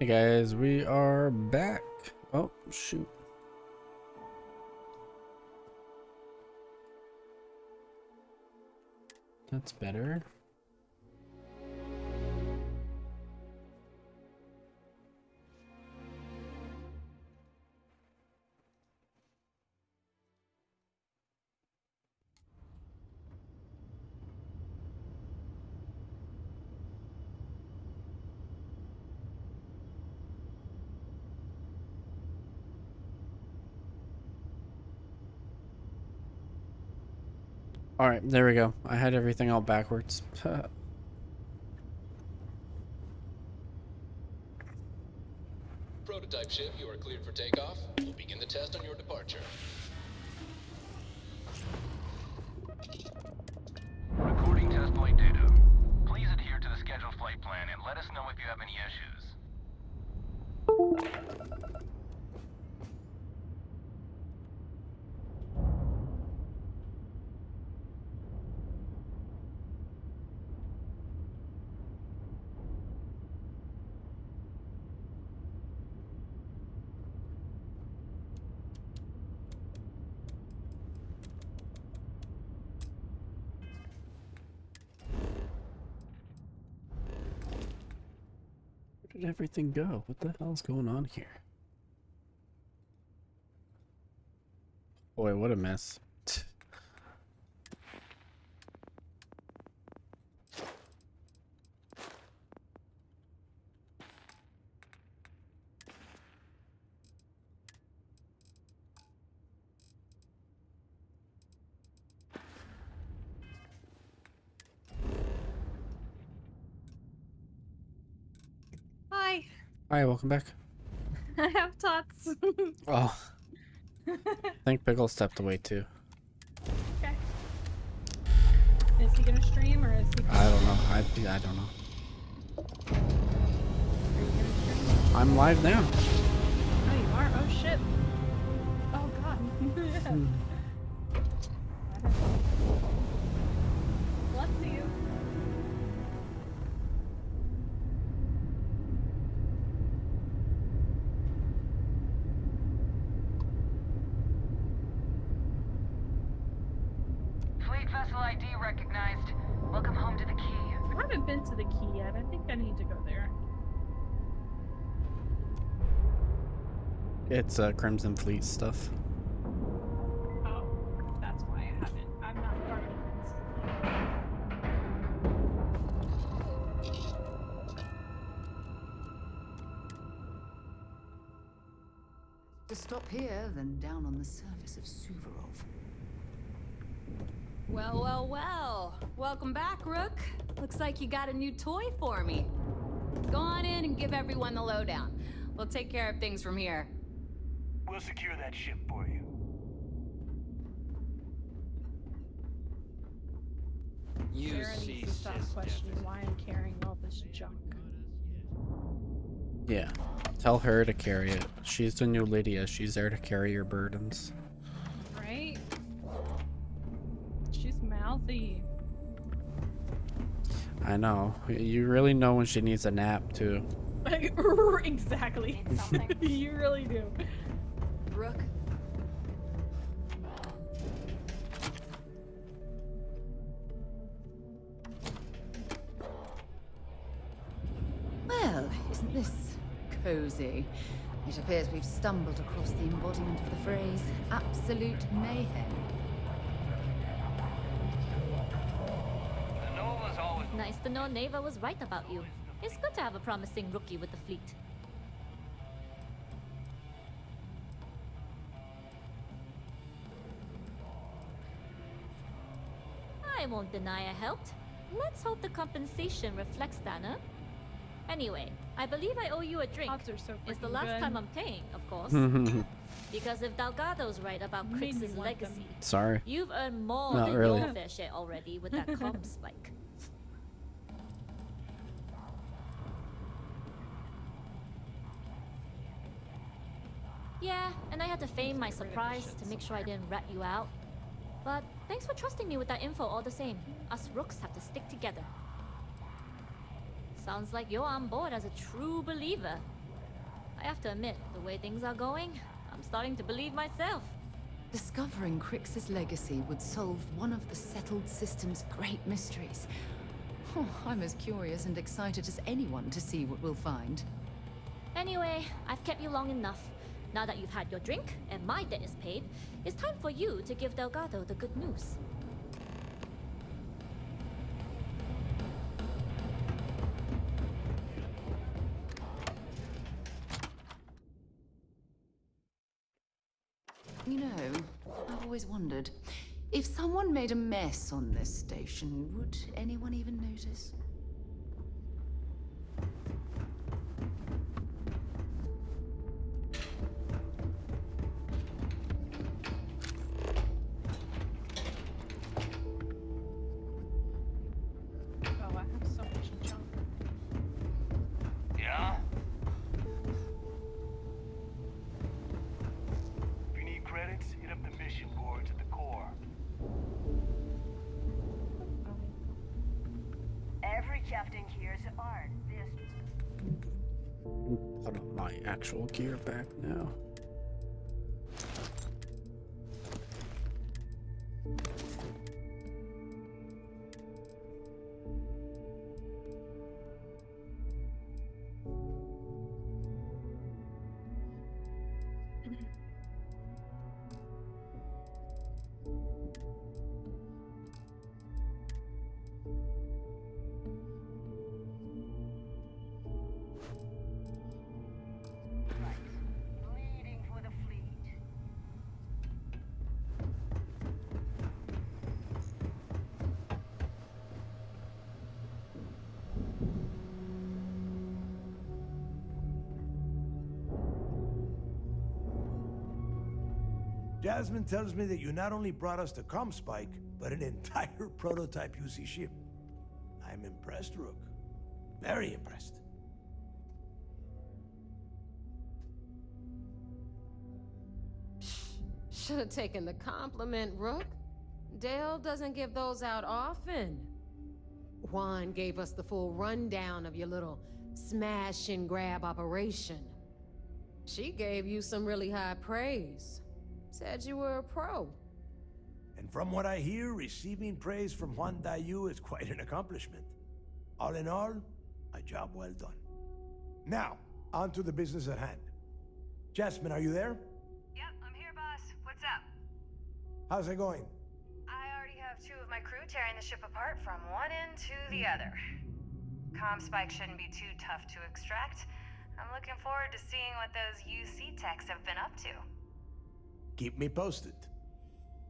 Hey guys, we are back. Oh, shoot. That's better. All right, there we go. I had everything all backwards. Prototype ship, you are cleared for takeoff. We'll begin the test on your departure. Recording test flight data. Please adhere to the scheduled flight plan and let us know if you have any issues. Where did everything go? What the hell's going on here? Boy, what a mess. Hi. Hi, welcome back. I have tots. Oh, I think Pickle stepped away too. Okay. Is he gonna stream or is he? I don't know. I don't know. Are you gonna stream? I'm live now. Oh, you are. Oh shit. Oh god. Bless you. Fleet vessel ID recognized. Welcome home to the key. I haven't been to the key yet. I think I need to go there. It's Crimson Fleet stuff. Oh, that's why I haven't. I'm not part of To stop here than down on the surface of Suvorov. Well, well, well. Welcome back, Rook. Looks like you got a new toy for me. Go on in and give everyone the lowdown. We'll take care of things from here. We'll secure that ship for you. Sarah needs to stop questioning why I'm carrying all this junk. Yeah. Tell her to carry it. She's the new Lydia. She's there to carry your burdens. Right? She's mouthy. I know. You really know when she needs a nap too. Exactly. You really do. Rook, Well, isn't this cozy? It appears we've stumbled across the embodiment of the phrase absolute mayhem. The Nova's always Nice to know Neva was right about you. It's good to have a promising rookie with the fleet. I won't deny I helped. Let's hope the compensation reflects that, huh? Anyway, I believe I owe you a drink. Tots are so It's the freaking last good. time I'm paying, of course. Because if Delgado's right about Made me Crix's want them. legacy, Sorry. you've earned more Not than really. your fair share already with that comm spike. Yeah, and I had to feign my surprise to make sure I didn't rat you out. But thanks for trusting me with that info all the same. Us rooks have to stick together. Sounds like you're on board as a true believer. I have to admit, the way things are going, I'm starting to believe myself. Discovering Crix's legacy would solve one of the settled system's great mysteries. Oh, I'm as curious and excited as anyone to see what we'll find. Anyway, I've kept you long enough. Now that you've had your drink and my debt is paid, it's time for you to give Delgado the good news. You know, I've always wondered, if someone made a mess on this station, would anyone even notice? Oh, I have so much junk. Yeah? If you need credits, hit up the mission boards at the core. Every captain here's art. This Put on my actual gear back now. bleeding for the fleet. Jasmine tells me that you not only brought us the Comspike, but an entire prototype UC ship. I'm impressed, Rook. Very impressed. Should have taken the compliment, Rook. Dale doesn't give those out often. Juan gave us the full rundown of your little smash and grab operation. She gave you some really high praise. Said you were a pro. And from what I hear, receiving praise from Juan Dayu is quite an accomplishment. All in all, a job well done. Now, on to the business at hand. Jasmine, are you there? Yep, I'm here, boss. What's up? How's it going? I already have 2 of my crew tearing the ship apart from one end to the other. Comspike shouldn't be too tough to extract. I'm looking forward to seeing what those UC techs have been up to. Keep me posted.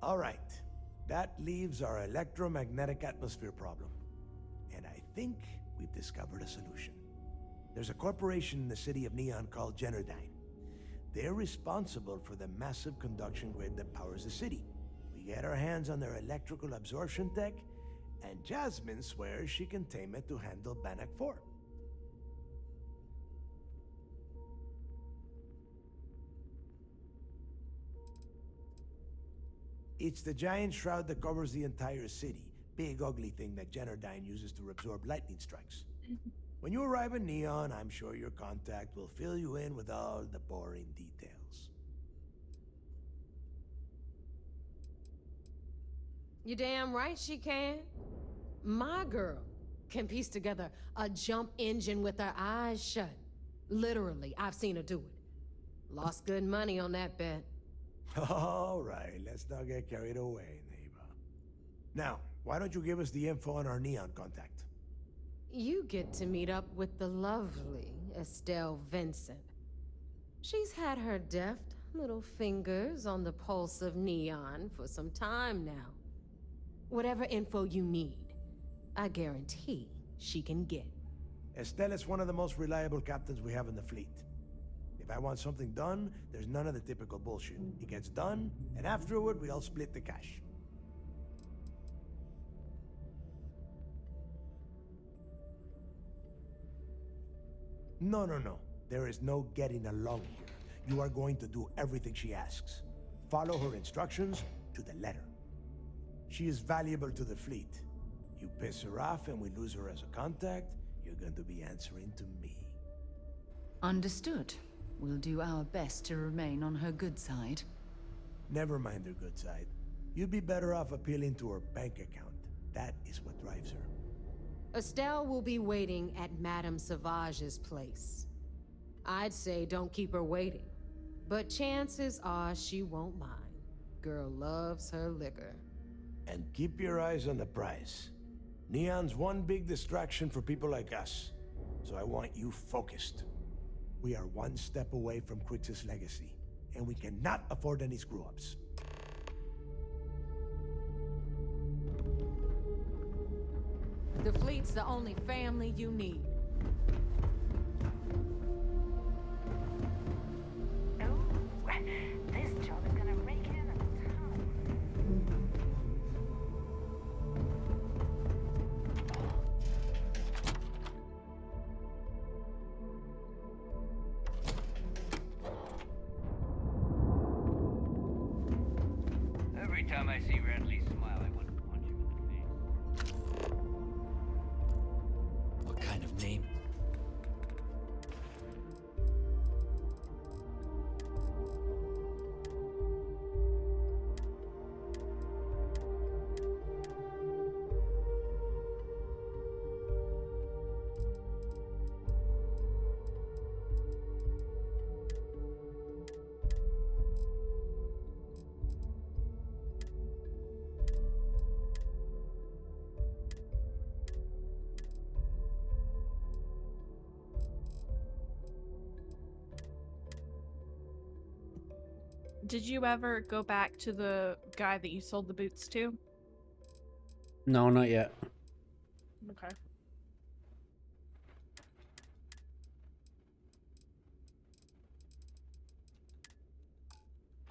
All right. That leaves our electromagnetic atmosphere problem. And I think we've discovered a solution. There's a corporation in the city of Neon called Generdyne. They're responsible for the massive conduction grid that powers the city. We get our hands on their electrical absorption tech, and Jasmine swears she can tame it to handle Bannock 4. It's the giant shroud that covers the entire city. Big ugly thing that Generdyne uses to absorb lightning strikes. When you arrive in Neon, I'm sure your contact will fill you in with all the boring details. You damn right she can. My girl can piece together a jump engine with her eyes shut. Literally, I've seen her do it. Lost good money on that bet. All right, let's not get carried away, neighbor. Now, why don't you give us the info on our Neon contact? You get to meet up with the lovely Estelle Vincent. She's had her deft little fingers on the pulse of Neon for some time now. Whatever info you need, I guarantee she can get. Estelle is one of the most reliable captains we have in the fleet. If I want something done, there's none of the typical bullshit. It gets done, and afterward, we all split the cash. No, no, no. There is no getting along here. You are going to do everything she asks. Follow her instructions to the letter. She is valuable to the fleet. You piss her off and we lose her as a contact, you're going to be answering to me. Understood. We'll do our best to remain on her good side. Never mind her good side. You'd be better off appealing to her bank account. That is what drives her. Estelle will be waiting at Madame Sauvage's place. I'd say don't keep her waiting, but chances are she won't mind. Girl loves her liquor. And keep your eyes on the prize. Neon's one big distraction for people like us, so I want you focused. We are one step away from Crix's legacy, and we cannot afford any screw-ups. The fleet's the only family you need. This job is gonna rake in a ton. Every time I see Radley smile, I want to punch him in the face. What kind of name? Did you ever go back to the guy that you sold the boots to? No, not yet. Okay.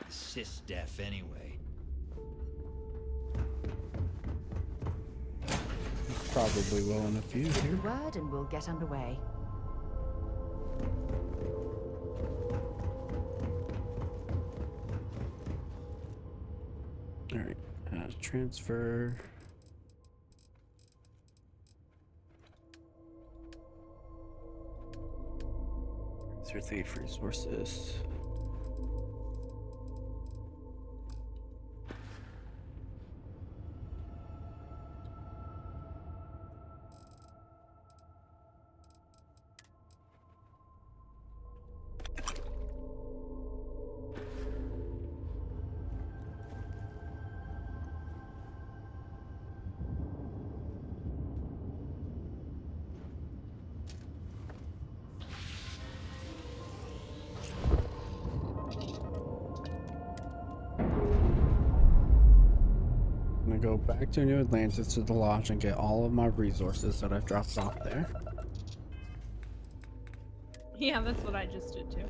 Sis deaf anyway. Probably will in a few Give here. the word and we'll get underway. All right, transfer. Transfer 3 resources. I'm gonna go back to New Atlantis to the lodge and get all of my resources that I've dropped off there. Yeah, that's what I just did too.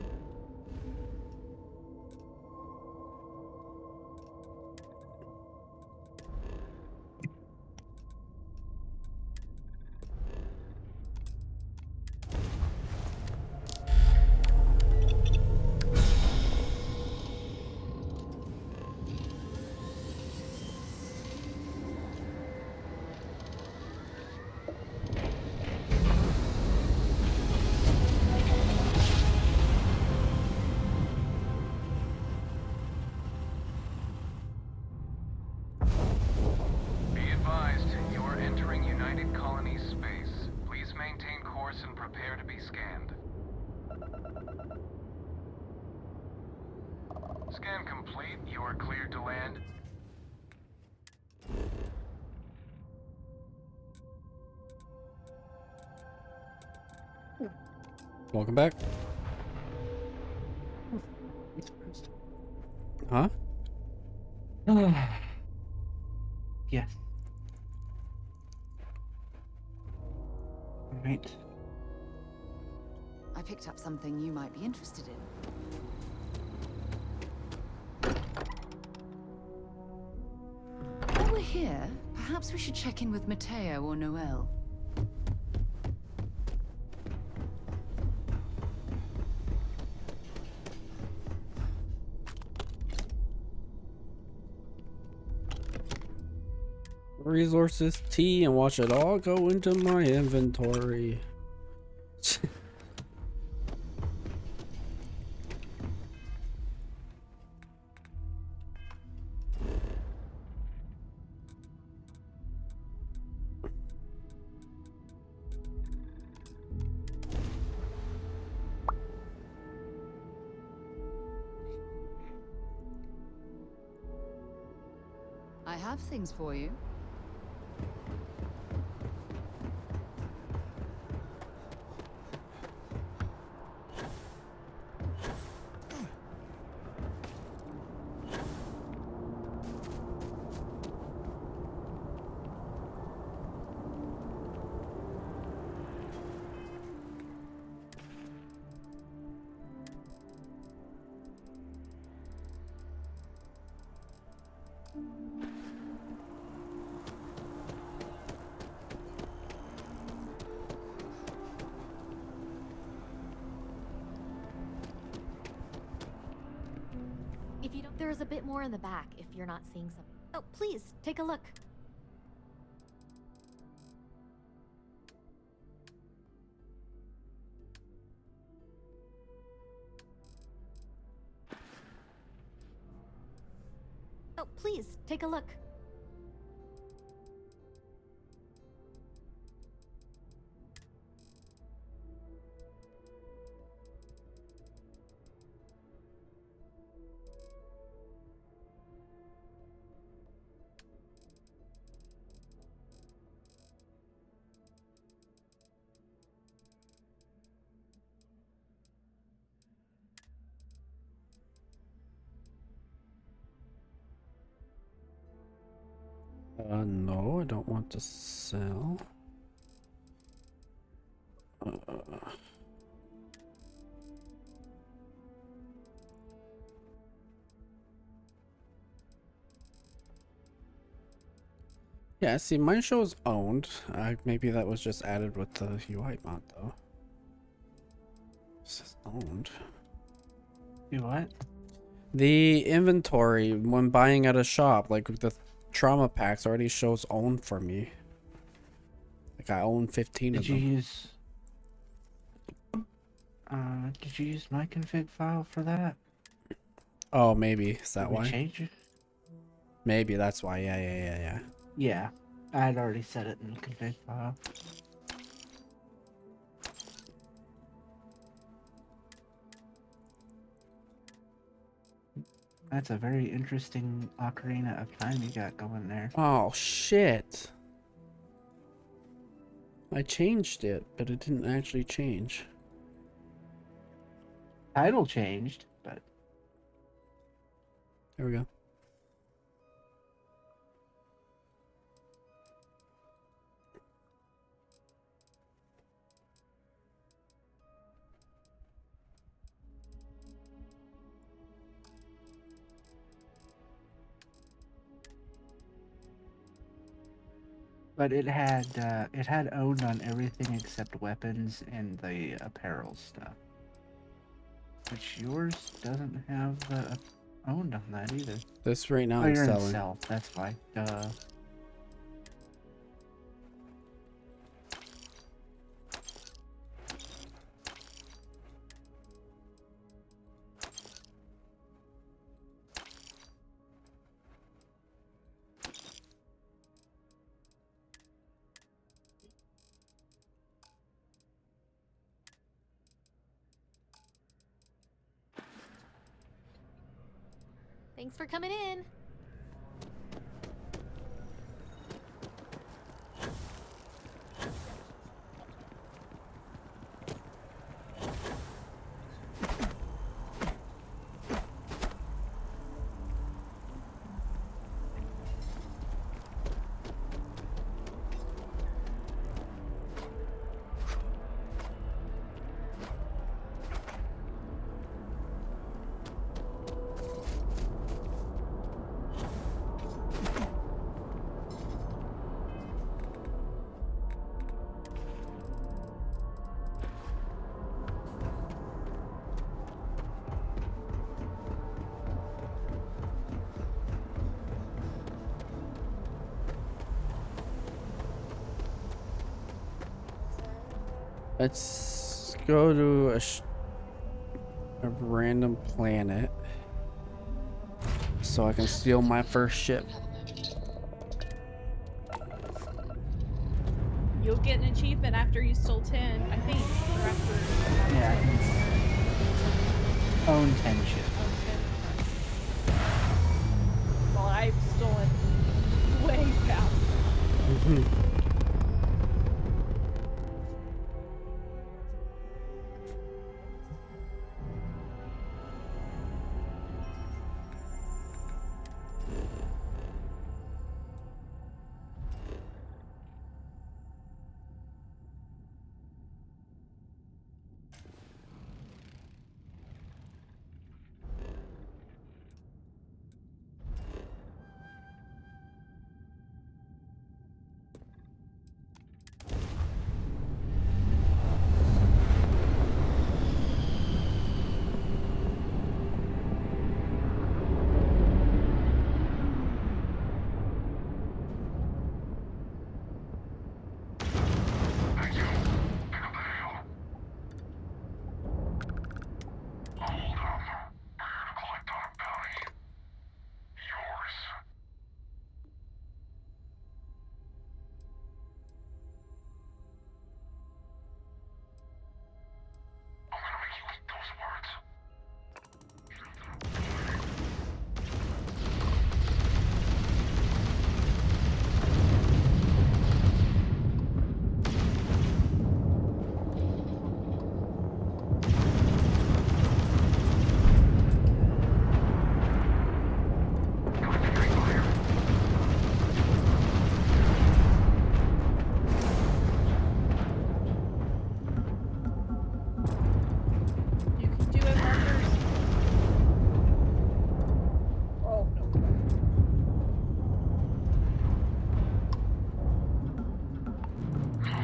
Be advised, you are entering United Colonies space. Please maintain course and prepare to be scanned. Scan complete. You are cleared to land. Welcome back. Huh? Yes. All right. I picked up something you might be interested in. While we're here, perhaps we should check in with Mateo or Noel. Resources T and watch it all go into my inventory. I have things for you. If you don't, there is a bit more in the back if you're not seeing some. Oh, please, take a look. Oh, please, take a look. No, I don't want to sell. Yeah, see, mine shows owned. Maybe that was just added with the UI mod, though. It says owned. You what? The inventory when buying at a shop, like the trauma packs, already shows owned for me. Like I own 15 of them. Did you use my config file for that? Oh, maybe. Is that Did we why? change it? Maybe that's why. Yeah. Yeah, I had already set it in the config file. That's a very interesting ocarina of time you got going there. Oh, shit. I changed it, but it didn't actually change. Title changed, but... There we go. But it had owned on everything except weapons and the apparel stuff. Which yours doesn't have the owned on that either. This right now Oh, I'm you're selling. in sell, that's why. Duh. Thanks for coming in. Let's go to a random planet so I can steal my first ship. You'll get an achievement after you stole 10, I think. Or after. Yeah, I can own 10 ships. Well, I've stolen You can do it, Markers. Oh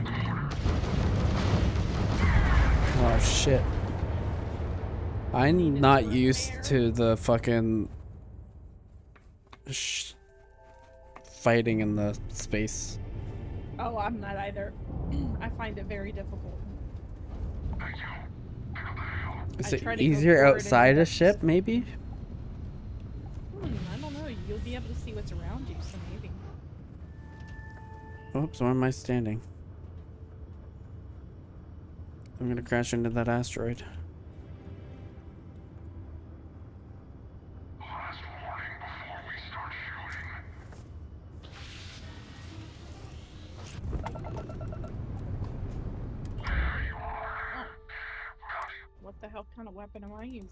no. Oh shit. I'm not used to the fucking fighting in the space. Oh, I'm not either. I find it very difficult. Is I it try to go easier forward and outside a left. ship, maybe? I don't know. You'll be able to see what's around you, so maybe. Oops, where am I standing? I'm gonna crash into that asteroid. What the hell kind of weapon am I using?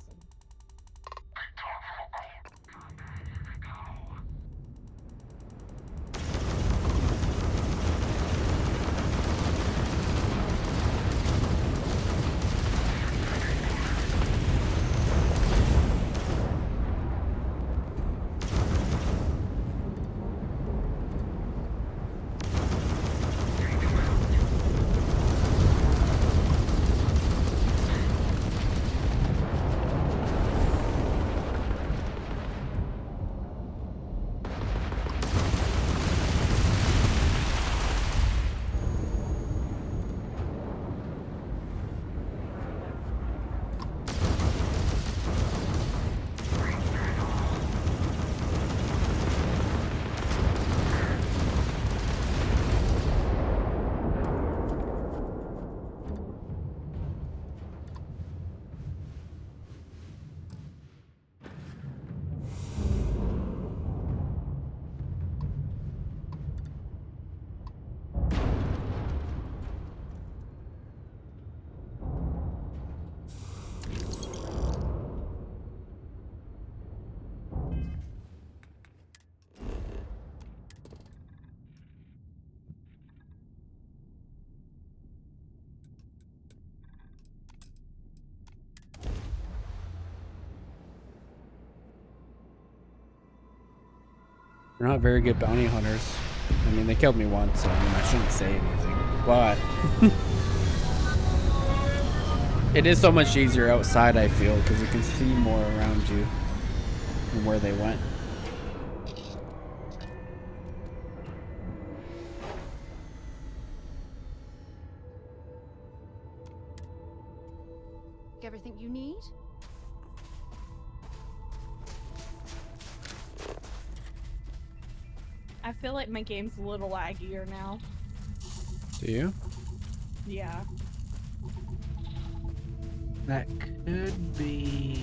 They're not very good bounty hunters. I mean, they killed me once, so I shouldn't say anything. But it is so much easier outside, I feel, because you can see more around you and where they went. Everything you need? I feel like my game's a little laggier now. Do you? Yeah. That could be...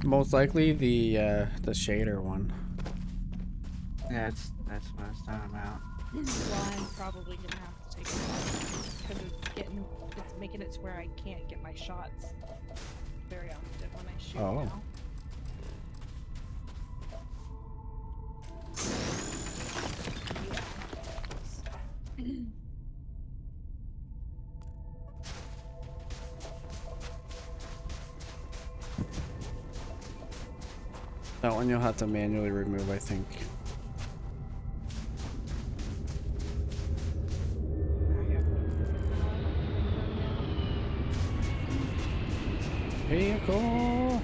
most likely the shader one. Yeah, that's what I was talking about. Well, I'm probably gonna have to take it off because it's making it to where I can't get my shots very often when I shoot now. Yeah. That one you'll have to manually remove, I think. Vehicle.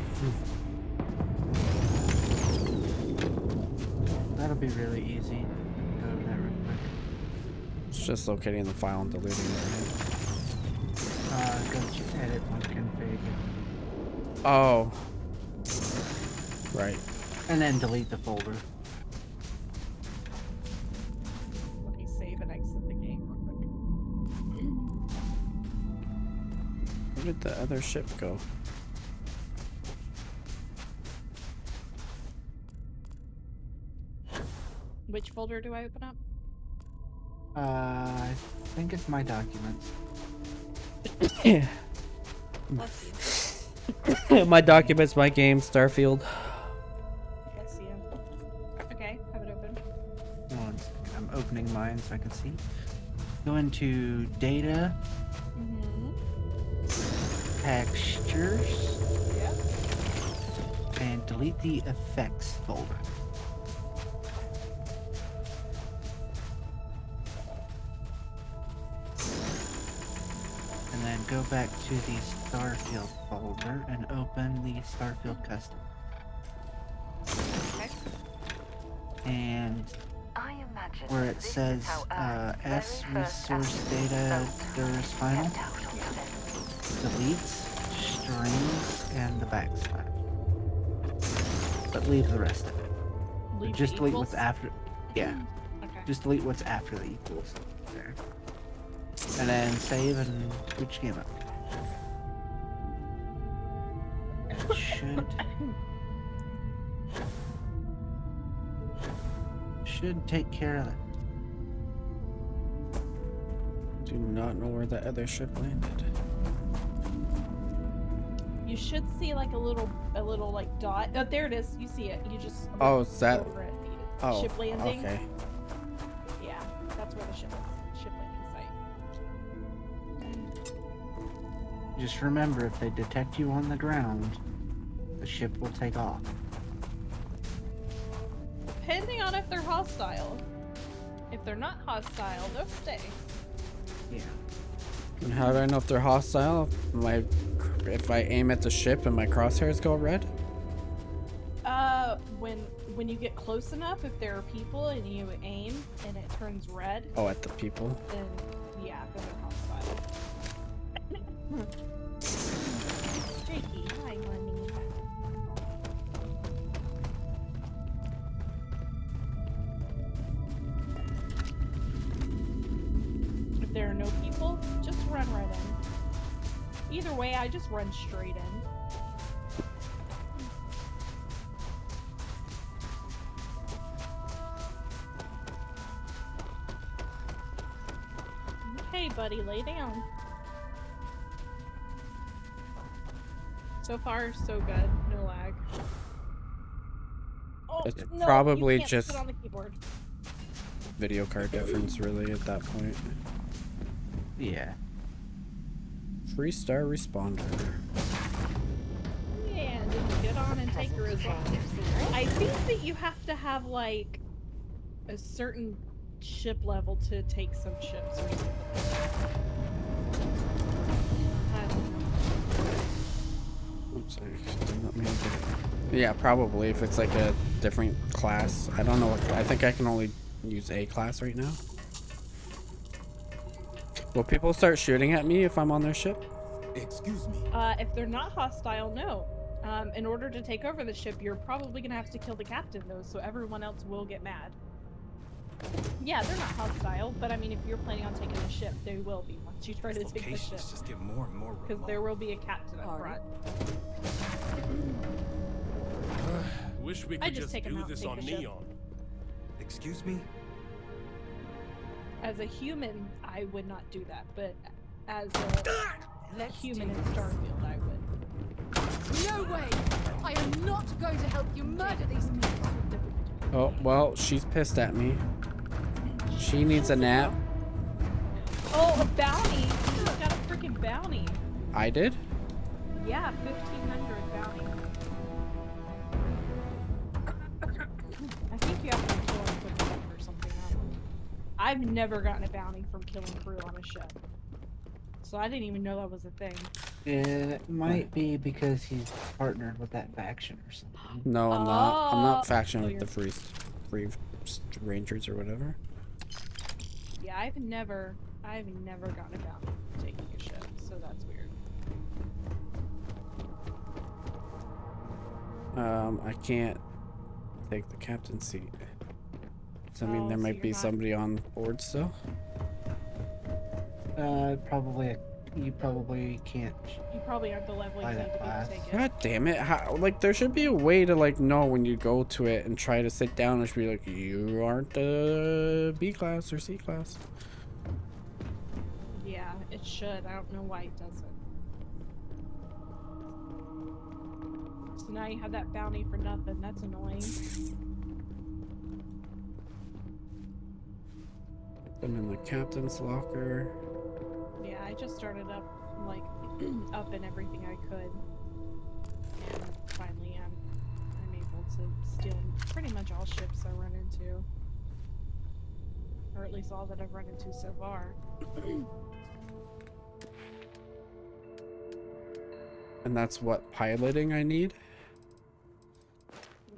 That'll be really easy. Go over that real quick. It's just locating the file and deleting it. Go to edit one config. Oh. Right. And then delete the folder. Let me save and exit the game real quick. Where did the other ship go? Which folder do I open up? I think it's my documents. Yeah. My documents, my game, Starfield. Yes, yeah. Okay, have it open. One second. I'm opening mine so I can see. Go into data. Textures. Yep. And delete the effects folder. And then go back to the Starfield folder and open the Starfield custom. Okay. And where it says S resource data DIRS final, deletes strings and the backslash. But leave the rest of it. Leave Just the delete equals? what's after. Yeah. Okay. Just delete what's after the equals. There. And then save and switch game up. It should take care of it. Do not know where the other ship landed. You should see like a little like dot. Oh, there it is. You see it. You just Oh, is that? over it. Oh, Ship landing. okay. Yeah, that's where the ship is. Ship landing site. Just remember, if they detect you on the ground, the ship will take off. Depending on if they're hostile. If they're not hostile, they'll stay. Yeah. And how do I know if they're hostile? If I aim at the ship and my crosshairs go red? When you get close enough, if there are people and you aim and it turns red. Oh, at the people? Then yeah, then they're hostile. Jakey, hi, honey. If there are no people, just run right in. Either way, I just run straight in. Okay, buddy, lay down. So far, so good. No lag. Oh, It's no, probably you can't just sit on the keyboard. video card difference, really, at that point. Yeah. 3-star responder. Yeah, and then get on and take your results. I think that you have to have like a certain ship level to take some ships or something. I don't know. Oops, I did not mean to. Yeah, probably if it's like a different class. I don't know what. I think I can only use A class right now. Will people start shooting at me if I'm on their ship? Excuse me. If they're not hostile, no. In order to take over the ship, you're probably gonna have to kill the captain, though, so everyone else will get mad. Yeah, they're not hostile, but I mean, if you're planning on taking the ship, they will be once you try to take the ship. Just get more and more Because there will be a captain up front. Wish we I could just just take 'em do out and this take on the ship. Neon. Excuse me? As a human, I would not do that, but as a human in Starfield, I would. No way! I am not going to help you murder these people. Oh, well, she's pissed at me. She needs a nap. Oh, a bounty! You just got a freaking bounty. I did? Yeah, 1,500 bounty. I think you have to kill him from the ship or something. I've never gotten a bounty from killing crew on a ship. So I didn't even know that was a thing. It might be because he's partnered with that faction or something. No, I'm not. I'm not faction Oh, with the free rangers or whatever. Yeah, I've never gotten a bounty for taking a ship, so that's weird. I can't take the captain's seat. So I mean, there Oh, so might you're be not- somebody on board still. Probably. You probably can't. You probably aren't the level you Buy need that to be class. to take it. God damn it! How, like, there should be a way to like know when you go to it and try to sit down. It should be like, you aren't B class or C class. Yeah, it should. I don't know why it doesn't. So now you have that bounty for nothing. That's annoying. Put them in the captain's locker. Yeah, I just started up, like, up in everything I could. And finally I'm able to steal pretty much all ships I run into. Or at least all that I've run into so far. And that's what piloting I need?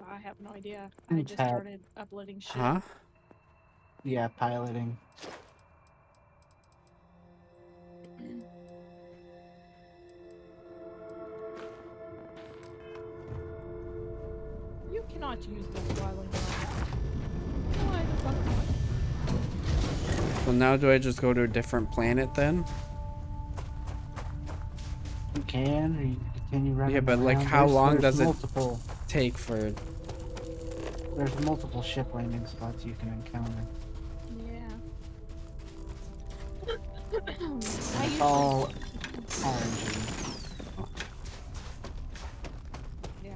I have no idea. I just started uploading shit. Huh? Yeah, piloting. You cannot use this while in Why the fuck not? So now do I just go to a different planet then? You can, or you can continue running. Yeah, but like around. how long There's does it multiple, take for... There's multiple ship landing spots you can encounter. Yeah. It's all RNG. Yeah.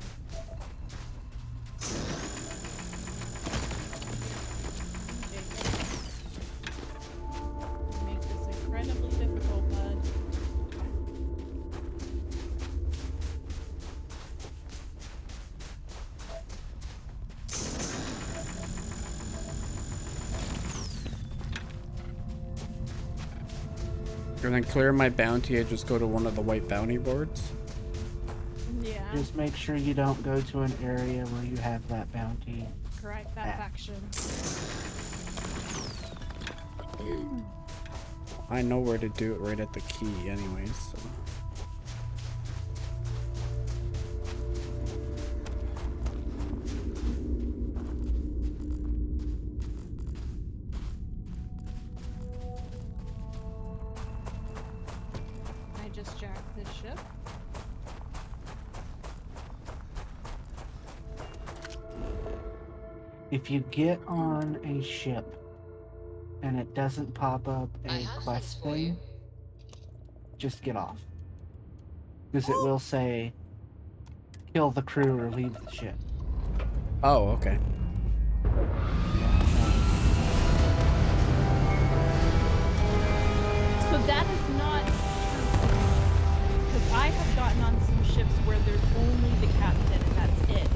Make this incredibly difficult, bud. And then clear my bounty, I just go to one of the white bounty boards. Yeah. Just make sure you don't go to an area where you have that bounty. Correct that faction. I know where to do it right at the key anyways, so. I just jacked this ship. If you get on a ship and it doesn't pop up a quest thing, just get off. Because it will say, kill the crew or leave the ship. Oh, okay. So that is not true. Because I have gotten on some ships where there's only the captain and that's it.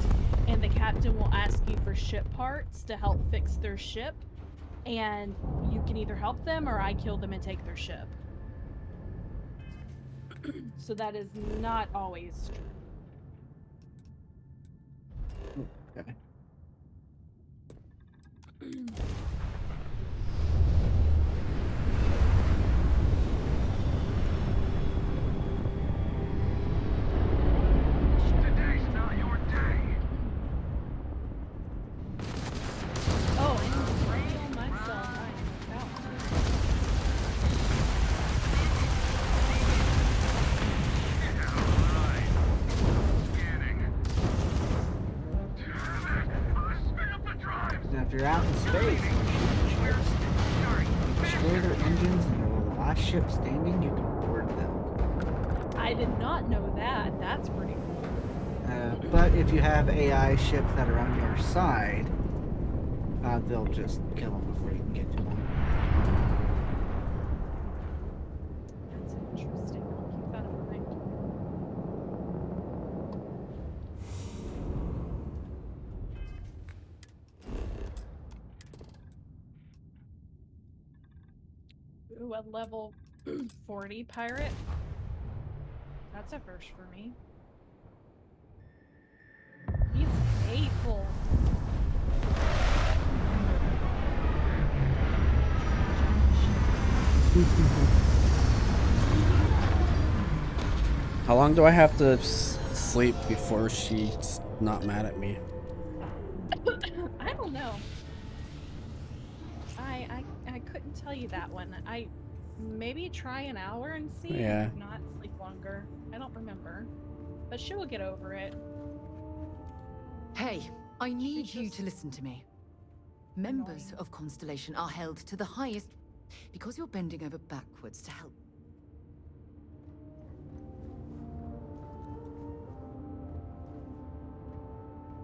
And the captain will ask you for ship parts to help fix their ship. And you can either help them or I kill them and take their ship. So that is not always true. Okay. Today's not your day. Oh, and kill myself. I am about if you're out in space, ships, you destroy their engines and they're the last ship standing, you can board them. I did not know that. That's pretty cool. But if you have AI ships that are on your side, they'll just kill them before you can get to them. That's interesting. I'll keep that in mind. Ooh, a level 40 pirate? That's a first for me. He's hateful. How long do I have to sleep before she's not mad at me? I don't know. I couldn't tell you that one. I maybe try an hour and see. Yeah. If not, sleep longer. I don't remember. But she will get over it. Hey, I need you to listen to me. Members of Constellation are held to the highest because you're bending over backwards to help.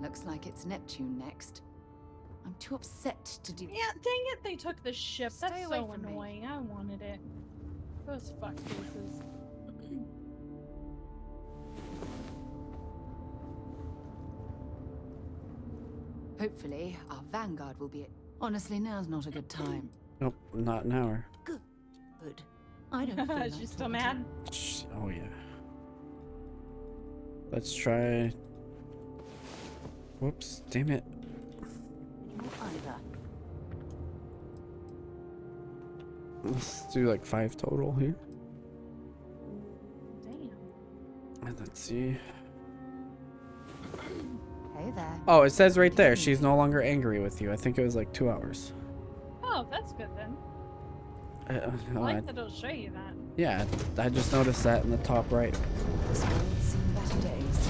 Looks like it's Neptune next. I'm too upset to do. Yeah, dang it, they took the ship. Stay That's away so from me. annoying. I wanted it. Those fuck faces. Hopefully, our vanguard will be it. Honestly, now's not a good time. Nope, not an hour. Good. I don't feel like She's still mad? Oh yeah. Let's try. Whoops, damn it. Either. Let's do like 5 total here. Damn. And let's see. Hey there. Oh, it says right there, she's no longer angry with you. I think it was like 2 hours. Oh, that's good then. I Oh, like that it'll show you that. yeah, I just noticed that in the top right. This world's seen better days.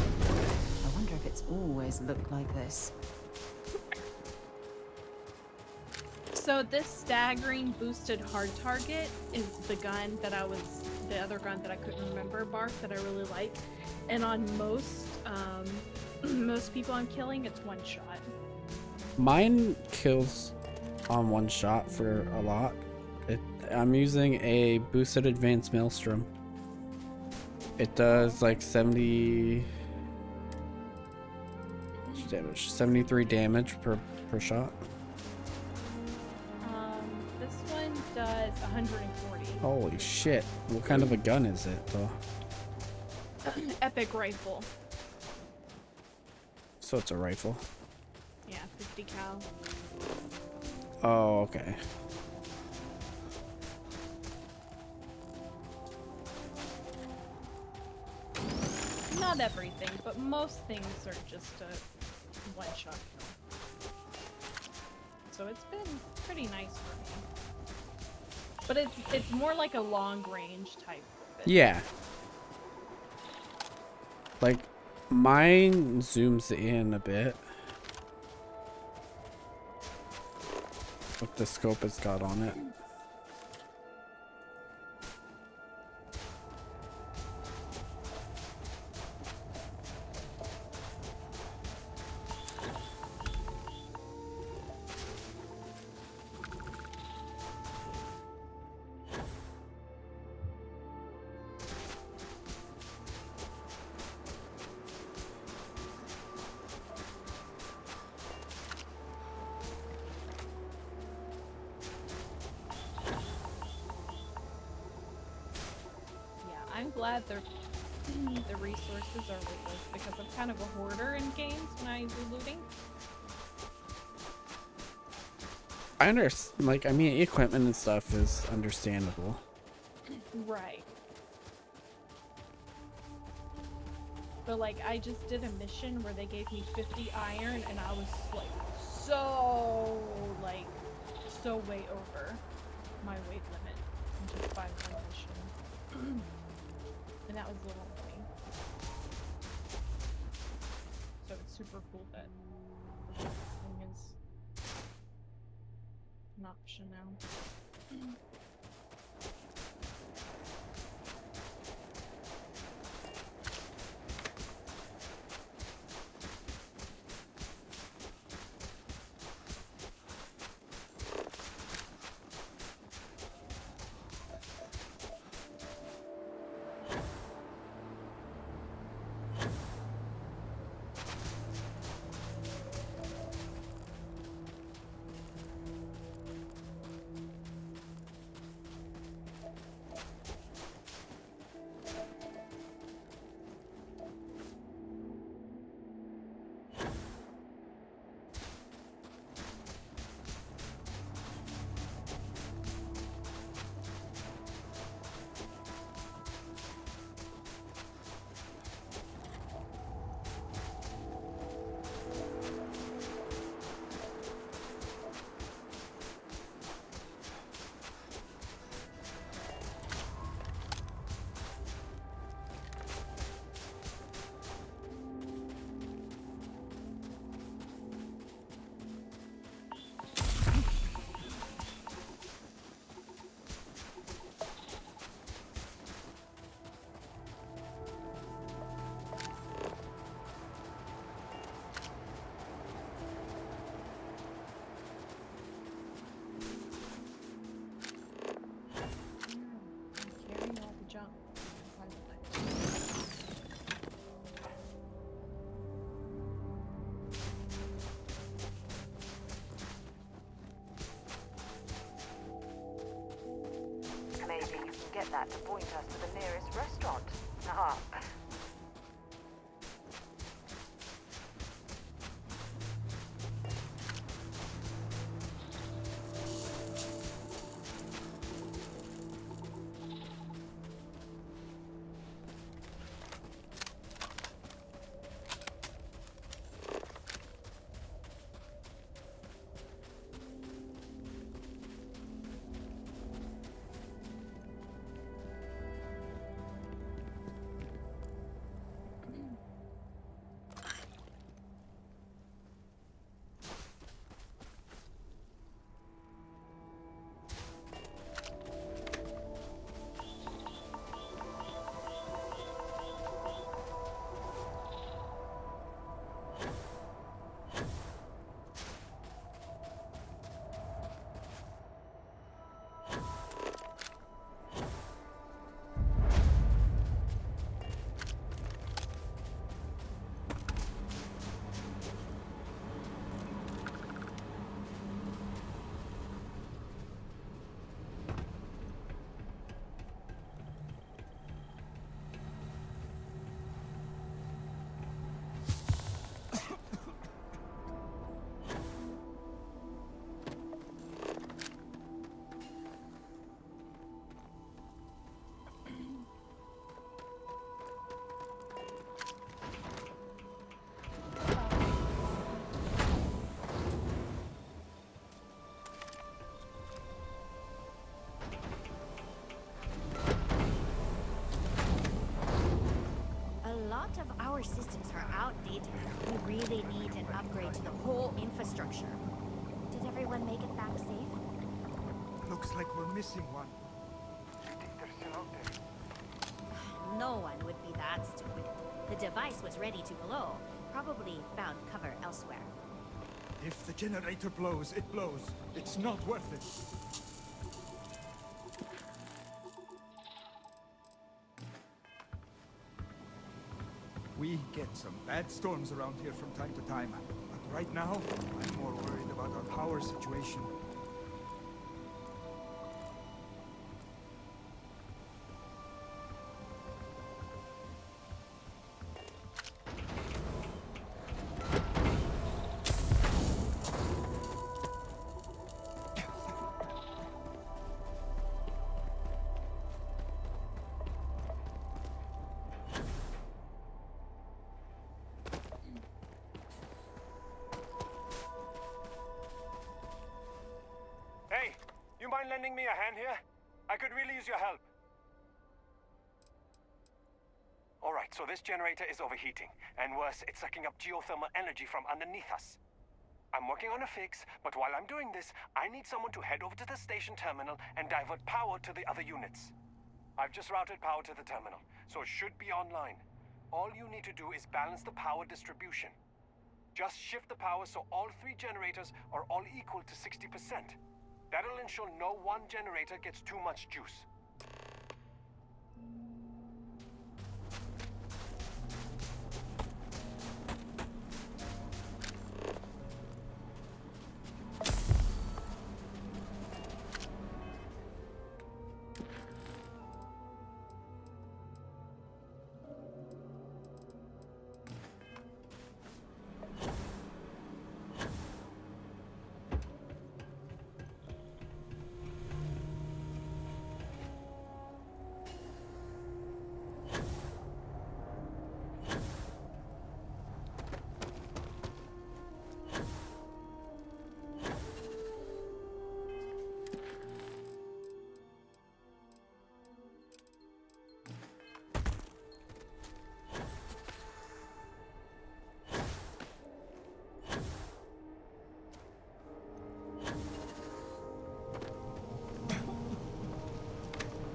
I wonder if it's always looked like this. So this staggering boosted hard target is the gun that the other gun that I couldn't remember, Bark, that I really like. And on most, most people I'm killing, it's one shot. Mine kills on 1 shot for a lot. I'm using a boosted advanced maelstrom. It does like 70 damage, 73 damage per shot. This one does 140. Holy shit! What kind of a gun is it though? Epic rifle. So it's a rifle. Yeah, 50 cal. Oh, okay. Not everything, but most things are just a one-shot kill. So it's been pretty nice for me. But it's more like a long-range type of it. Yeah. Like, mine zooms in a bit. With the scope it's got on it. I'm glad the resources are with us because I'm kind of a hoarder in games when I do looting. I understand, like, I mean, equipment and stuff is understandable. Right. But like, I just did a mission where they gave me 50 iron and I was like, so way over my weight limit just by one mission. And that was a little annoying. So it's super cool that the thing is an option now. Carrying all the junk. Maybe you can get that to point us to the nearest restaurant. Ah. Our systems are outdated. We really need an upgrade to the whole infrastructure. Did everyone make it back safe? Looks like we're missing one. No one would be that stupid. The device was ready to blow. Probably found cover elsewhere. If the generator blows, it blows. It's not worth it. We get some bad storms around here from time to time, but right now, I'm more worried about our power situation. Hey, you mind lending me a hand here? I could really use your help. Alright, so this generator is overheating. And worse, it's sucking up geothermal energy from underneath us. I'm working on a fix, but while I'm doing this, I need someone to head over to the station terminal and divert power to the other units. I've just routed power to the terminal, so it should be online. All you need to do is balance the power distribution. Just shift the power so all 3 generators are all equal to 60%. That'll ensure no one generator gets too much juice.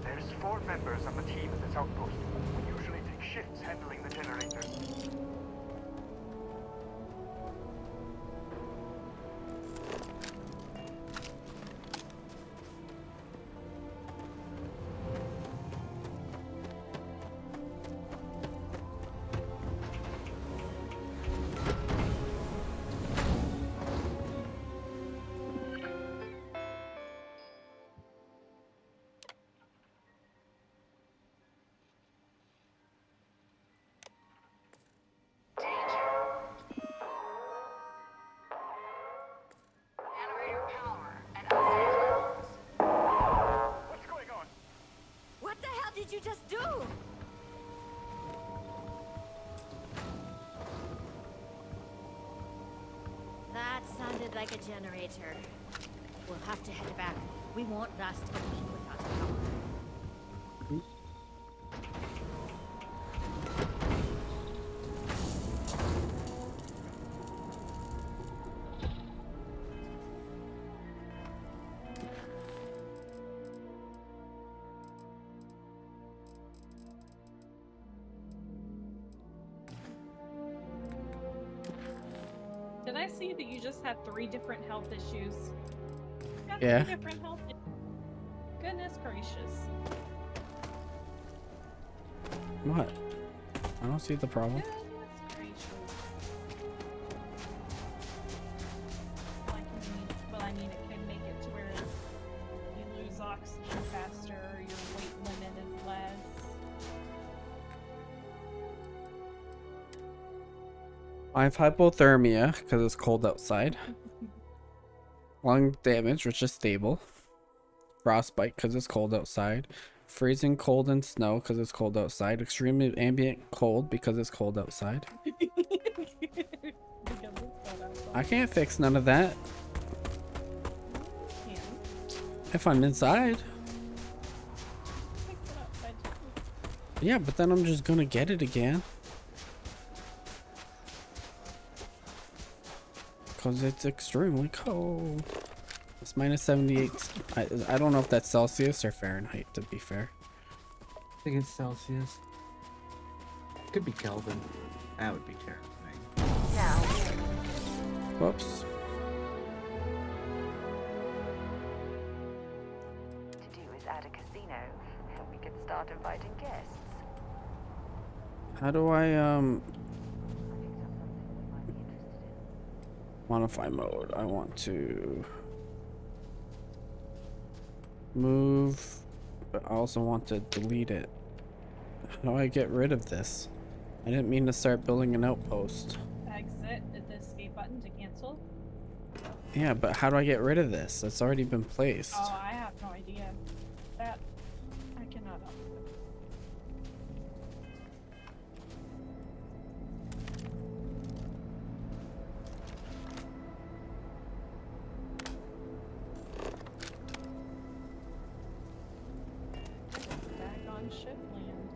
There's 4 members of the team at this outpost. We usually take shifts handling the generators. What the hell did you just do? That sounded like a generator. We'll have to head back. We won't last a week without power. Did I see that you just had 3 different health issues? You got Yeah. 3 different health issues. Goodness gracious. What? I don't see the problem. Goodness gracious. Well, I mean, it can make it to where you lose oxygen faster, your weight limit is less. I have hypothermia because it's cold outside. Lung damage, which is stable. Frostbite because it's cold outside. Freezing cold and snow because it's cold outside. Extremely ambient cold because it's cold outside. I can't fix none of that. If I'm inside. Yeah, but then I'm just gonna get it again. Because it's extremely cold. It's minus 78. I don't know if that's Celsius or Fahrenheit, to be fair. I think it's Celsius. Could be Kelvin. That would be terrifying. Whoops. To do is add a casino, and we could start inviting guests. How do I, modify mode? I want to move, but I also want to delete it. How do I get rid of this? I didn't mean to start building an outpost. Exit the escape button to cancel. Yeah, but how do I get rid of this? It's already been placed. Oh, I have no idea. That I cannot help with. Back on ship land.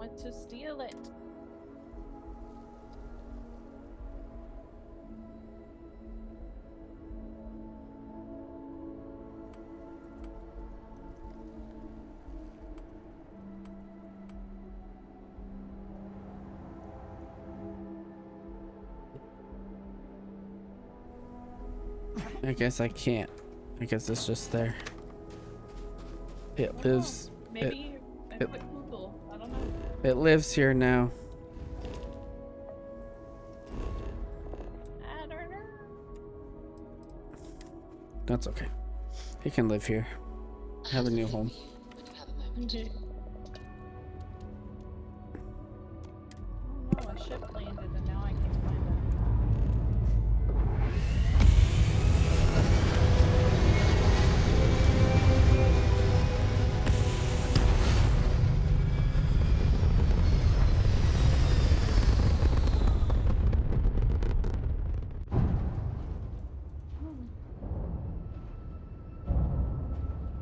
want to steal it. I guess I can't. I guess it's just there. It lives. Maybe a quick Google. I don't know. It lives here now. I don't know. That's okay. He can live here. Have a new home. Okay. Oh no, a ship landed and now I can't find it.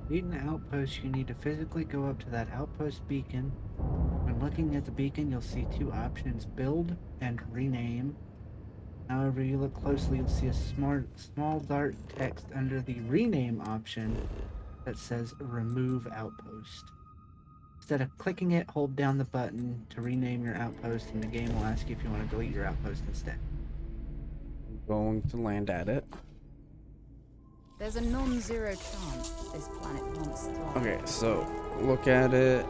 Beat an outpost, you need to physically go up to that outpost beacon. When looking at the beacon, you'll see two options, build and rename. However, you look closely, you'll see a small dark text under the rename option that says remove outpost. Instead of clicking it, hold down the button to rename your outpost, and the game will ask you if you want to delete your outpost instead. I'm going to land at it. There's a non-zero chance that this planet once thrived. Okay, so look at it.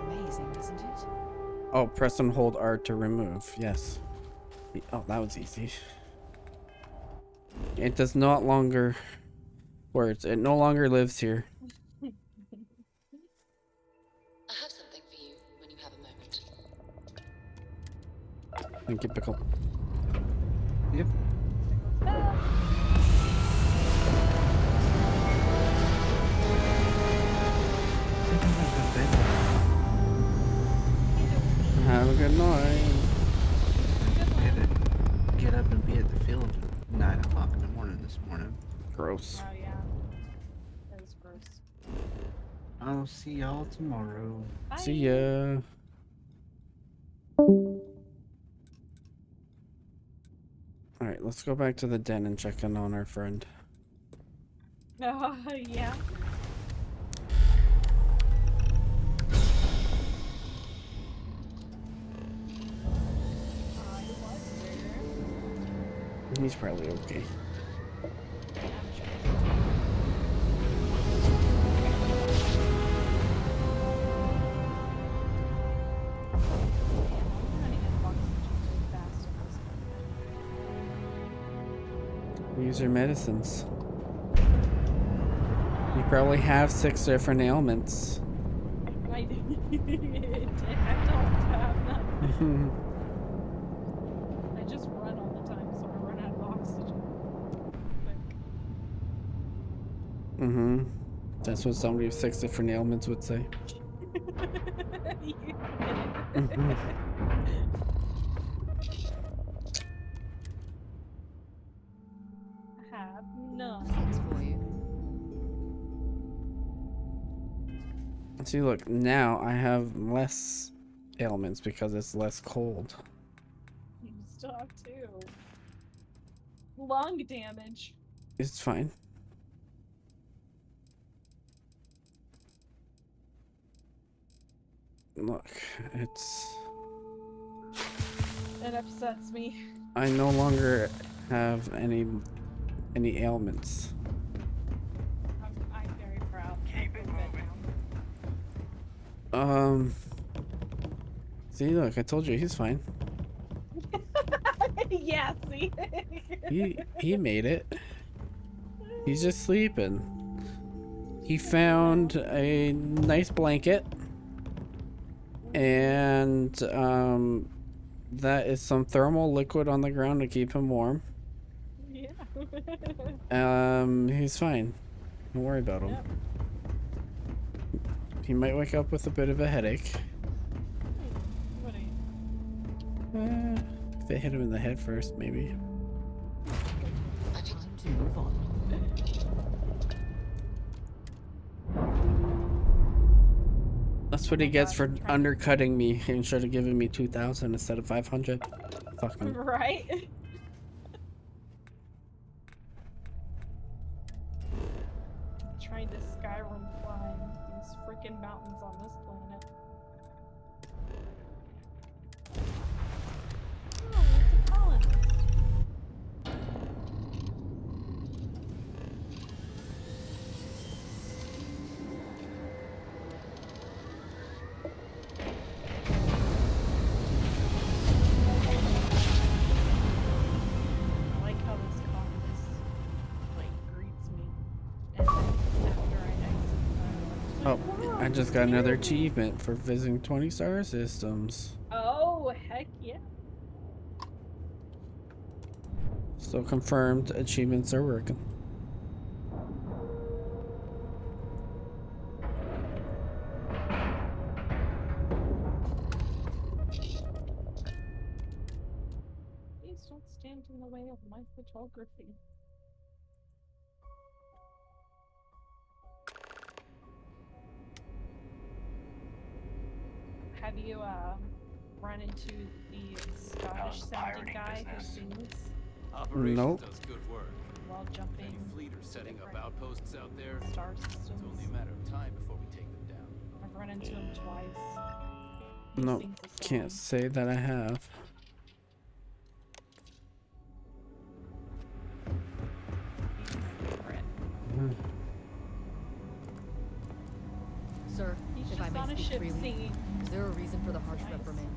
Amazing, isn't it? Oh, press and hold R to remove. Yes. Oh, that was easy. It does not longer words. It no longer lives here. I have something for you when you have a moment. Thank you, Pickle. Yep. Have a good night. I had to get up and be at the field at 9 o'clock in the morning this morning. Gross. Oh yeah. That was gross. I'll see y'all tomorrow. Bye. See ya. Alright, let's go back to the den and check in on our friend. Oh yeah. He's probably okay. Use your medicines. You probably have 6 different ailments. I don't have none. I just run all the time, so I run out of oxygen. Mm-hmm. That's what somebody with 6 different ailments would say. Mm-hmm. I have none. Thanks for you. See, look, now I have less ailments because it's less cold. You still have 2. Lung damage. It's fine. Look, it's... It upsets me. I no longer have any ailments. I'm very proud. Keep it moving. See, look, I told you he's fine. Yeah, see? He made it. He's just sleeping. He found a nice blanket. And that is some thermal liquid on the ground to keep him warm. Yeah. He's fine. Don't worry about him. Yep. He might wake up with a bit of a headache. What are you? If it hit him in the head first, maybe. Time to move on. That's what he gets for undercutting me and should have given me 2,000 instead of 500. Fucking. Right? Trying to Skyrim climb these freaking mountains on this planet. Oh, it's a colonist. I like how this colonist like greets me, and then after I exit, Oh, I just got another achievement for visiting 20 star systems. oh heck yeah! So confirmed, achievements are working. Please don't stand in the way of my photography. Have you run into the Scottish sounding guy who sings Operations Nope. does good work. while If jumping any fleet are setting up different outposts out there, star it's systems? only a matter of time before we take them down. I've run into him twice. He Nope, sings a song. can't say that I have. He's my favorite. Sir, He's if I just may on a speak ship freely, singing. is there a reason for the harsh Nice. reprimand?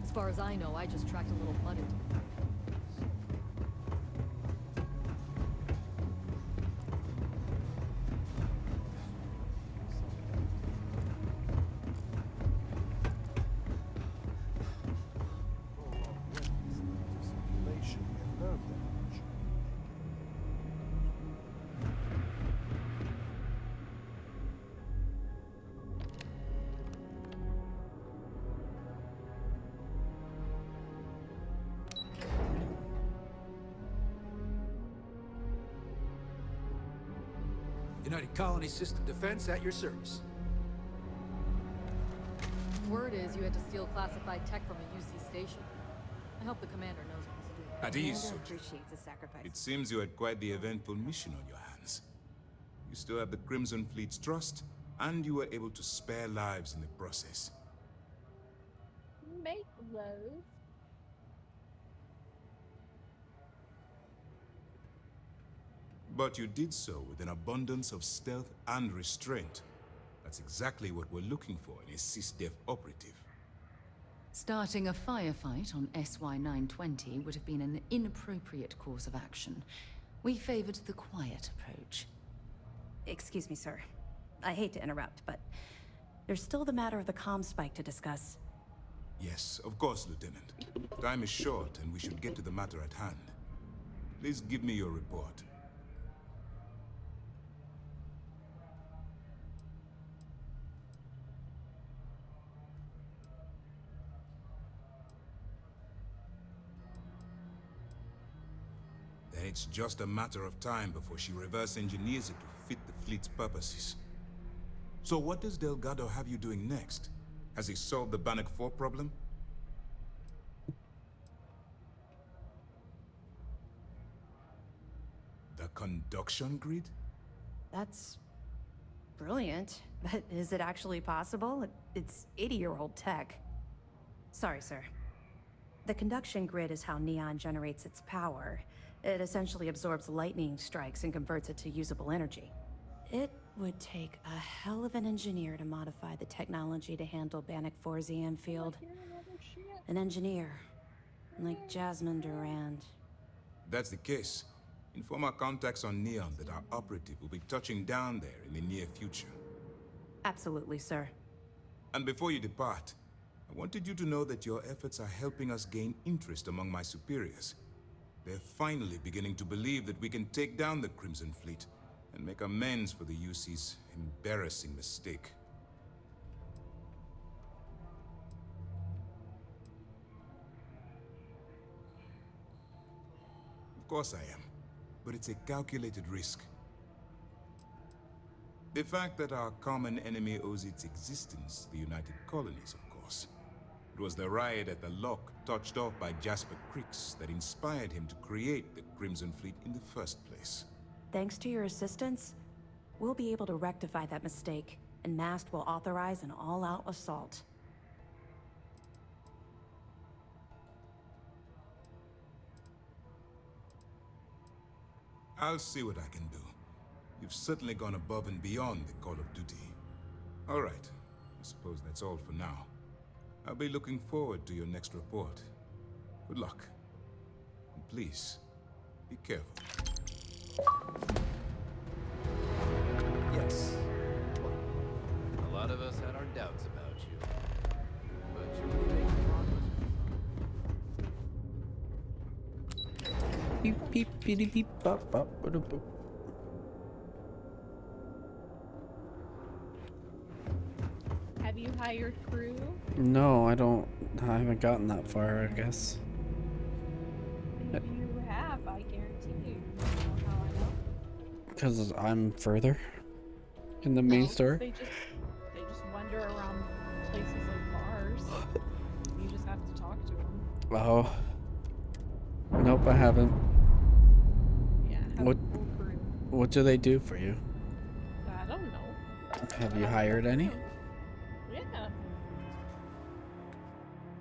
As far as I know, I just tracked a little mud into the United Colony System Defense at your service. Word is you had to steal classified tech from a UC station. I hope the commander knows what he's doing. At ease, Commander Soji. appreciates the sacrifice. It seems you had quite the eventful mission on your hands. You still have the Crimson Fleet's trust, and you were able to spare lives in the process. Make love. But you did so with an abundance of stealth and restraint. That's exactly what we're looking for in a SysDef operative. Starting a firefight on SY-920 would have been an inappropriate course of action. We favored the quiet approach. Excuse me, sir. I hate to interrupt, but there's still the matter of the comm spike to discuss. Yes, of course, Lieutenant. Time is short, and we should get to the matter at hand. Please give me your report. Then it's just a matter of time before she reverse engineers it to fit the fleet's purposes. So what does Delgado have you doing next? Has he solved the Bannock 4 problem? The conduction grid? That's brilliant, but is it actually possible? It's 80-year-old tech. Sorry, sir. The conduction grid is how Neon generates its power. It essentially absorbs lightning strikes and converts it to usable energy. It would take a hell of an engineer to modify the technology to handle Bannock 4's EM field. An engineer, like Jasmine Durand. If that's the case, inform our contacts on Neon that our operative will be touching down there in the near future. Absolutely, sir. And before you depart, I wanted you to know that your efforts are helping us gain interest among my superiors. They're finally beginning to believe that we can take down the Crimson Fleet and make amends for the UC's embarrassing mistake. Of course I am, but it's a calculated risk. The fact that our common enemy owes its existence to the United Colonies, of course. It was the riot at the Lock, touched off by Jasper Crix, that inspired him to create the Crimson Fleet in the first place. Thanks to your assistance, we'll be able to rectify that mistake, and Mast will authorize an all-out assault. I'll see what I can do. You've certainly gone above and beyond the call of duty. All right. I suppose that's all for now. I'll be looking forward to your next report. Good luck. And please, be careful. Yes. A lot of us had our doubts about you. But you're really making progress. Beep beep beep beep bop bop boop boop. Have you hired crew? No, I haven't gotten that far, I guess. If you have, I guarantee you. How I know? Because I'm further in the main story. They just wander around places like bars. You just have to talk to them. Oh. Nope, I haven't. Yeah, have What? a full crew. What do they do for you? I don't know. Have you hired any? Yeah.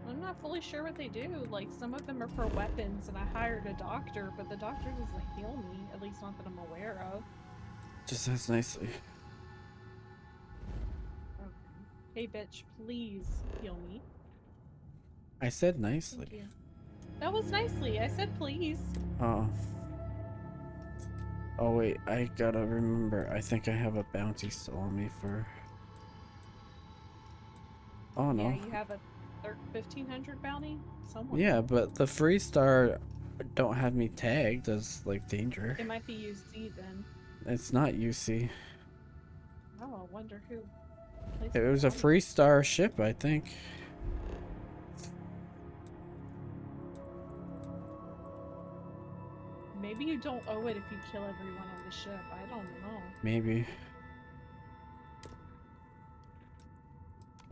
I'm not fully sure what they do. Like, some of them are for weapons, and I hired a doctor, but the doctor doesn't heal me, at least not that I'm aware of. Just says nicely. Hey, bitch, please heal me. I said Thank nicely. you. That was nicely. I said please. Oh. Oh wait, I gotta remember. I think I have a bounty still on me for. Oh no. Yeah, you have a 1500 bounty? Someone. Yeah, but the free star don't have me tagged as like danger. It might be UC then. It's not UC. Oh, I wonder who. It was a free star ship, I think. Maybe you don't owe it if you kill everyone on the ship. I don't know. Maybe.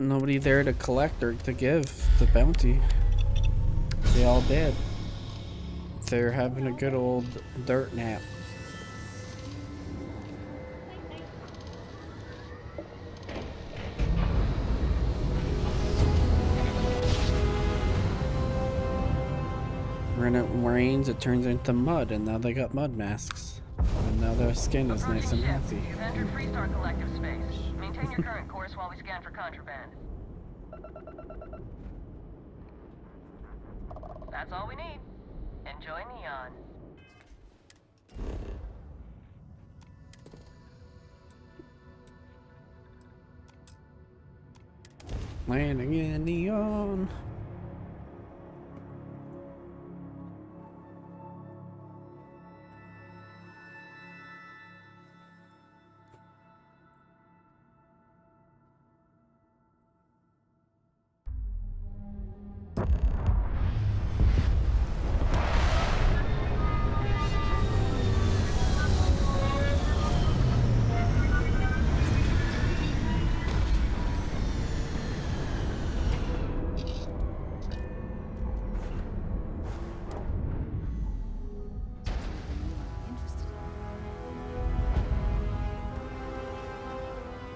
Nobody there to collect or to give the bounty. They all did. They're having a good old dirt nap. When it rains, it turns into mud, and now they got mud masks. And now their skin is nice and healthy. You've entered Freestar Collective space. Maintain your current course while we scan for contraband. That's all we need. Enjoy Neon. Landing in Neon.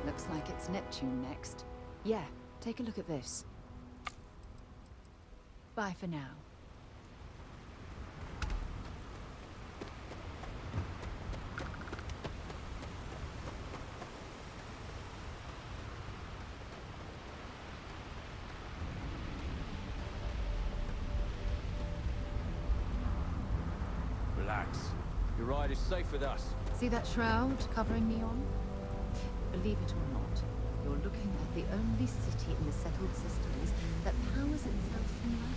Looks like it's Neptune next. Yeah, take a look at this. Bye for now. Relax. Your ride is safe with us. See that shroud covering Neon? Believe it or not, you're looking at the only city in the settled systems that powers itself from lightning.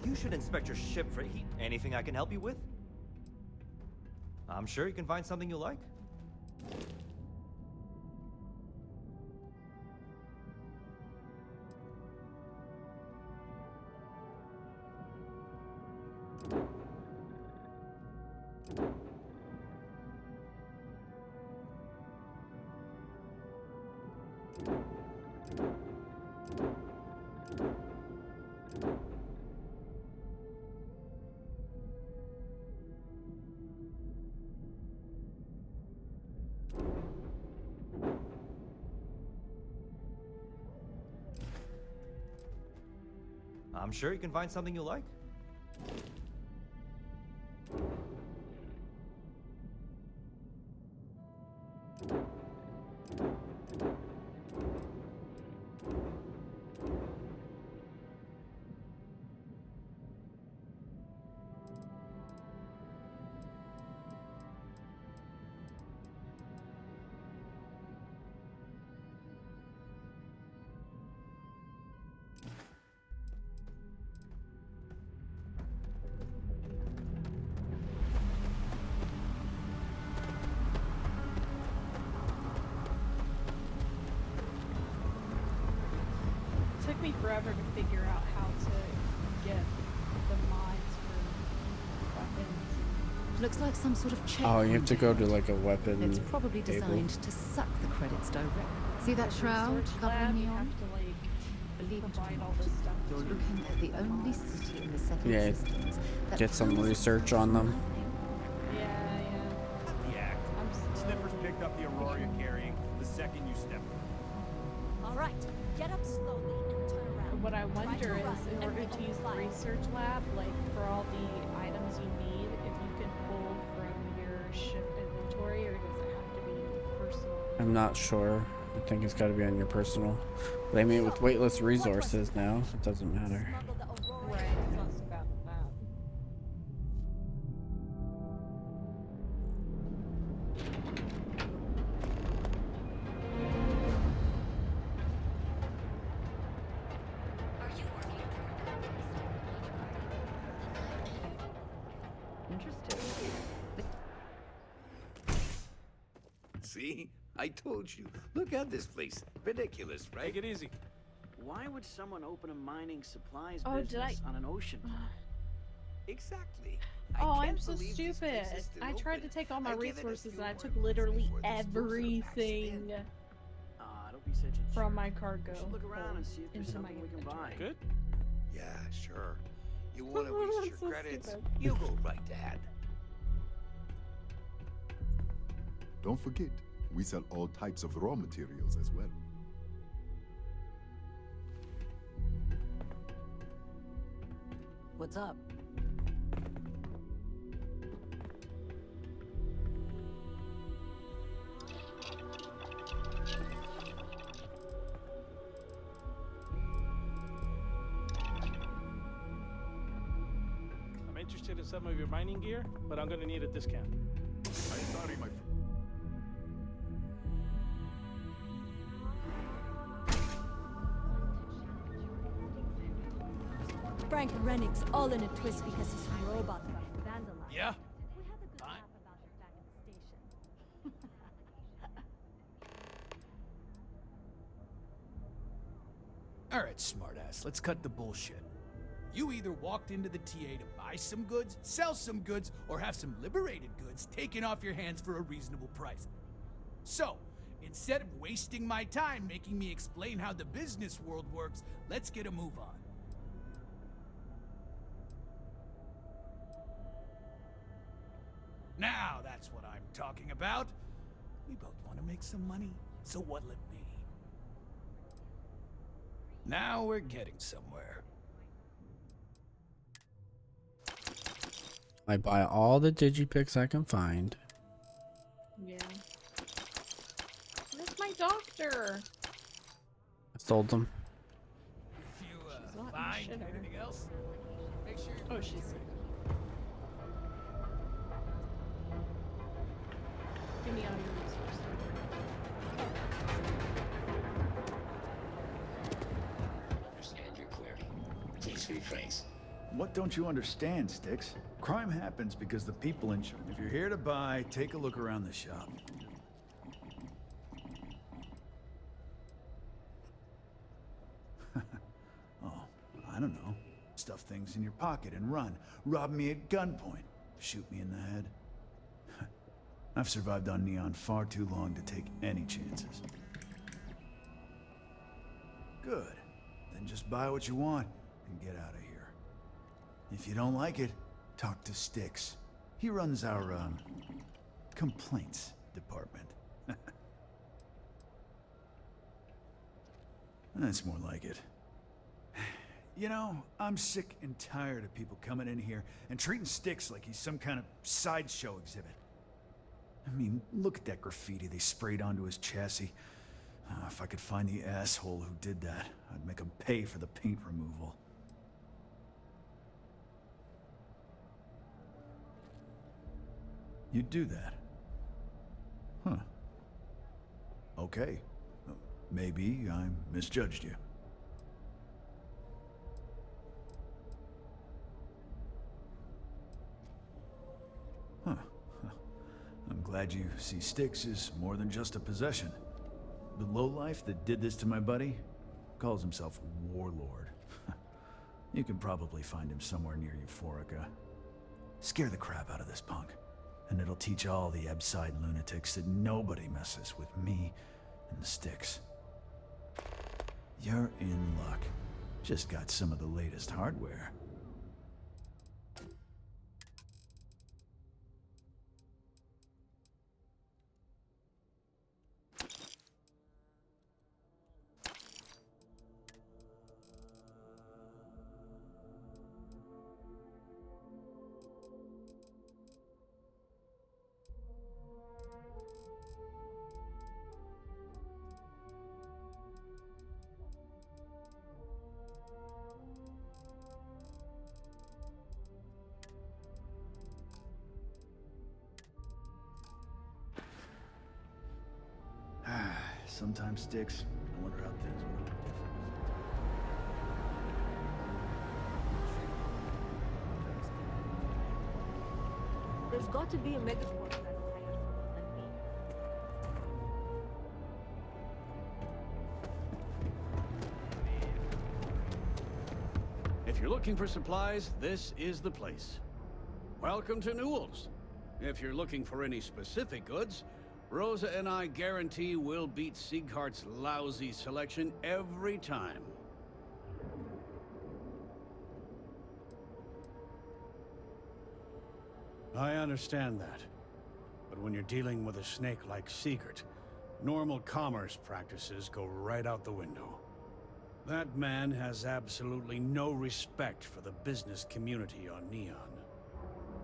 You should inspect your ship for heat. Anything I can help you with? I'm sure you can find something you like. I'm sure you can find something you like. It took me forever to figure out how to get the mods for weapons. Looks like some sort of check. Oh, you have to go to like a weapon. It's probably table. designed to suck the credits directly. See that shroud covering You neon? have to like Believe it or provide all not, this stuff. you're looking at the only city in the settled Yeah, systems that get some poses research on them. Yeah. The act. Snippers picked up the Aurora carrying the second you stepped. All right, get up slowly and turn around. What I wonder Right, is, in and order we to open use the fire. research lab, like for all the items you need, if you can pull from your ship inventory, or does it have to be personal? I'm not sure. I think it's got to be on your personal. But I mean, with weightless resources now, it doesn't matter. Right, it's less about that. Interesting. See? I told you. Look at this place. Ridiculous, right? Take it easy. Why would someone open a mining supplies Oh, did business on an ocean? Exactly. Oh, I I'm can't so believe this place stupid. is still I tried to open. take all my I gave it a resources few and I took more literally before this dozer packs it in. everything Don't be such a from my cargo. We should look around and see if there's into my something we can buy. Good. Yeah, sure. You want to waste your So credits? stupid. You go right ahead. Don't forget, we sell all types of raw materials as well. What's up? I'm interested in some of your mining gear, but I'm gonna need a discount. I'm sorry, my friend. Frank Rennick's all in a twist because his robot got vandalized. Yeah? We had a good Fine. laugh about it back at the station. All right, smartass, let's cut the bullshit. You either walked into the TA to buy some goods, sell some goods, or have some liberated goods taken off your hands for a reasonable price. So, instead of wasting my time making me explain how the business world works, let's get a move on. Now that's what I'm talking about. We both want to make some money, so what'll it be? Now we're getting somewhere. I buy all the digipicks I can find. Yeah. Where's my doctor? I sold them. If you She's not find shit, her. anything else, make sure you Oh, she's. Give me all your resources. Understand your query. Please rephrase. What don't you understand, Styx? Crime happens because the people in charge. If you're here to buy, take a look around the shop. Oh, I don't know. Stuff things in your pocket and run. Rob me at gunpoint. Shoot me in the head. I've survived on Neon far too long to take any chances. Good. Then just buy what you want and get out of here. If you don't like it, talk to Styx. He runs our, complaints department. That's more like it. You know, I'm sick and tired of people coming in here and treating Styx like he's some kind of sideshow exhibit. I mean, look at that graffiti they sprayed onto his chassis. If I could find the asshole who did that, I'd make him pay for the paint removal. You'd do that? Huh. Okay. Maybe I misjudged you. Huh. I'm glad you see Styx as more than just a possession. The lowlife that did this to my buddy calls himself Warlord. You can probably find him somewhere near Euphorica. Scare the crap out of this punk, and it'll teach all the Ebside lunatics that nobody messes with me and the Styx. You're in luck. Just got some of the latest hardware. Sometimes, Styx, I wonder how things would have been different. There's got to be a megaforce that'll hire someone like me. If you're looking for supplies, this is the place. Welcome to Newell's. If you're looking for any specific goods, Rosa and I guarantee we'll beat Sieghart's lousy selection every time. I understand that. But when you're dealing with a snake like Siegert, normal commerce practices go right out the window. That man has absolutely no respect for the business community on Neon.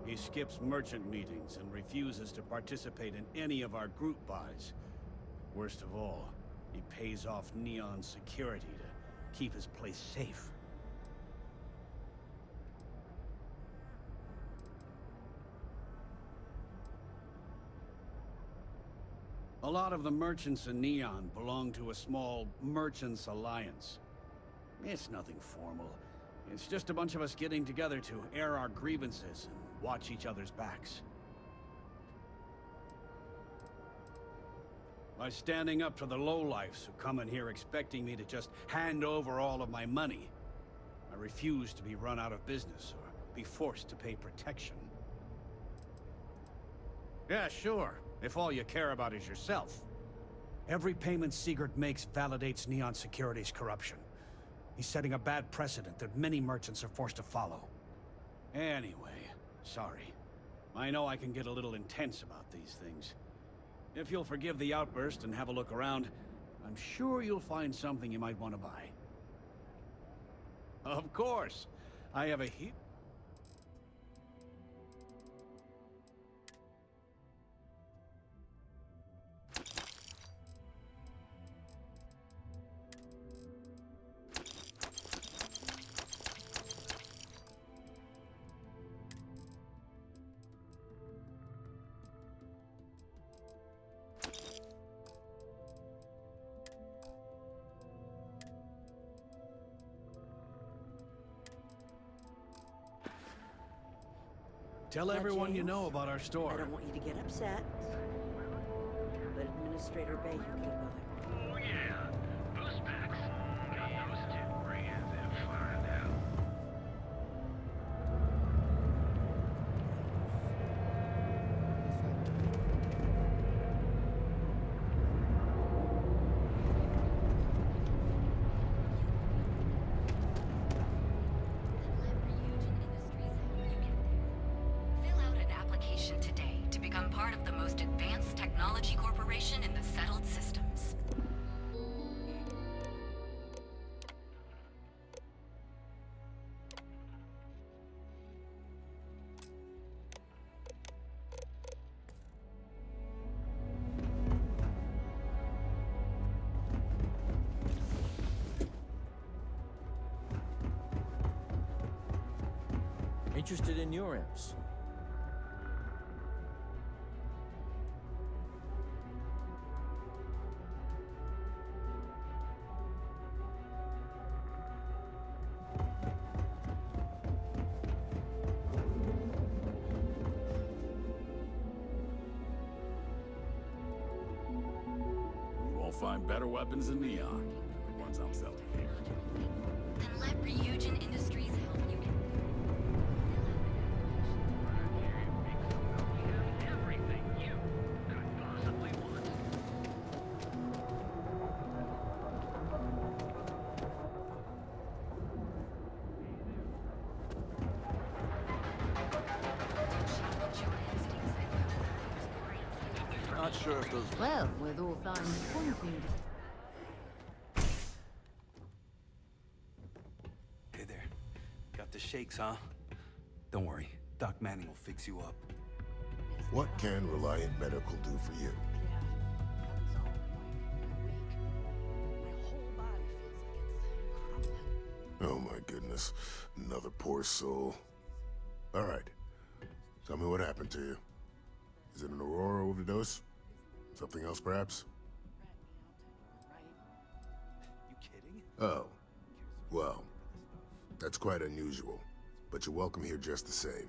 He skips merchant meetings and refuses to participate in any of our group buys. Worst of all, he pays off Neon security to keep his place safe. A lot of the merchants in Neon belong to a small merchants alliance. It's nothing formal. It's just a bunch of us getting together to air our grievances and watch each other's backs. By standing up to the lowlifes who come in here expecting me to just hand over all of my money, I refuse to be run out of business or be forced to pay protection. Yeah, sure, if all you care about is yourself. Every payment Siegert makes validates Neon Security's corruption. He's setting a bad precedent that many merchants are forced to follow. Anyway, sorry. I know I can get a little intense about these things. If you'll forgive the outburst and have a look around, I'm sure you'll find something you might want to buy. Of course! I have a heap... Tell everyone you know about our store. I don't want you to get upset. Let Administrator Bay keep by. Oh yeah, boost packs. Got those two brands and find out. Technology Corporation in the settled systems. Interested in your imps? You won't find better weapons than Neon. The ones I'm selling here. Then let Ryujin Industries help you. Everything you could possibly want. Not sure if those... Well, with all signs pointing. Hey there. Got the shakes, huh? Don't worry. Doc Manning will fix you up. What can Reliant Medical do for you? Oh my goodness. Another poor soul. All right. Tell me what happened to you. Is it an Aurora overdose? Something else, perhaps? You kidding? Oh. Well, that's quite unusual, but you're welcome here just the same.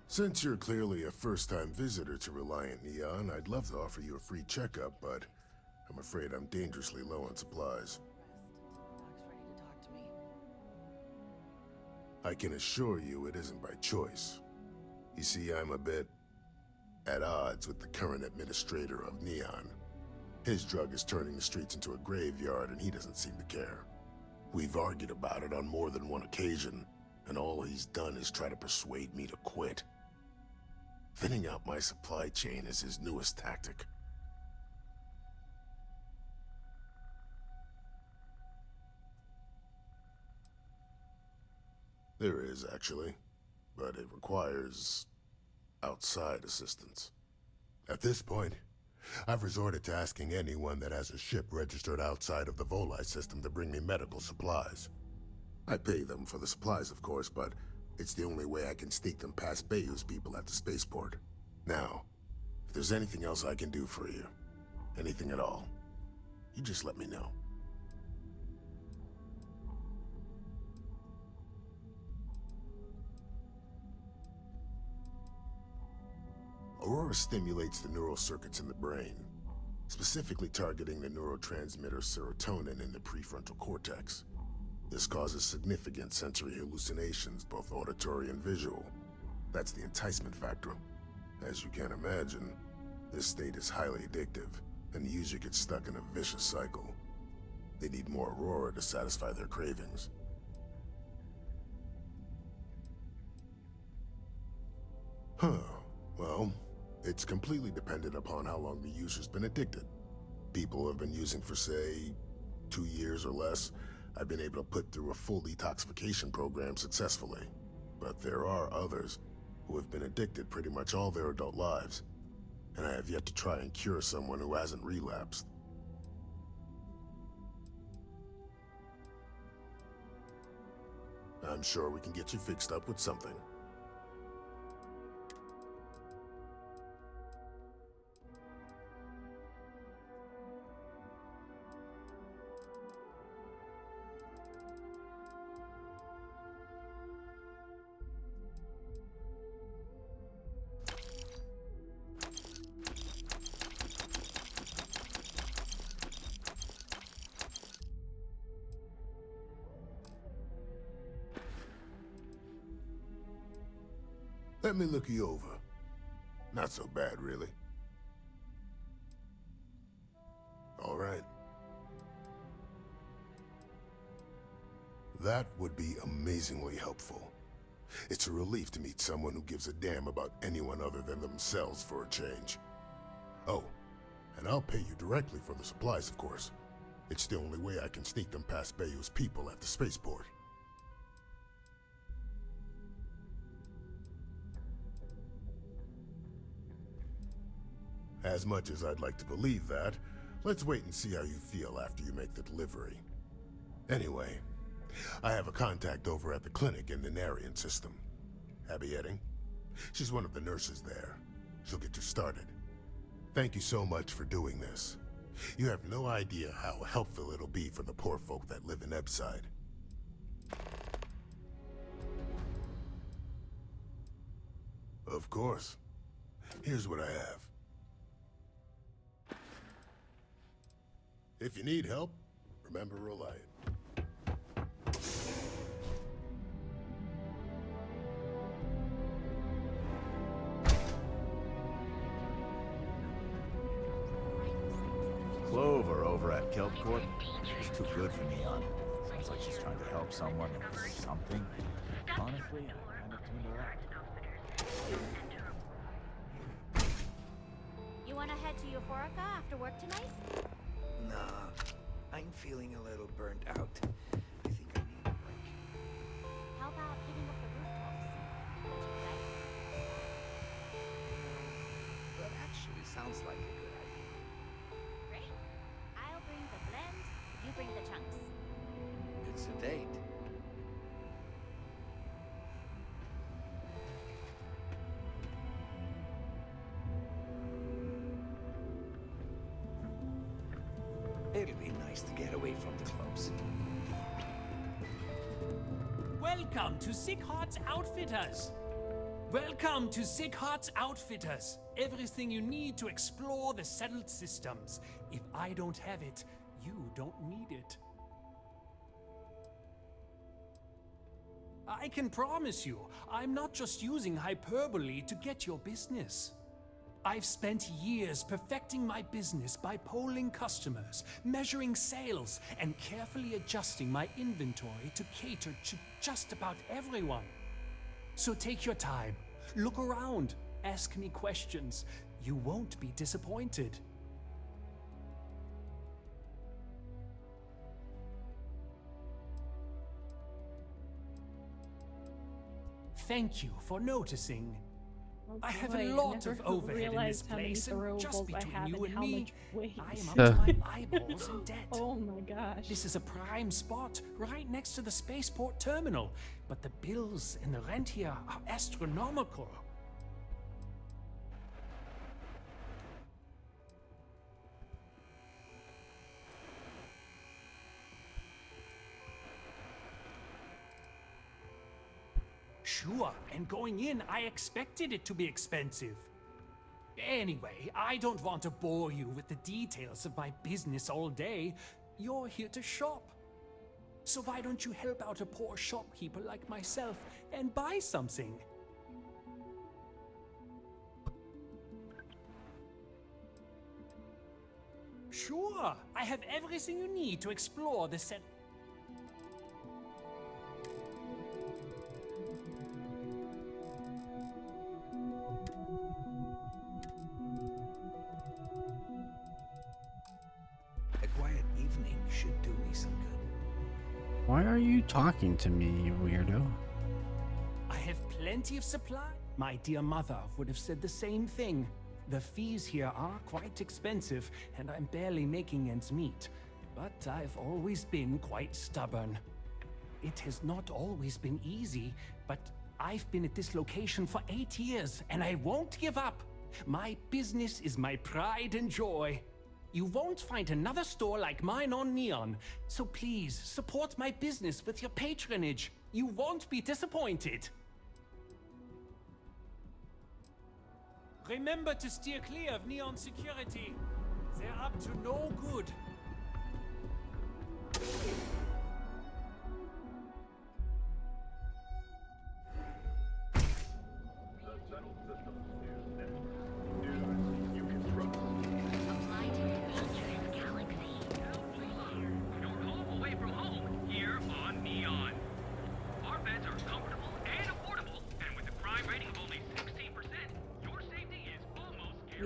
Since you're clearly a first-time visitor to Reliant Neon, I'd love to offer you a free checkup, but I'm afraid I'm dangerously low on supplies. I can assure you it isn't by choice. You see, I'm a bit at odds with the current administrator of Neon. His drug is turning the streets into a graveyard, and he doesn't seem to care. We've argued about it on more than one occasion, and all he's done is try to persuade me to quit. Thinning out my supply chain is his newest tactic. There is, actually, but it requires outside assistance. At this point, I've resorted to asking anyone that has a ship registered outside of the Volite system to bring me medical supplies. I pay them for the supplies, of course, but it's the only way I can sneak them past Bayou's people at the spaceport. Now, if there's anything else I can do for you, anything at all, you just let me know. Aurora stimulates the neural circuits in the brain, specifically targeting the neurotransmitter serotonin in the prefrontal cortex. This causes significant sensory hallucinations, both auditory and visual. That's the enticement factor. As you can imagine, this state is highly addictive, and the user gets stuck in a vicious cycle. They need more Aurora to satisfy their cravings. Well, it's completely dependent upon how long the user's been addicted. People who have been using for, say, 2 years or less, I've been able to put through a full detoxification program successfully. But there are others who have been addicted pretty much all their adult lives, and I have yet to try and cure someone who hasn't relapsed. I'm sure we can get you fixed up with something. Let me look you over. Not so bad, really. All right. That would be amazingly helpful. It's a relief to meet someone who gives a damn about anyone other than themselves for a change. Oh, and I'll pay you directly for the supplies, of course. It's the only way I can sneak them past Bayou's people at the spaceport. As much as I'd like to believe that, let's wait and see how you feel after you make the delivery. Anyway, I have a contact over at the clinic in the Narian system. Abby Edding? She's one of the nurses there. She'll get you started. Thank you so much for doing this. You have no idea how helpful it'll be for the poor folk that live in Ebside. Of course. Here's what I have. If you need help, remember Reliant. Clover over at Kelp Corp. She's too good for Neon. Sounds like she's trying to help someone or something. Honestly, I kind of tuned her out. You wanna head to Euphorica after work tonight? Nah, I'm feeling a little burnt out. I think I need a break. How about hitting up the rooftops? That actually sounds like a good idea. Great. I'll bring the blend, you bring the chunks. It's a date. It'll be nice to get away from the clubs. Welcome to Sick Heart's Outfitters. Welcome to Sick Heart's Outfitters. Everything you need to explore the settled systems. If I don't have it, you don't need it. I can promise you, I'm not just using hyperbole to get your business. I've spent years perfecting my business by polling customers, measuring sales, and carefully adjusting my inventory to cater to just about everyone. So take your time, look around, ask me questions. You won't be disappointed. Thank you for noticing. I have a lot of overhead in this place, and just between you and me, I am up to my eyeballs in debt. Oh my gosh. This is a prime spot, right next to the spaceport terminal, but the bills and the rent here are astronomical. Sure, and going in, I expected it to be expensive. Anyway, I don't want to bore you with the details of my business all day. You're here to shop. So why don't you help out a poor shopkeeper like myself and buy something? Sure, I have everything you need to explore the set. Should do me some good. Why are you talking to me, you weirdo? I have plenty of supply. My dear mother would have said the same thing. The fees here are quite expensive, and I'm barely making ends meet. But I've always been quite stubborn. It has not always been easy, but I've been at this location for 8 years, and I won't give up. My business is my pride and joy. You won't find another store like mine on Neon, so please support my business with your patronage. You won't be disappointed. Remember to steer clear of Neon security. They're up to no good.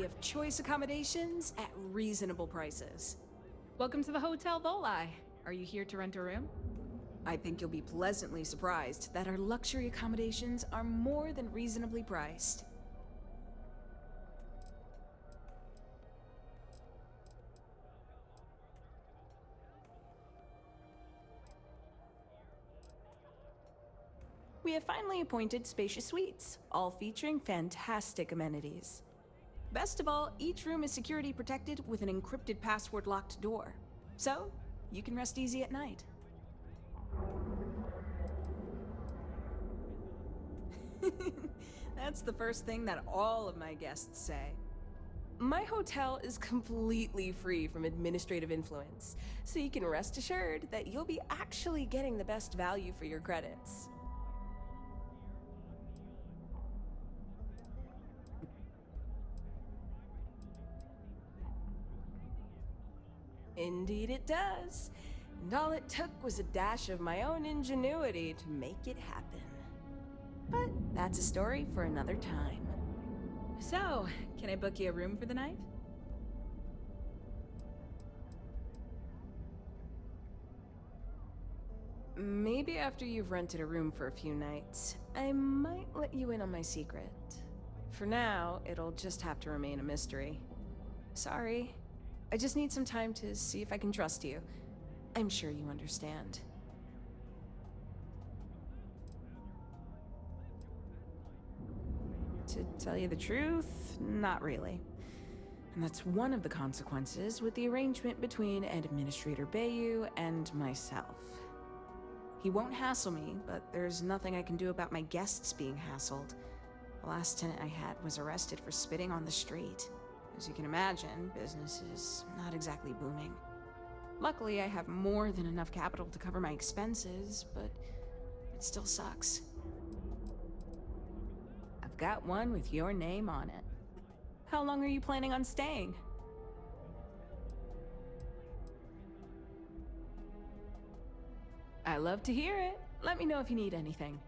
of choice accommodations at reasonable prices. Welcome to the Hotel Volai. Are you here to rent a room? I think you'll be pleasantly surprised that our luxury accommodations are more than reasonably priced. We have finally appointed spacious suites, all featuring fantastic amenities. Best of all, each room is security protected with an encrypted password-locked door. So, you can rest easy at night. That's the first thing that all of my guests say. My hotel is completely free from administrative influence, so you can rest assured that you'll be actually getting the best value for your credits. Indeed it does. And all it took was a dash of my own ingenuity to make it happen. But that's a story for another time. So, can I book you a room for the night? Maybe after you've rented a room for a few nights, I might let you in on my secret. For now, it'll just have to remain a mystery. Sorry. I just need some time to see if I can trust you. I'm sure you understand. To tell you the truth, not really. And that's one of the consequences with the arrangement between Administrator Bayou and myself. He won't hassle me, but there's nothing I can do about my guests being hassled. The last tenant I had was arrested for spitting on the street. As you can imagine, business is not exactly booming. Luckily, I have more than enough capital to cover my expenses, but it still sucks. I've got one with your name on it. How long are you planning on staying? I love to hear it. Let me know if you need anything.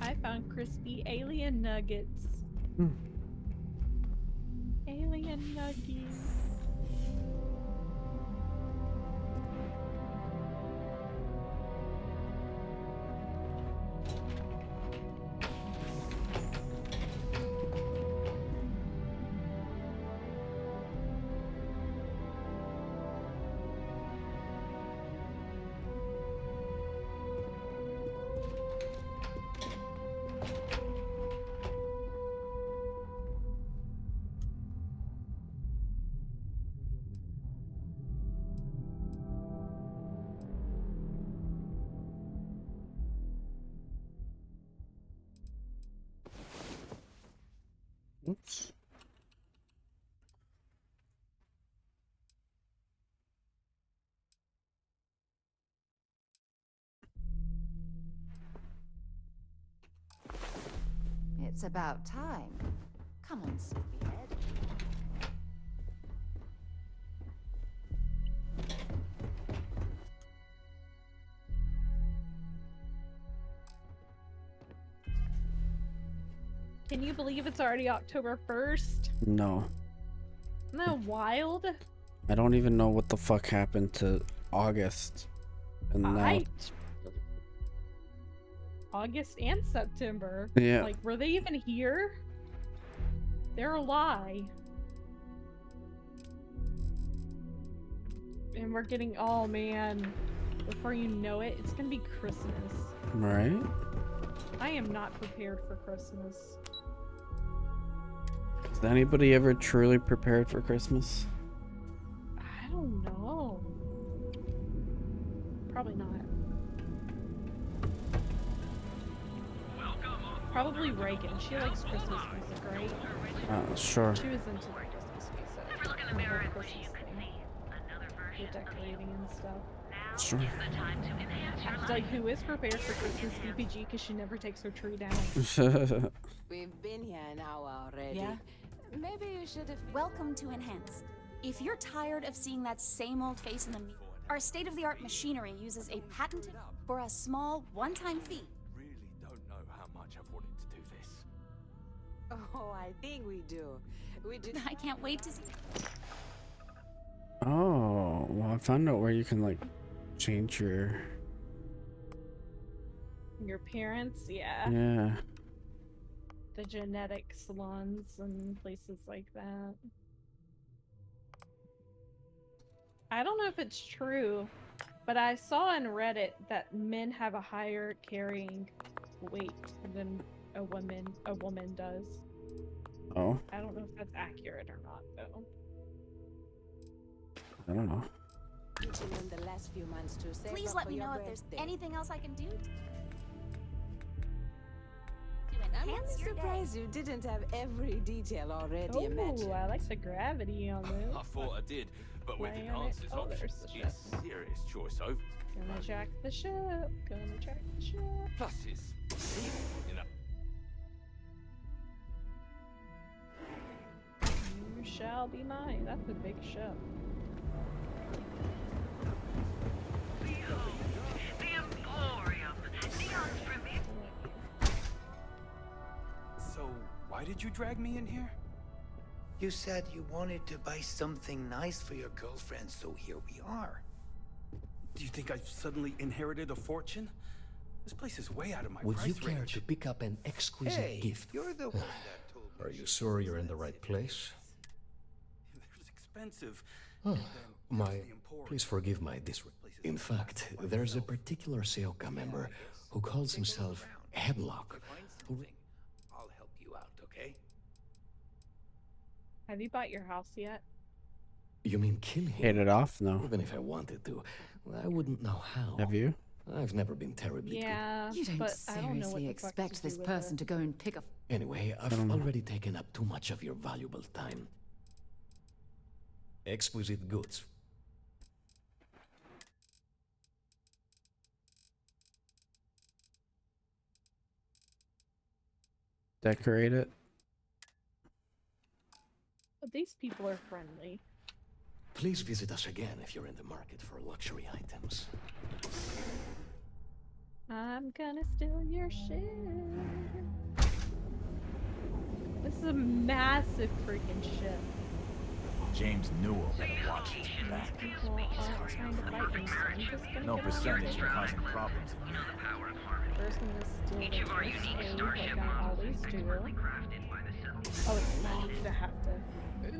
I found crispy alien nuggets. Alien nuggets. Oops. It's about time. Come on, sleepyhead. Can you believe it's already October 1st? No. Isn't that wild? I don't even know what the fuck happened to August. And now August and September. Yeah. Like, were they even here? They're a lie. And we're getting, oh man, before you know it, it's gonna be Christmas. Right? I am not prepared for Christmas. Is anybody ever truly prepared for Christmas? I don't know. Probably not. Probably Reagan. She likes Christmas music, right? Sure. She was into the Christmas music. The whole Christmas thing. The decorating and stuff. Sure. I have to tell you who is prepared for Christmas, DPG, because she never takes her tree down. We've been here an hour already. Yeah? Maybe you should have... Welcome to Enhance. If you're tired of seeing that same old face in the mirror, our state-of-the-art machinery uses a patented for a small one-time fee. Really don't know how much I've wanted to do this. Oh, I think we do. We just... I can't wait to see. Oh, well, I found out where you can like change your parents, yeah. Yeah. The genetic salons and places like that. I don't know if it's true, but I saw on Reddit that men have a higher carrying weight than a woman does. Oh. I don't know if that's accurate or not, though. I don't know. The last few months to save Please up let for me your know if there's birthday. anything else I can do to I'm enhance really your day. surprised you didn't have every detail already Oh, imagined. I like the gravity on this. I thought I did, but with Planet- enhancers oh, options, there's the ship. it's serious choice over. Gonna jack the ship. Gonna jack the ship. Plus, it's you know. You shall be mine. That's a big ship. So, why did you drag me in here? You said you wanted to buy something nice for your girlfriend, so here we are. Do you think I've suddenly inherited a fortune? This place is way out of my Would price you care range. to pick up an exquisite Hey, gift? you're the one that told me. Are you sure you're in the right place? It's expensive. Oh, please forgive my disrespect. In fact, there's a particular Seoka member who calls himself Headlock. I'll help you out, okay? Have you bought your house yet? You mean kill him? Hit it off? No. Even if I wanted to, I wouldn't know how. Have you? I've never been terribly Yeah, You don't but I don't know what seriously the fuck expect to do this with person it. to go and pick a... good. Anyway, I've already taken up too much of your valuable time. Exquisite goods. Decorate it. But these people are friendly. Please visit us again if you're in the market for luxury items. I'm gonna steal your shit. This is a massive freaking ship. James Newell better watch his back. People aren't trying to fight me, so I'm just gonna No get on percentage with in it. causing problems. First, I'm gonna steal the first aid, like I always do. Oh, it's long to have to use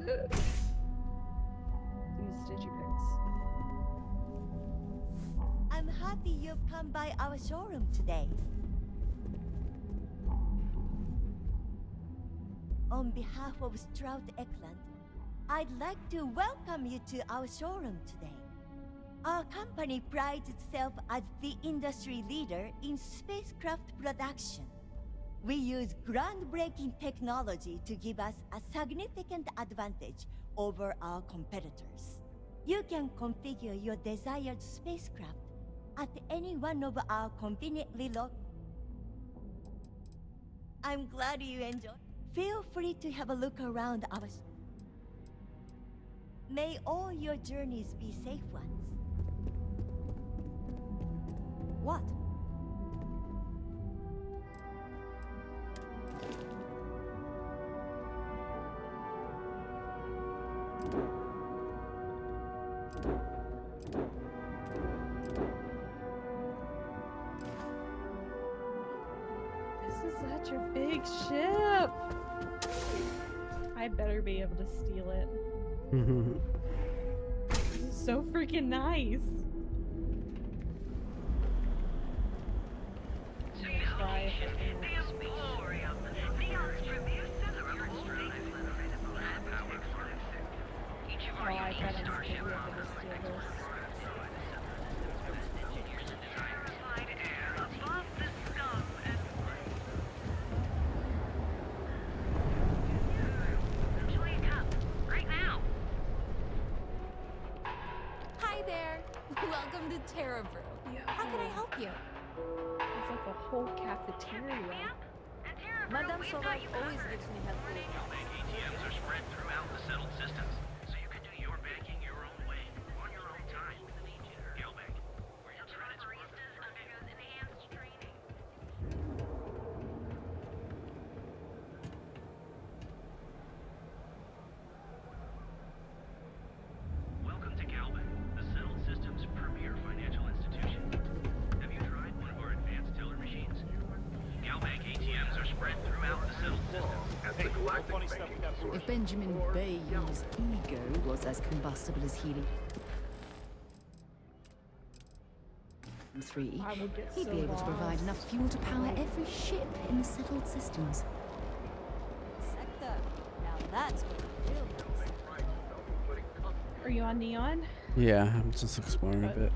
digipicks. I'm happy you've come by our showroom today. On behalf of Stroud Eklund, I'd like to welcome you to our showroom today. Our company prides itself as the industry leader in spacecraft production. We use groundbreaking technology to give us a significant advantage over our competitors. You can configure your desired spacecraft at any one of our conveniently I'm glad you enjoyed. Feel free to have a look around our... May all your journeys be safe ones. What? This is such a big ship. I better be able to steal it. This is so freaking nice. try if I can. Oh, I bet I'm not gonna be able to steal this. Hi there. Welcome to Terra Brew. How can I help you? It's like a whole cafeteria. Madame Sauvage always gives me helpful Galbank ATMs are spread throughout the settled systems, so you can do your banking your own way, on your own time. Galbank, where your credits undergoes enhanced training. Welcome to Galbank, the settled system's premier financial institution. Have you tried one of our advanced teller machines? Galbank ATMs are spread throughout the settled systems. If Benjamin Bayou's ego was as combustible as helium 3, I would get he'd so be able to provide lost. enough fuel to power every ship in the settled systems. sector. Now that's what the real Are you on Neon? Yeah, I'm just exploring a bit.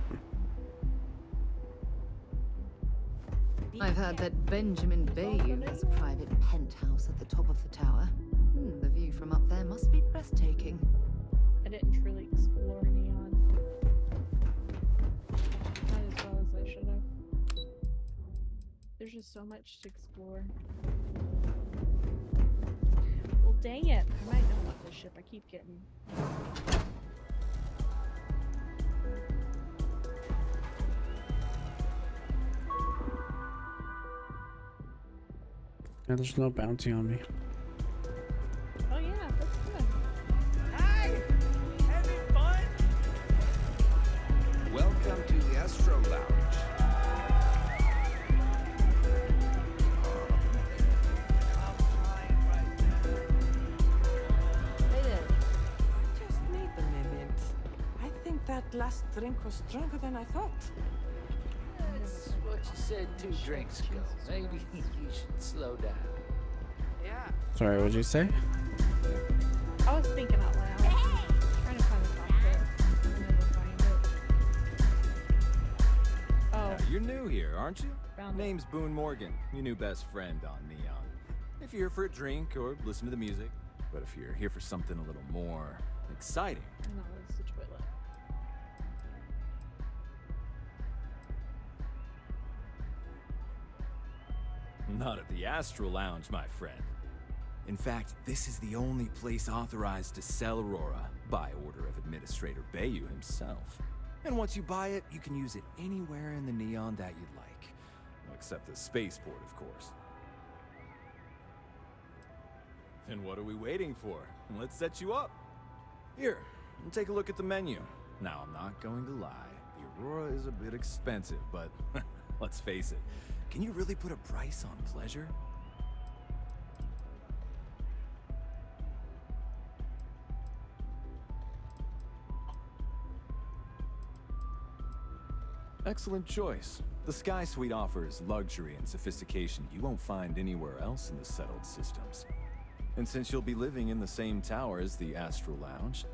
I've heard that Benjamin Bayou has a private penthouse at the top of the tower. The view from up there must be breathtaking. I didn't truly explore Neon. Not as well as I should have. There's just so much to explore. Well, dang it. I might know about this ship. I keep getting... Yeah, there's no bounty on me. Oh yeah, that's good. Hi! Having fun? Welcome to the Astro Lounge. Hey there. Just need a minute. I think that last drink was stronger than I thought. That's what you said 2 drinks ago. Maybe you should slow down. Yeah. Sorry, what'd you say? I was thinking out loud. Trying to find the cockpit. I'll never find it. Oh. You're new here, aren't you? Found it. Name's Boone Morgan, your new best friend on Neon. If you're here for a drink or listen to the music, but if you're here for something a little more exciting, No, it's the toilet. not at the Astral Lounge, my friend. In fact, this is the only place authorized to sell Aurora by order of Administrator Bayou himself. And once you buy it, you can use it anywhere in the Neon that you'd like. Except the spaceport, of course. Then what are we waiting for? Let's set you up. Here, take a look at the menu. Now, I'm not going to lie. The Aurora is a bit expensive, but let's face it. Can you really put a price on pleasure? Excellent choice. The Sky Suite offers luxury and sophistication you won't find anywhere else in the settled systems. And since you'll be living in the same tower as the Astral Lounge,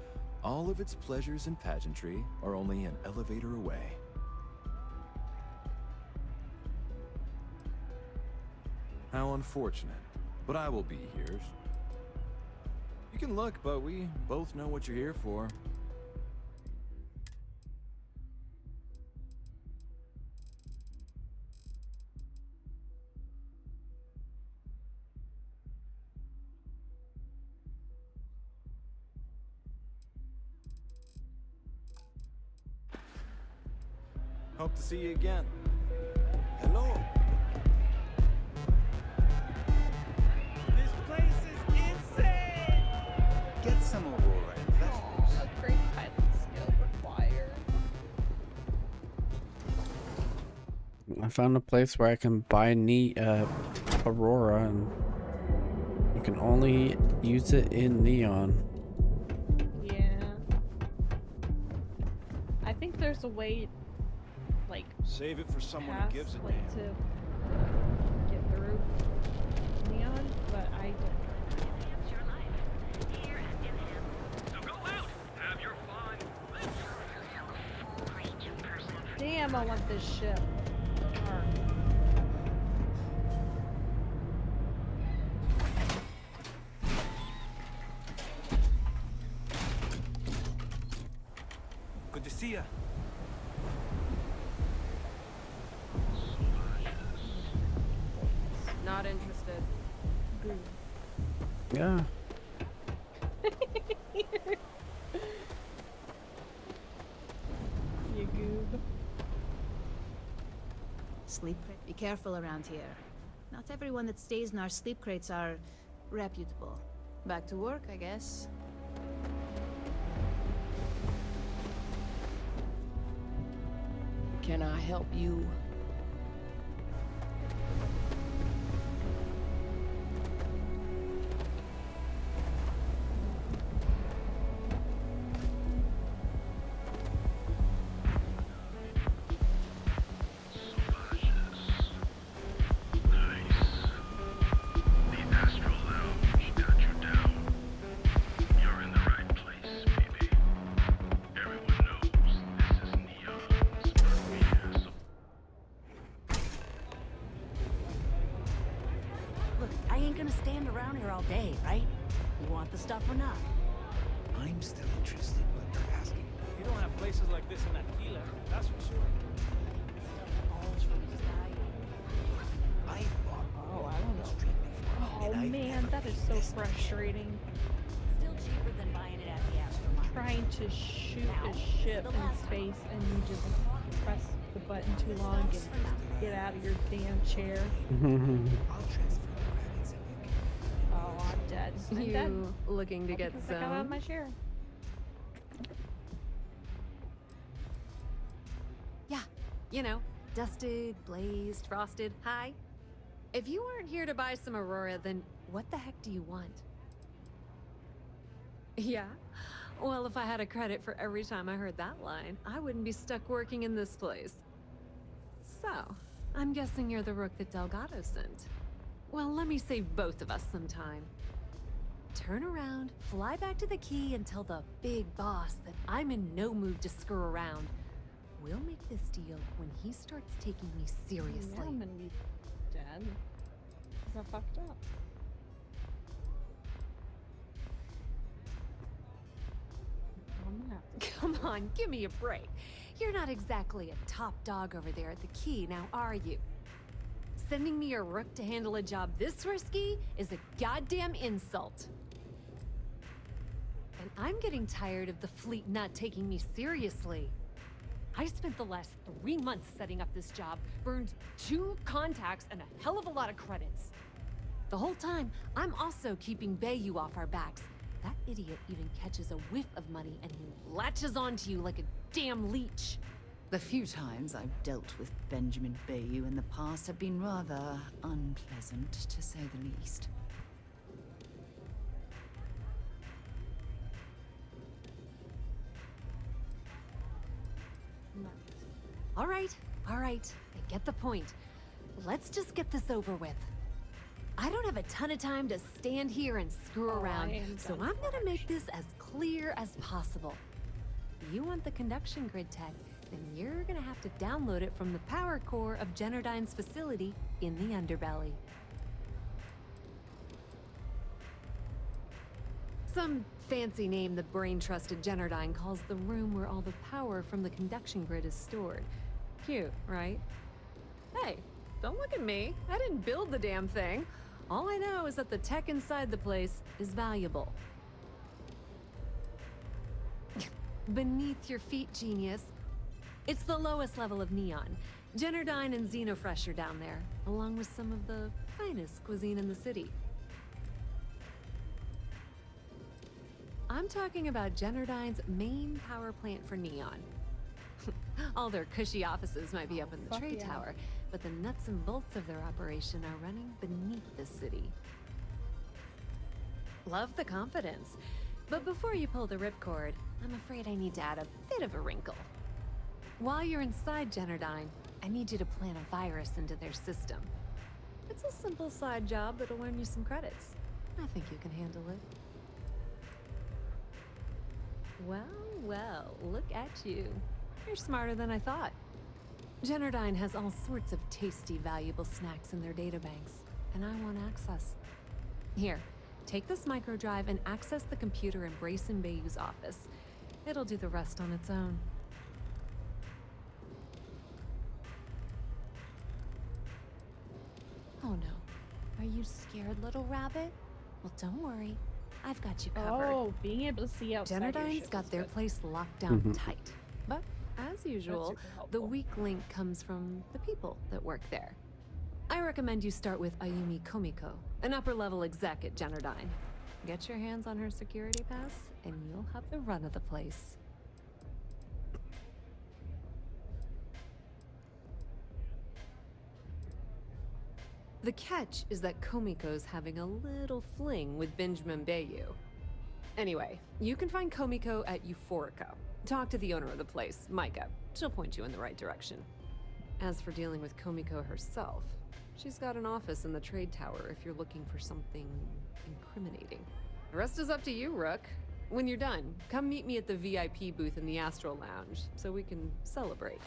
all of its pleasures and pageantry are only an elevator away. How unfortunate, but I will be here. You can look, but we both know what you're here for. Hope to see you again. Hello. This place is insane! Get some Aurora investors. A great pilot skill required. I found a place where I can buy Aurora, and you can only use it in Neon. Yeah. I think there's a way, like, save it for someone past, who gives a like, damn. to but I don't. So go out, have your fun. Damn, I want this ship. Arr. Good to see ya. Not interested. Yeah. You goob. Sleep crate. Be careful around here. Not everyone that stays in our sleep crates are reputable. Back to work, I guess. Can I help you? Look, I ain't gonna stand around here all day, right? You want the stuff or not? I'm still interested, but you're asking. You don't have places like this in Aquila, that's for sure. I've bought Oh, I don't know. Oh man, that is so frustrating. Still cheaper than buying it at the Astromine. Trying to shoot a ship in space and you just press the button too long and get out of your damn chair. Oh, I'm dead. I'm You dead. looking to get Because I got out of some? my chair. Yeah, you know, dusted, blazed, frosted. Hi. If you aren't here to buy some Aurora, then what the heck do you want? Yeah? Well, if I had a credit for every time I heard that line, I wouldn't be stuck working in this place. So, I'm guessing you're the rook that Delgado sent. Well, let me save both of us some time. Turn around, fly back to the key, and tell the big boss that I'm in no mood to screw around. We'll make this deal when he starts taking me seriously. Yeah, I'm gonna be dead. Because I fucked up. I'm gonna have to. Come on, give me a break. You're not exactly a top dog over there at the key, now are you? Sending me a rook to handle a job this risky is a goddamn insult. And I'm getting tired of the fleet not taking me seriously. I spent the last 3 months setting up this job, burned 2 contacts and a hell of a lot of credits. The whole time, I'm also keeping Bayou off our backs. That idiot even catches a whiff of money and he latches onto you like a damn leech. The few times I've dealt with Benjamin Bayou in the past have been rather unpleasant, to say the least. All right, I get the point. Let's just get this over with. I don't have a ton of time to stand here and screw around, so I'm gonna make this as clear as possible. You want the conduction grid tech, then you're gonna have to download it from the power core of Generdyne's facility in the underbelly. Some fancy name the brain-trusted Generdyne calls the room where all the power from the conduction grid is stored. Cute, right? Hey, don't look at me. I didn't build the damn thing. All I know is that the tech inside the place is valuable. Beneath your feet, genius. It's the lowest level of Neon. Generdyne and Xenofresh are down there, along with some of the finest cuisine in the city. I'm talking about Generdyne's main power plant for Neon. All their cushy offices might be up in the trade tower, but the nuts and bolts of their operation are running beneath the city. Love the confidence, but before you pull the ripcord, I'm afraid I need to add a bit of a wrinkle. While you're inside Generdyne, I need you to plant a virus into their system. It's a simple side job that'll earn you some credits. I think you can handle it. Well, well, look at you. You're smarter than I thought. Generdyne has all sorts of tasty, valuable snacks in their databanks, and I want access. Here, take this microdrive and access the computer in Brayson Bayou's office. It'll do the rest on its own. Oh no. Are you scared, little rabbit? Well, don't worry. I've got you covered. Oh, being able to see outside your Generdyne's ship got is their good. place locked down Mhm. tight. But, as usual, super helpful. the weak link comes from the people that work there. I recommend you start with Ayumi Komiko, an upper-level exec at Generdyne. Get your hands on her security pass, and you'll have the run of the place. The catch is that Komiko's having a little fling with Benjamin Bayou. Anyway, you can find Komiko at Euphorica. Talk to the owner of the place, Micah. She'll point you in the right direction. As for dealing with Komiko herself, she's got an office in the trade tower if you're looking for something incriminating. The rest is up to you, Rook. When you're done, come meet me at the VIP booth in the Astral Lounge so we can celebrate.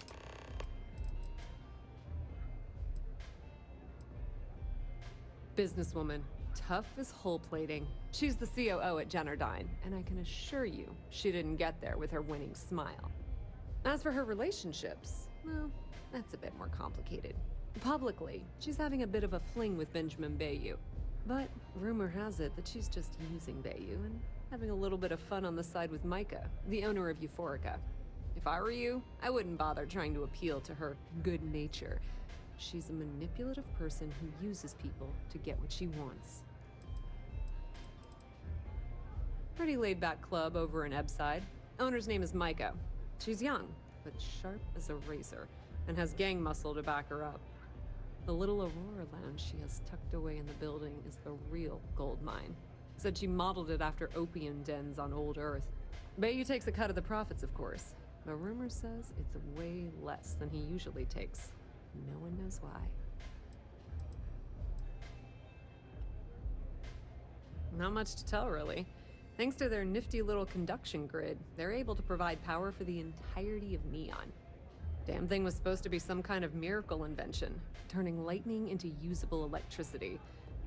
Businesswoman, tough as hull plating. She's the COO at Generdyne, and I can assure you she didn't get there with her winning smile. As for her relationships, well, that's a bit more complicated. Publicly, she's having a bit of a fling with Benjamin Bayou. But rumor has it that she's just using Bayou and having a little bit of fun on the side with Micah, the owner of Euphorica. If I were you, I wouldn't bother trying to appeal to her good nature. She's a manipulative person who uses people to get what she wants. Pretty laid-back club over in Ebbside. Owner's name is Micah. She's young, but sharp as a razor, and has gang muscle to back her up. The little Aurora lounge she has tucked away in the building is the real gold mine. Said she modeled it after opium dens on old Earth. Bayou takes a cut of the profits, of course, but rumor says it's way less than he usually takes. No one knows why. Not much to tell, really. Thanks to their nifty little conduction grid, they're able to provide power for the entirety of Neon. Damn thing was supposed to be some kind of miracle invention, turning lightning into usable electricity.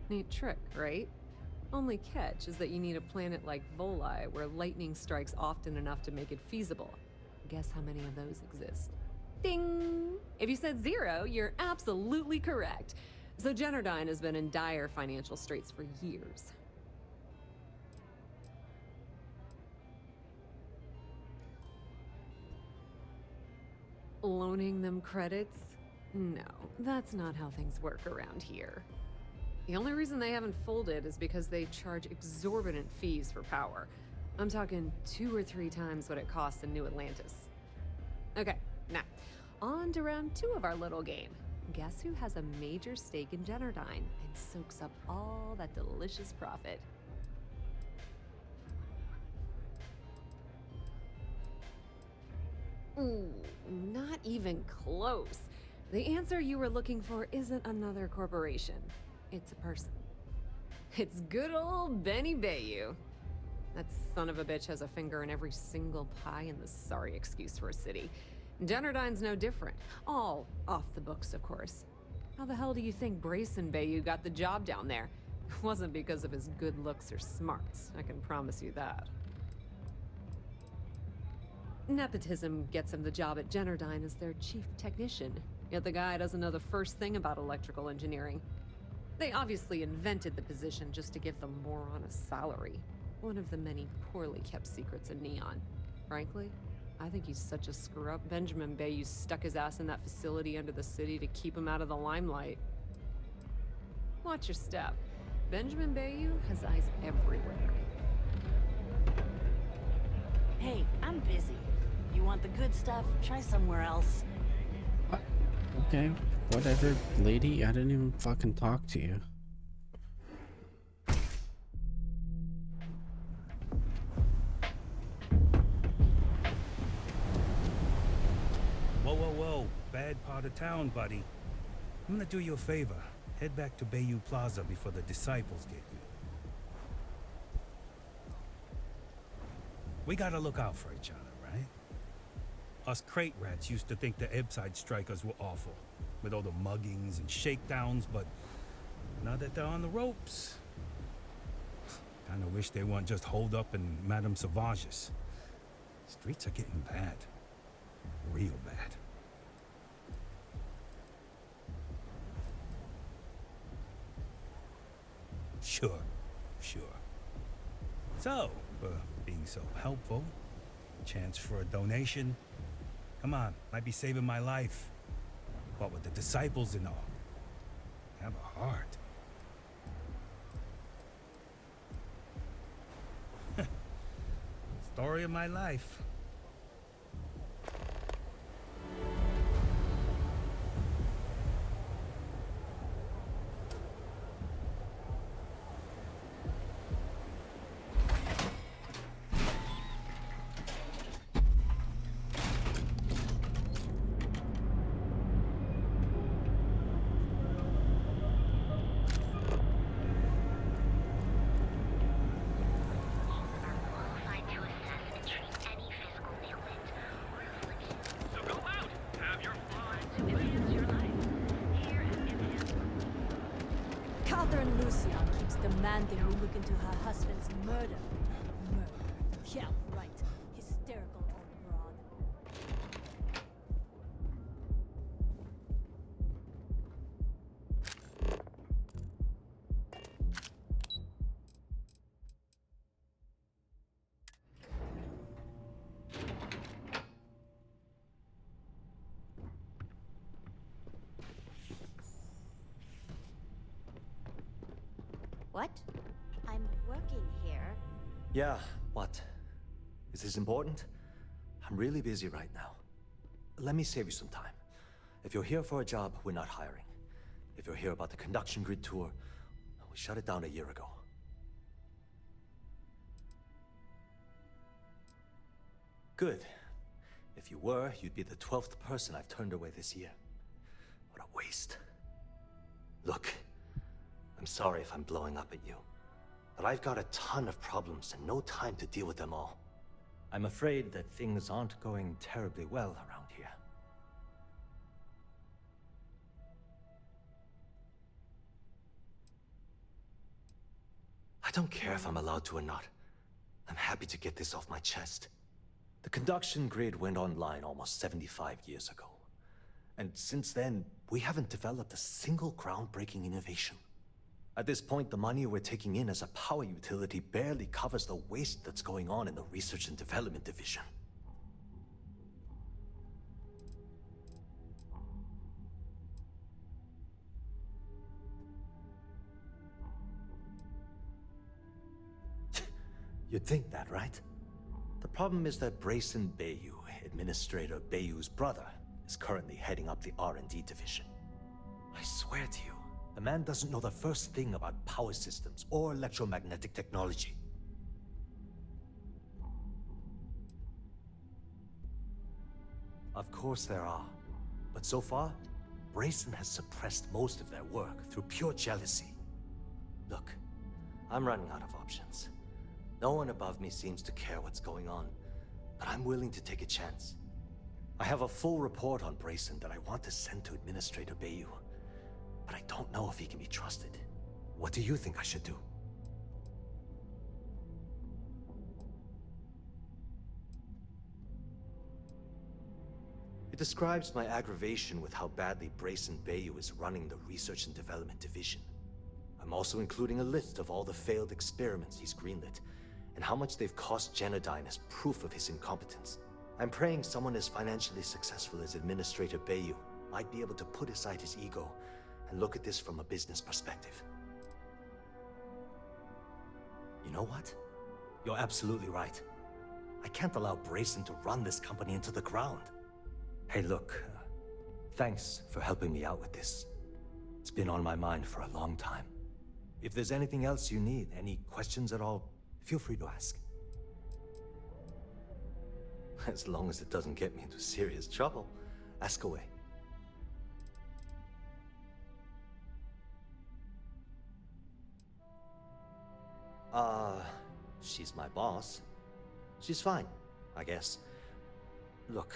Neat trick, right? Only catch is that you need a planet like Voli, where lightning strikes often enough to make it feasible. Guess how many of those exist? Ding! If you said 0, you're absolutely correct. So Generdyne has been in dire financial straits for years. Loaning them credits? No, that's not how things work around here. The only reason they haven't folded is because they charge exorbitant fees for power. I'm talking 2 or 3 times what it costs in New Atlantis. Okay, now, on to round 2 of our little game. Guess who has a major stake in Generdyne and soaks up all that delicious profit? Ooh, not even close. The answer you were looking for isn't another corporation. It's a person. It's good old Benny Bayou. That son of a bitch has a finger in every single pie in the sorry excuse for a city. Generdyne's no different. All off the books, of course. How the hell do you think Brayson Bayou got the job down there? It wasn't because of his good looks or smarts, I can promise you that. Nepotism gets him the job at Generdyne as their chief technician, yet the guy doesn't know the first thing about electrical engineering. They obviously invented the position just to give the moron a salary. One of the many poorly kept secrets in Neon. Frankly, I think he's such a screw-up. Benjamin Bayou stuck his ass in that facility under the city to keep him out of the limelight. Watch your step. Benjamin Bayou has eyes everywhere. Hey, I'm busy. You want the good stuff? Try somewhere else. Okay, whatever, lady. I didn't even fucking talk to you. Whoa, whoa, whoa. Bad part of town, buddy. I'm gonna do you a favor. Head back to Bayou Plaza before the disciples get you. We gotta look out for each other, right? Us crate rats used to think the Ebside strikers were awful, with all the muggings and shakedowns, but now that they're on the ropes, kinda wish they weren't just holed up in Madame Sauvage's. Streets are getting bad. Real bad. Sure. So, being so helpful, chance for a donation. Come on, might be saving my life. What with the disciples and all. Have a heart. Story of my life. Demanding we look into her husband's murder. Yeah, right. Hysterical old broad. What? I'm working here. Yeah, what? Is this important? I'm really busy right now. Let me save you some time. If you're here for a job, we're not hiring. If you're here about the conduction grid tour, we shut it down a year ago. Good. If you were, you'd be the 12th person I've turned away this year. What a waste. Look, I'm sorry if I'm blowing up at you, but I've got a ton of problems and no time to deal with them all. I'm afraid that things aren't going terribly well around here. I don't care if I'm allowed to or not. I'm happy to get this off my chest. The conduction grid went online almost 75 years ago. And since then, we haven't developed a single groundbreaking innovation. At this point, the money we're taking in as a power utility barely covers the waste that's going on in the research and development division. You'd think that, right? The problem is that Brayson Bayou, Administrator Bayou's brother, is currently heading up the R&D division. I swear to you, the man doesn't know the first thing about power systems or electromagnetic technology. Of course there are, but so far, Brayson has suppressed most of their work through pure jealousy. Look, I'm running out of options. No one above me seems to care what's going on, but I'm willing to take a chance. I have a full report on Brayson that I want to send to Administrator Bayou, but I don't know if he can be trusted. What do you think I should do? It describes my aggravation with how badly Brayson Bayou is running the Research and Development Division. I'm also including a list of all the failed experiments he's greenlit, and how much they've cost Genodyne as proof of his incompetence. I'm praying someone as financially successful as Administrator Bayou might be able to put aside his ego and look at this from a business perspective. You know what? You're absolutely right. I can't allow Brayson to run this company into the ground. Hey, look, thanks for helping me out with this. It's been on my mind for a long time. If there's anything else you need, any questions at all, feel free to ask. As long as it doesn't get me into serious trouble, ask away. she's my boss. She's fine, I guess. Look,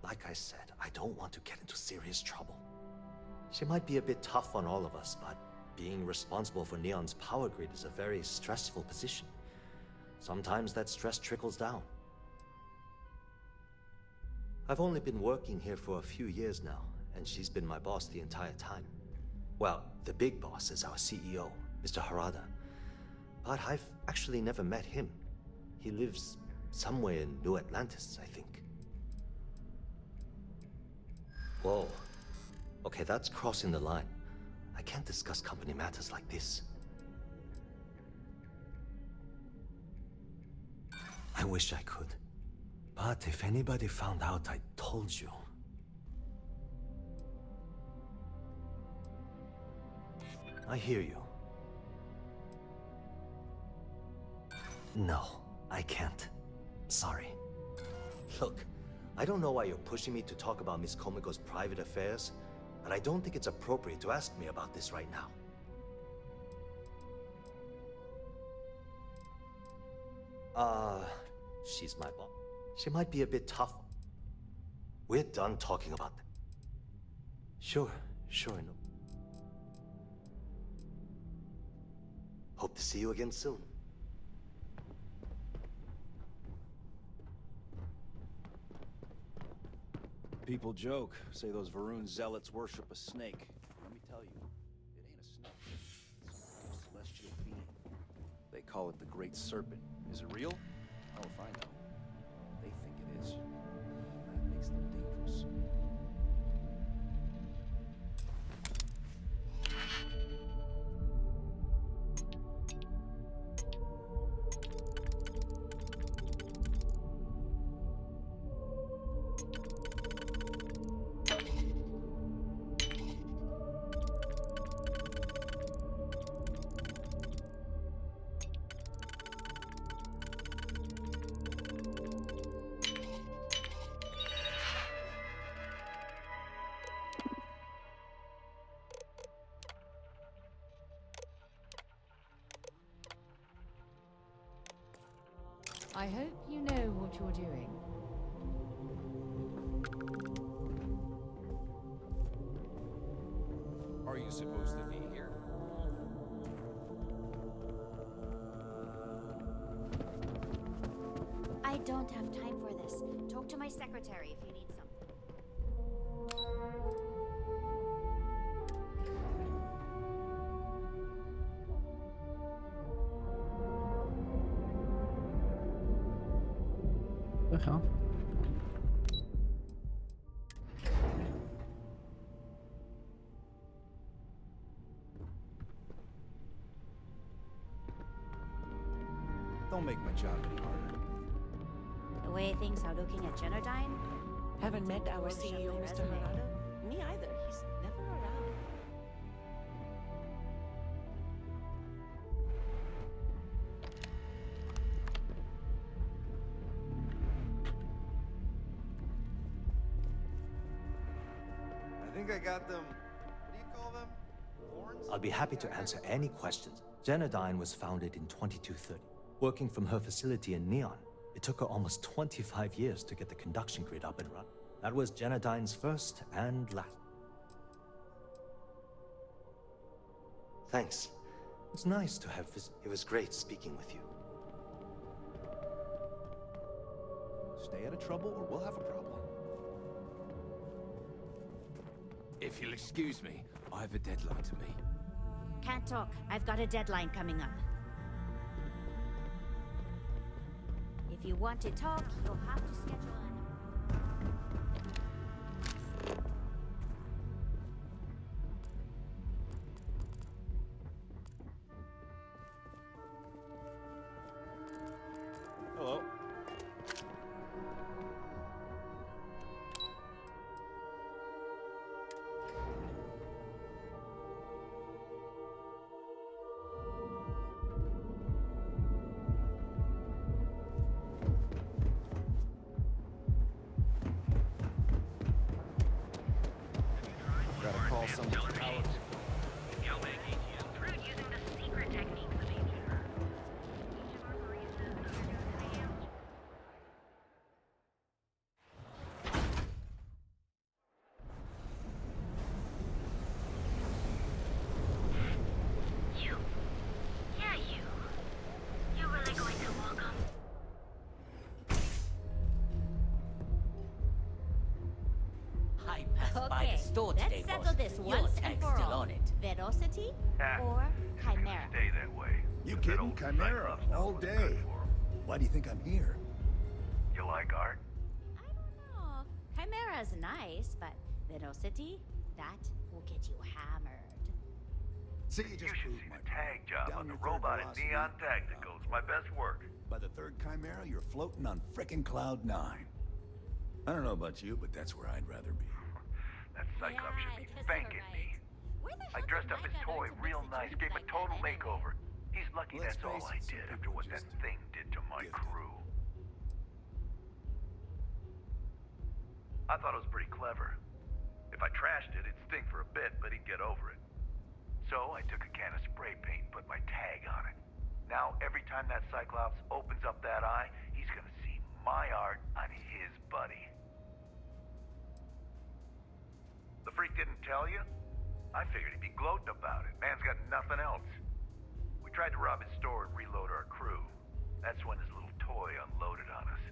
like I said, I don't want to get into serious trouble. She might be a bit tough on all of us, but being responsible for Neon's power grid is a very stressful position. Sometimes that stress trickles down. I've only been working here for a few years now, and she's been my boss the entire time. Well, the big boss is our CEO, Mr. Harada. But I've actually never met him. He lives somewhere in New Atlantis, I think. Whoa. Okay, that's crossing the line. I can't discuss company matters like this. I wish I could. But if anybody found out I told you... I hear you. No, I can't. Sorry. Look, I don't know why you're pushing me to talk about Miss Komiko's private affairs, but I don't think it's appropriate to ask me about this right now. She's my boss. She might be a bit tough. We're done talking about that. Sure, no. Hope to see you again soon. People joke, say those Varun zealots worship a snake. Let me tell you, it ain't a snake. It's a celestial being. They call it the Great Serpent. Is it real? Hell if I know. They think it is. That makes them dangerous. I hope you know what you're doing. Are you supposed to be here? I don't have time for this. Talk to my secretary if you need something. The hell? Don't make my job any harder. The way things are looking at Genodyne? Haven't met our World shut CEO, my Mr. resume. Harada? Me either. He's never around. I think I got them. What do you call them? Horns? I'll be happy to answer any questions. Genodyne was founded in 2230. Working from her facility in Neon, it took her almost 25 years to get the conduction grid up and running. That was Genodyne's first and last. Thanks. It's nice to have It was great speaking with you. Stay out of trouble or we'll have a problem. If you'll excuse me, I have a deadline to meet. Can't talk. I've got a deadline coming up. If you want to talk, you'll have to schedule an... Hello. Gotta call someone's power. Galbank ATM tried using the secret techniques of ancient Earth. Each of our baristas I passed by the store today, let's boss. settle this Your once and tag's for still all. on it. Velocity Ah, or Chimera? Stay that way. You kidding? Chimera, all day. Why do you think I'm here? You like art? Oh, Chimera's nice, but Velocity, that will get you hammered. See, You should see the tag job on the robot and neon tacticals. My best work. By the third Chimera, you're floating on frickin' Cloud 9. I don't know about you, but that's where I'd rather be. That Cyclops should be thanking me. I dressed up his toy real nice, gave him a total makeover. He's lucky Let's that's all face I it, did after what that thing did to my crew. I thought it was pretty clever. If I trashed it, it'd stink for a bit, but he'd get over it. So I took a can of spray paint and put my tag on it. Now, every time that Cyclops opens up that eye, he's gonna see my art on his buddy. The freak didn't tell you? I figured he'd be gloating about it. Man's got nothing else. We tried to rob his store and reload our crew. That's when his little toy unloaded on us.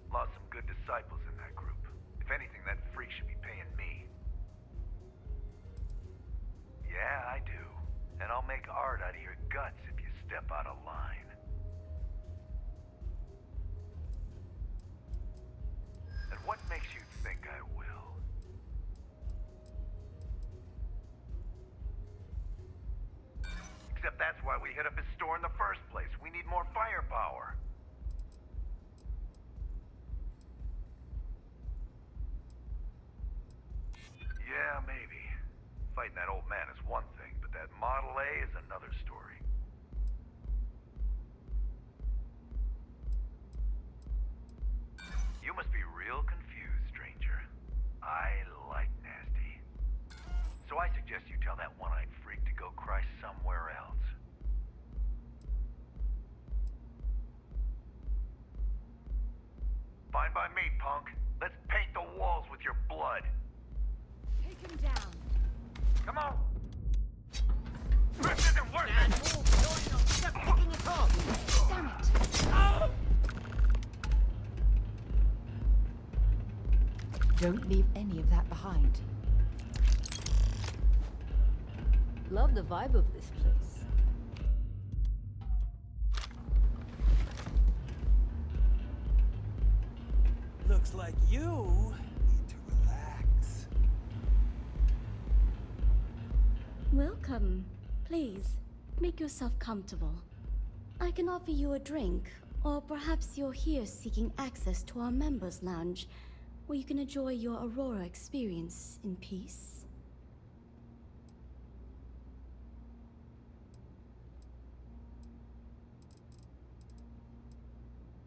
Lost some good disciples in that group. If anything, that freak should be paying me. Yeah, I do. And I'll make art out of your guts if you step out of line. And what makes you think I will? Except that's why we hit up his store in the first place. We need more firepower. Yeah, maybe. Fighting that old man is one thing, but that Model A is another story. You must be real confused, stranger. I like nasty. So I suggest you tell that one-eyed freak to go cry somewhere else. Fine by me, punk. Let's paint the walls with your blood. Take him down. Come on! This isn't working! Stop picking it off! Damn it! Don't leave any of that behind. Love the vibe of this place. Looks like you need to relax. Welcome. Please, make yourself comfortable. I can offer you a drink, or perhaps you're here seeking access to our members' lounge, where you can enjoy your Aurora experience in peace.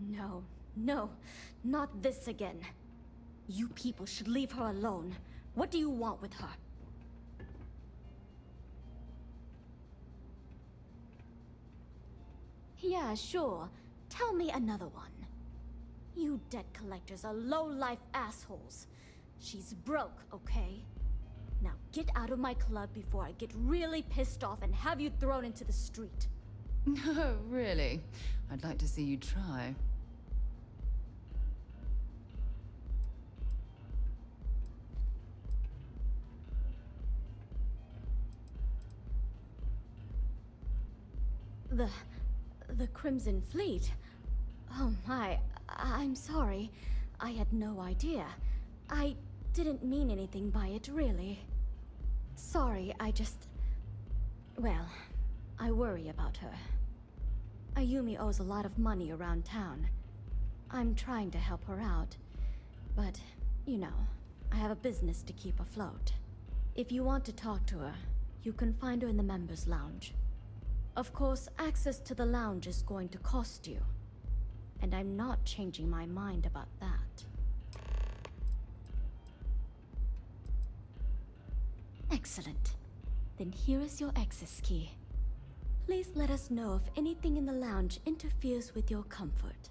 No, no, not this again. You people should leave her alone. What do you want with her? Yeah, sure. Tell me another one. You debt collectors are low-life assholes. She's broke, okay? Now get out of my club before I get really pissed off and have you thrown into the street. No, really. I'd like to see you try. The Crimson Fleet? Oh my, I'm sorry. I had no idea. I didn't mean anything by it, really. Sorry, well, I worry about her. Ayumi owes a lot of money around town. I'm trying to help her out. But, you know, I have a business to keep afloat. If you want to talk to her, you can find her in the members' lounge. Of course, access to the lounge is going to cost you. And I'm not changing my mind about that. Excellent. Then here is your access key. Please let us know if anything in the lounge interferes with your comfort.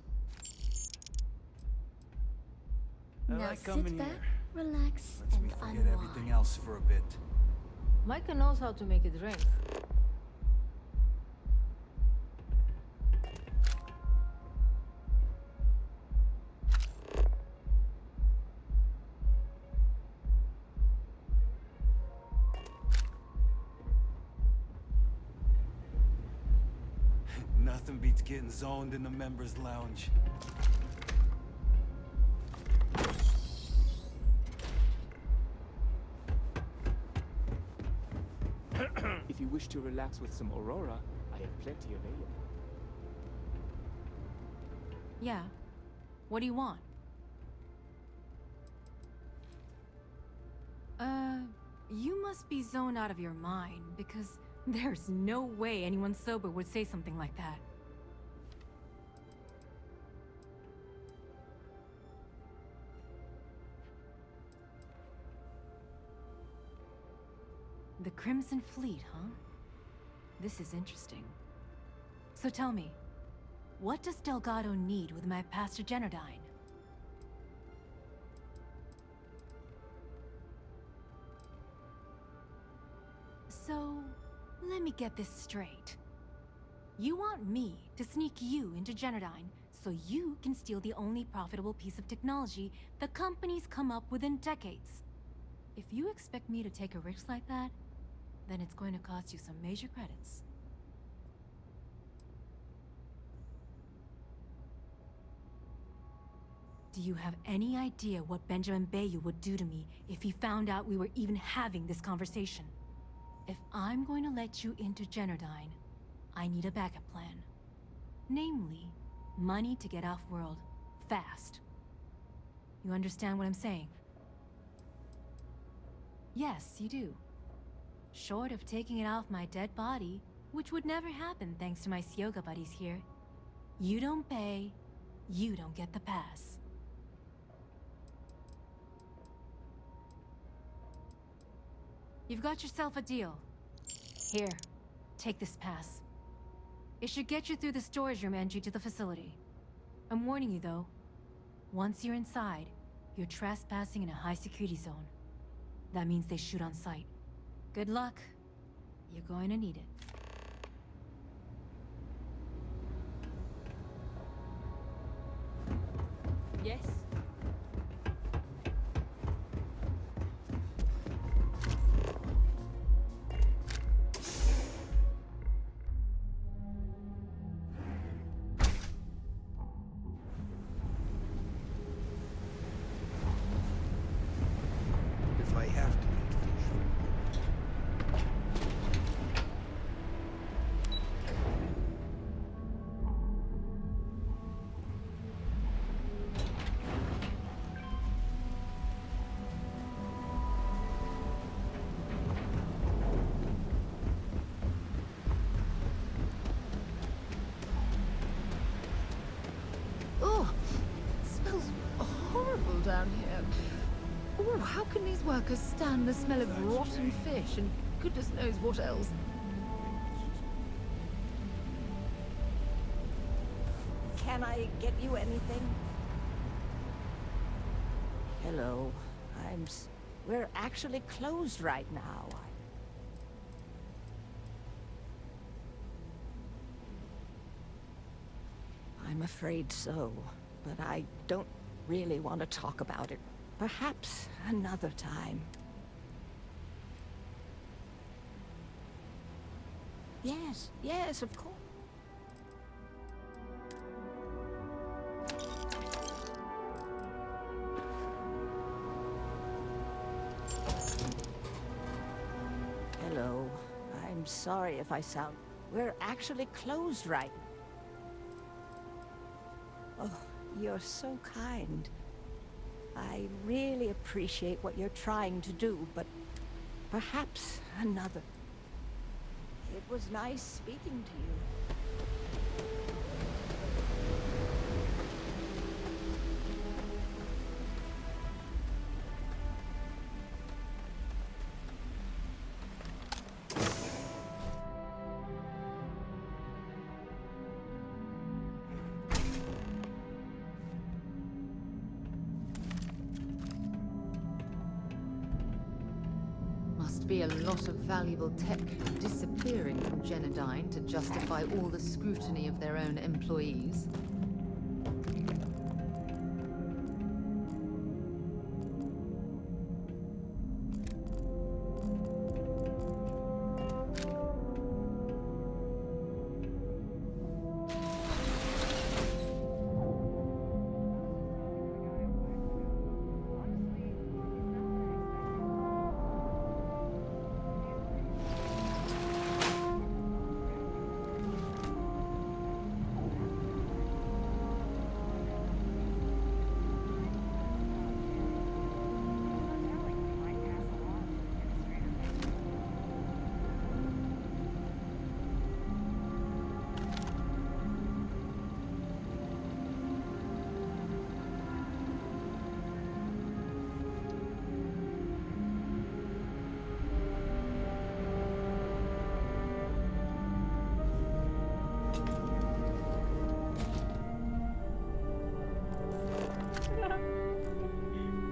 I Now like coming sit back, here. relax, Lets and me forget unwind. everything else for a bit. Micah knows how to make a drink. Nothing beats getting zoned in the members' lounge. If you wish to relax with some Aurora, I have plenty available. Yeah. What do you want? You must be zoned out of your mind, because there's no way anyone sober would say something like that. The Crimson Fleet, huh? This is interesting. So tell me, what does Delgado need with my Pastor Genodyne? So, let me get this straight. You want me to sneak you into Genodyne so you can steal the only profitable piece of technology the company's come up with in decades. If you expect me to take a risk like that, then it's going to cost you some major credits. Do you have any idea what Benjamin Bayou would do to me if he found out we were even having this conversation? If I'm going to let you into Genodyne, I need a backup plan. Namely, money to get off-world, fast. You understand what I'm saying? Yes, you do. Short of taking it off my dead body, which would never happen thanks to my Syoga buddies here. You don't pay, you don't get the pass. You've got yourself a deal. Here, take this pass. It should get you through the storage room entry to the facility. I'm warning you though, once you're inside, you're trespassing in a high-security zone. That means they shoot on sight. Good luck. You're going to need it. Yes? If I have to eat fish. Oh, it smells horrible down here. Oh, how can these workers stand the smell of rotten fish and goodness knows what else? Can I get you anything? Hello. We're actually closed right now. I'm afraid so, but I don't really want to talk about it. Perhaps another time. Yes, of course. Hello. I'm sorry if I sound... We're actually closed right now. Oh, you're so kind. I really appreciate what you're trying to do, but perhaps another. It was nice speaking to you. Must be a lot of valuable tech disappearing from Genodyne to justify all the scrutiny of their own employees.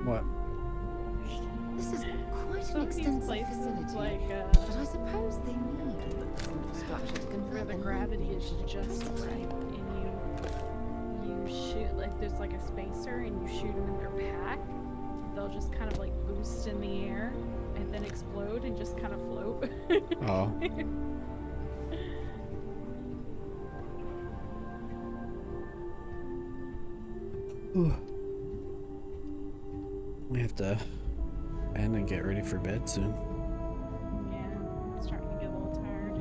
What? This is quite Some an of these extensive places facility, it's like, but I suppose they need this infrastructure to convert where the gravity is just right, and you shoot, like there's like a spacer, and you shoot them in their pack. They'll just kind of like boost in the air and then explode and just kind of float. Oh. Ooh. We have to end and get ready for bed soon. Yeah, I'm starting to get a little tired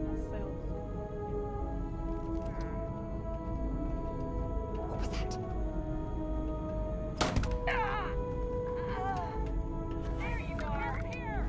myself. What was that? There you are! Here!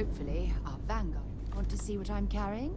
Hopefully, our vanguard. Want to see what I'm carrying?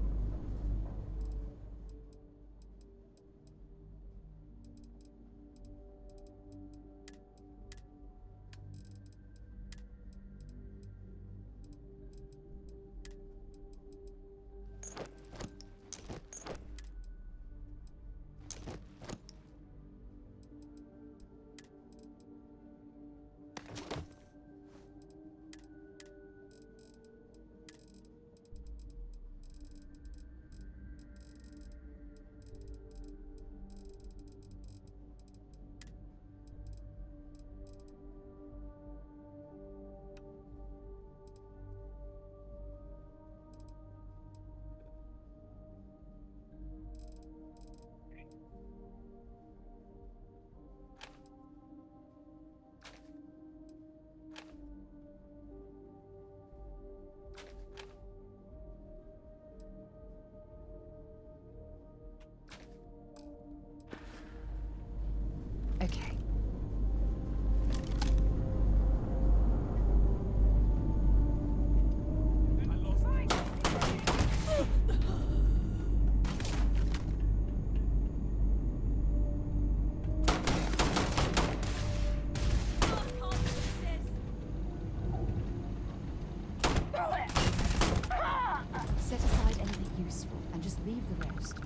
Okay. Set aside anything useful and just leave the rest.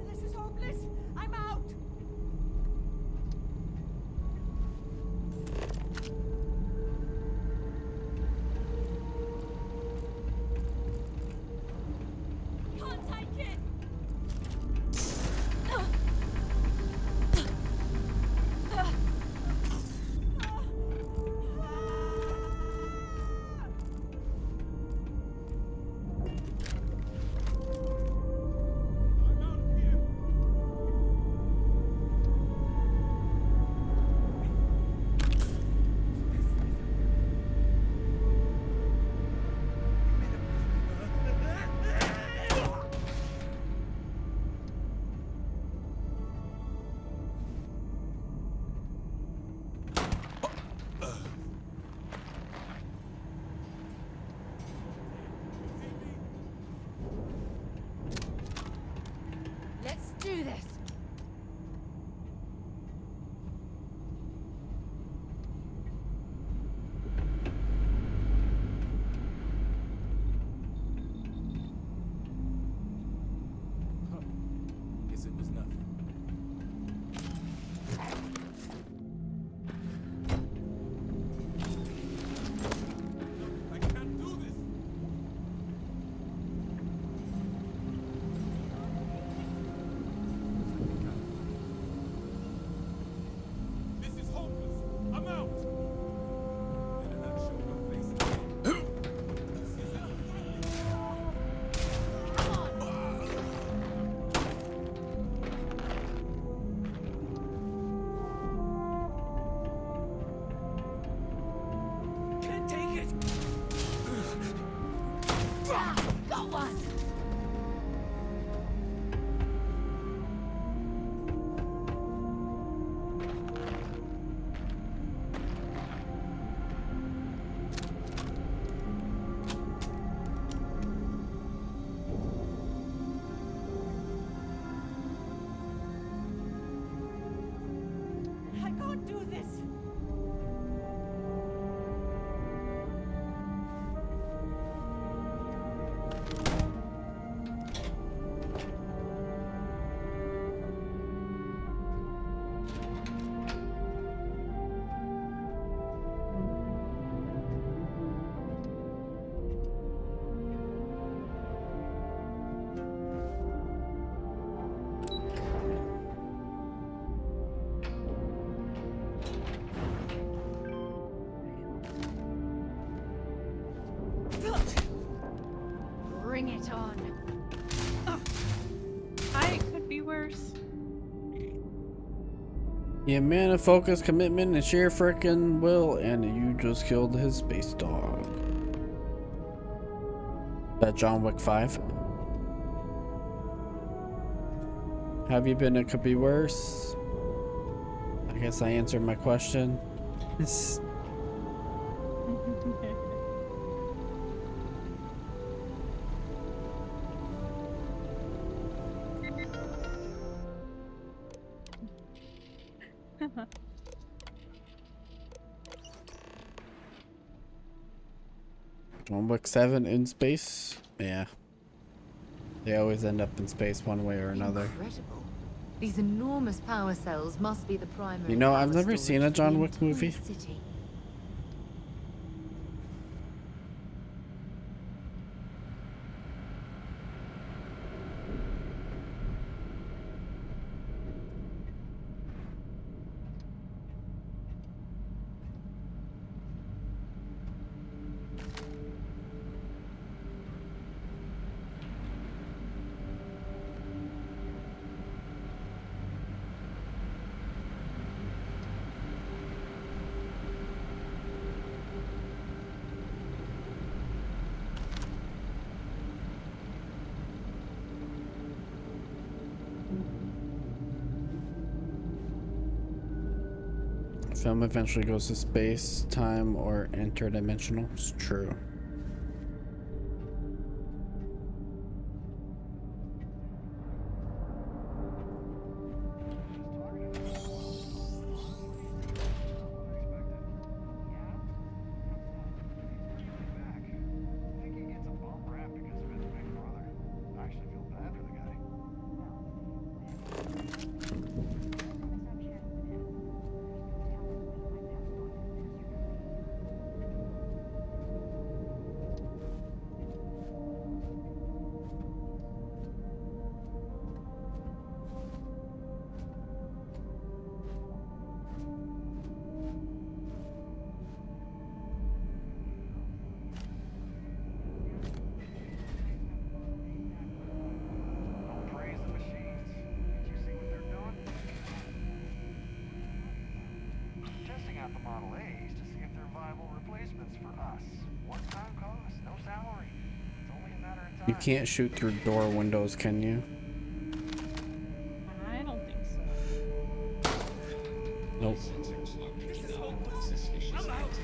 This is hopeless. I'm out. Can't take it. Let's do this. Guess it was nothing. I can't do this. This is hopeless. I'm out. Better not show your face again. Can't take it. Got one. I can't do this. Bring it on. It could be worse. Yeah, man of focus, commitment, and sheer frickin' will, and you just killed his space dog. That John Wick 5. Have you been? It could be worse. I guess I answered my question. John Wick 7 in space? Yeah. They always end up in space one way or another. Incredible. These enormous power cells must be the primary. You know, I've power never seen a storage for the John Wick entire movie. city. Film eventually goes to space, time, or interdimensional. It's true. You can't shoot through door windows, can you? I don't think so. Nope. I'm out.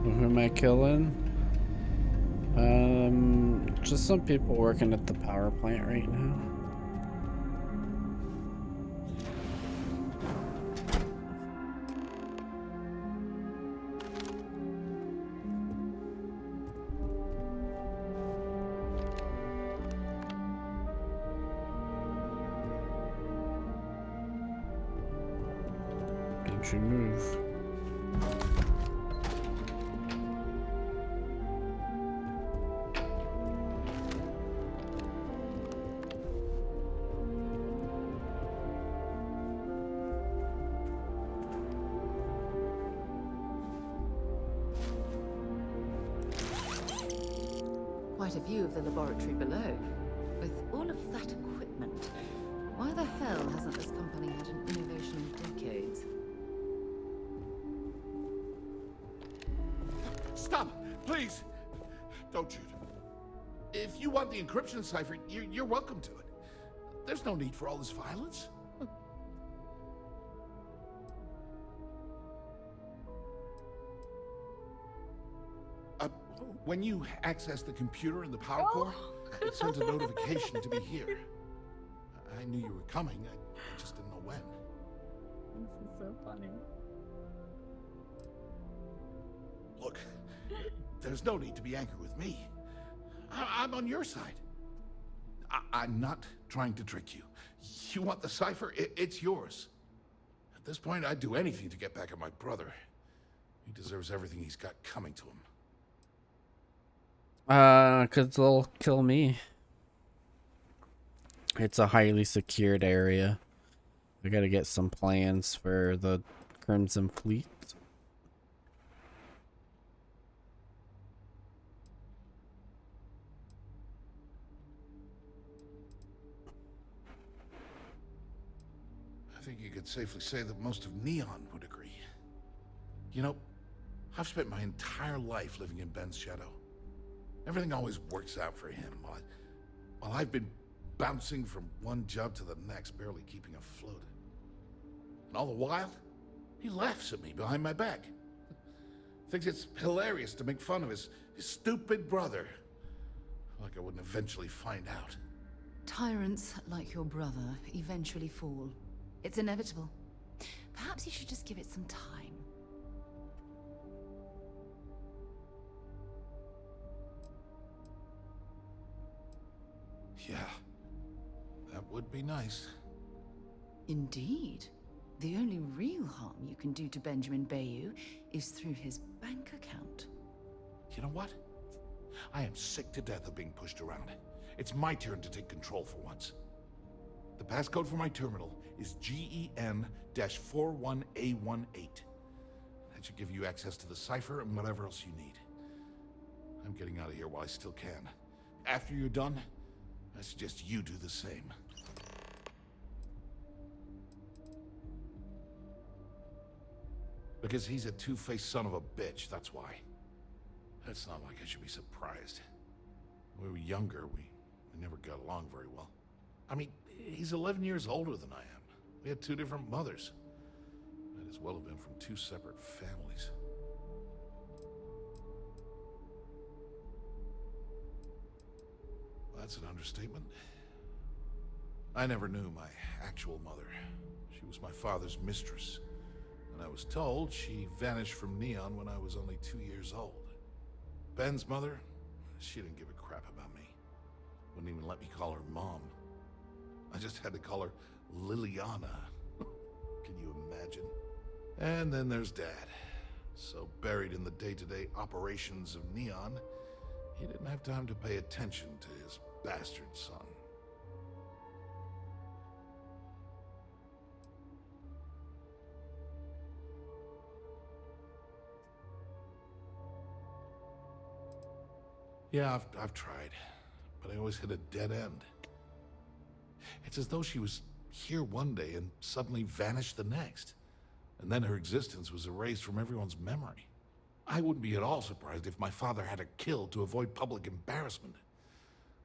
Who am I killing? Just some people working at the power plant right now. you move. Quite a view of the laboratory below. With all of that equipment, why the hell hasn't this company had an innovation in decades? Stop! Please! Don't shoot. If you want the encryption cipher, you're welcome to it. There's no need for all this violence. When you access the computer in the power core, it sends a notification to be here. I knew you were coming, I just didn't know when. This is so funny. Look, there's no need to be angry with me. I'm on your side. I'm not trying to trick you. You want the cipher? It's yours. At this point, I'd do anything to get back at my brother. He deserves everything he's got coming to him. 'Cause they'll kill me. It's a highly secured area. I gotta get some plans for the Crimson Fleet. I think you could safely say that most of Neon would agree. You know, I've spent my entire life living in Ben's shadow. Everything always works out for him, while I've been bouncing from one job to the next, barely keeping afloat. And all the while, he laughs at me behind my back. Thinks it's hilarious to make fun of his stupid brother. Like I wouldn't eventually find out. Tyrants like your brother eventually fall. It's inevitable. Perhaps you should just give it some time. Yeah, that would be nice. Indeed. The only real harm you can do to Benjamin Bayou is through his bank account. You know what? I am sick to death of being pushed around. It's my turn to take control for once. The passcode for my terminal is GEN-41A18. That should give you access to the cipher and whatever else you need. I'm getting out of here while I still can. After you're done, I suggest you do the same. Because he's a two-faced son of a bitch, that's why. It's not like I should be surprised. When we were younger, we never got along very well. I mean, he's 11 years older than I am. We had two different mothers. Might as well have been from two separate families. That's an understatement. I never knew my actual mother. She was my father's mistress. And I was told she vanished from Neon when I was only 2 years old. Ben's mother, she didn't give a crap about me. Wouldn't even let me call her mom. I just had to call her Liliana. Can you imagine? And then there's Dad. So buried in the day-to-day operations of Neon, he didn't have time to pay attention to his bastard son. Yeah, I've tried, but I always hit a dead end. It's as though she was here one day and suddenly vanished the next, and then her existence was erased from everyone's memory. I wouldn't be at all surprised if my father had her killed to avoid public embarrassment.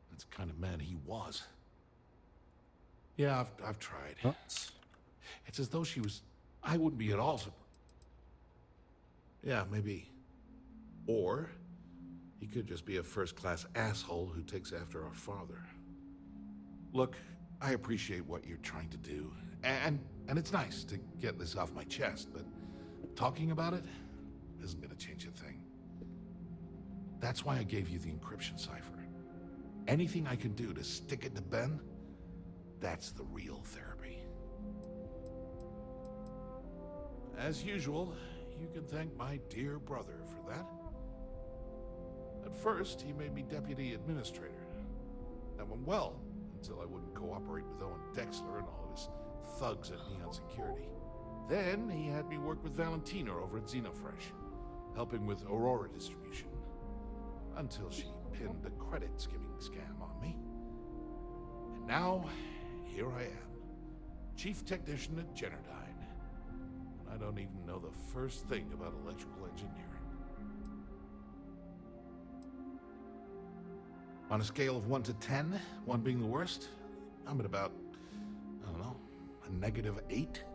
That's the kind of man he was. Yeah, I've tried. What? It's as though she was... I wouldn't be at all surprised. Yeah, maybe. Or he could just be a first-class asshole who takes after our father. Look, I appreciate what you're trying to do, and it's nice to get this off my chest, but talking about it isn't gonna change a thing. That's why I gave you the encryption cipher. Anything I can do to stick it to Ben, that's the real therapy. As usual, you can thank my dear brother for that. At first, he made me deputy administrator. That went well, until I wouldn't cooperate with Owen Dexler and all of his thugs at Neon Security. Then he had me work with Valentina over at Xenofresh, helping with Aurora distribution. Until she pinned a credit skimming scam on me. And now, here I am, chief technician at Generdyne. And I don't even know the first thing about electrical engineering. On a scale of 1 to 10, 1 being the worst, I'm at about, I don't know, a -8.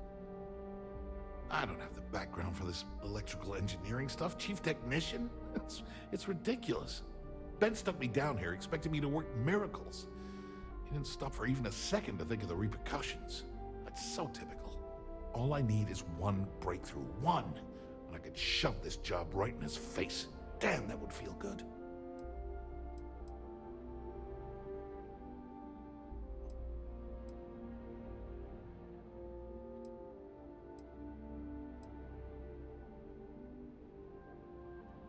I don't have the background for this electrical engineering stuff. Chief technician? It's ridiculous. Ben stuck me down here expecting me to work miracles. He didn't stop for even a second to think of the repercussions. That's so typical. All I need is one breakthrough. One. And I could shove this job right in his face. Damn, that would feel good.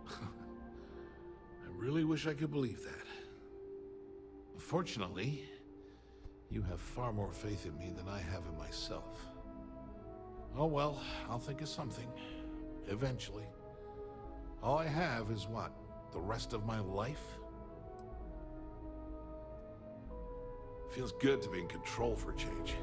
I really wish I could believe that. Fortunately, you have far more faith in me than I have in myself. Oh well, I'll think of something. Eventually. All I have is what? The rest of my life? Feels good to be in control for a change.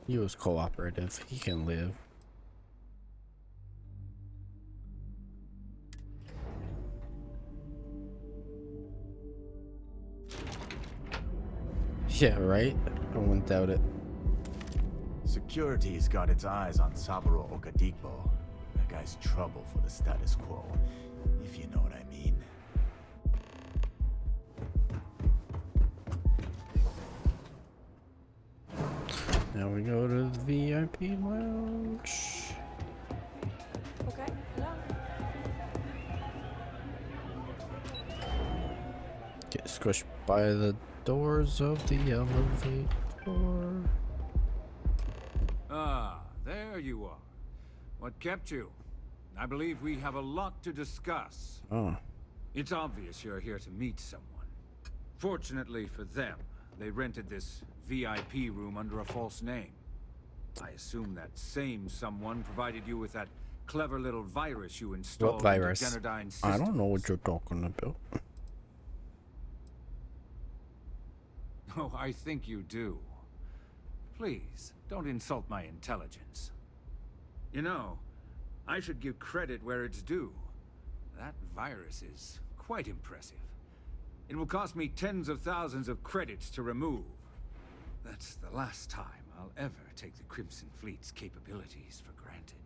He was cooperative. He can live. Yeah, right? I wouldn't doubt it. Security's got its eyes on Saburo Okadigbo. That guy's trouble for the status quo, if you know what I mean. Now we go to the VIP lounge. Okay, hello. Get squished by the doors of the elevator. Ah, there you are. What kept you? I believe we have a lot to discuss. Oh. It's obvious you're here to meet someone. Fortunately for them, they rented this VIP room under a false name. I assume that same someone provided you with that clever little virus you installed. What virus? Into Generdyne's I systems. don't know what you're talking about. Oh, I think you do. Please, don't insult my intelligence. You know, I should give credit where it's due. That virus is quite impressive. It will cost me tens of thousands of credits to remove. That's the last time I'll ever take the Crimson Fleet's capabilities for granted.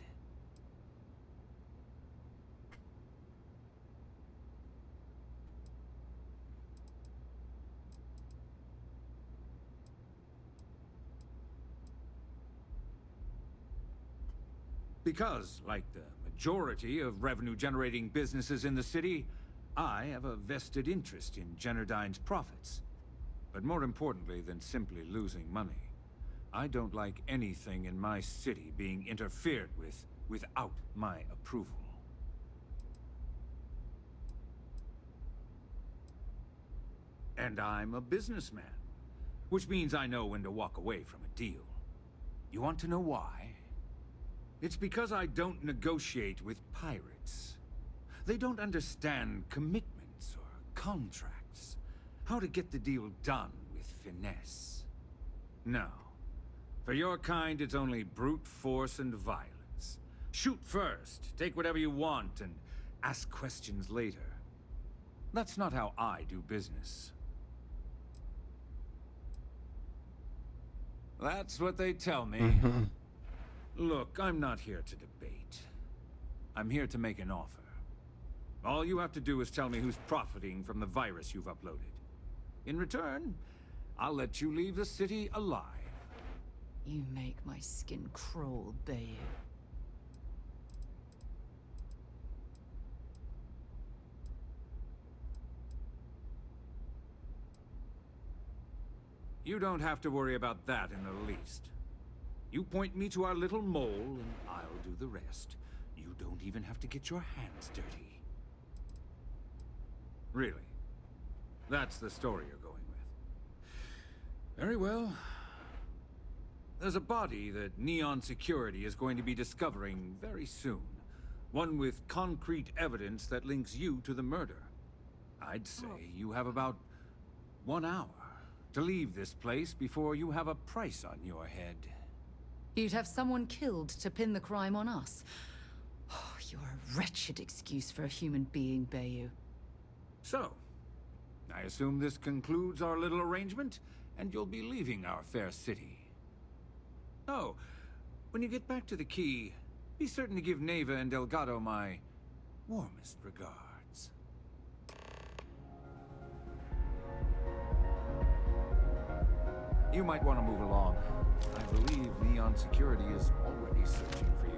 Because, like the majority of revenue-generating businesses in the city, I have a vested interest in Generdyne's profits. But more importantly than simply losing money, I don't like anything in my city being interfered with without my approval. And I'm a businessman, which means I know when to walk away from a deal. You want to know why? It's because I don't negotiate with pirates. They don't understand commitments or contracts. How to get the deal done with finesse. No. For your kind, it's only brute force and violence. Shoot first, take whatever you want, and ask questions later. That's not how I do business. That's what they tell me. Look, I'm not here to debate. I'm here to make an offer. All you have to do is tell me who's profiting from the virus you've uploaded. In return, I'll let you leave the city alive. You make my skin crawl, Bayou. You don't have to worry about that in the least. You point me to our little mole, and I'll do the rest. You don't even have to get your hands dirty. Really? That's the story you're going with. Very well. There's a body that Neon Security is going to be discovering very soon. One with concrete evidence that links you to the murder. I'd say you have about 1 hour to leave this place before you have a price on your head. You'd have someone killed to pin the crime on us. Oh, you're a wretched excuse for a human being, Bayou. So, I assume this concludes our little arrangement, and you'll be leaving our fair city. Oh, when you get back to the key, be certain to give Neva and Delgado my warmest regards. You might want to move along. I believe Neon Security is already searching for you.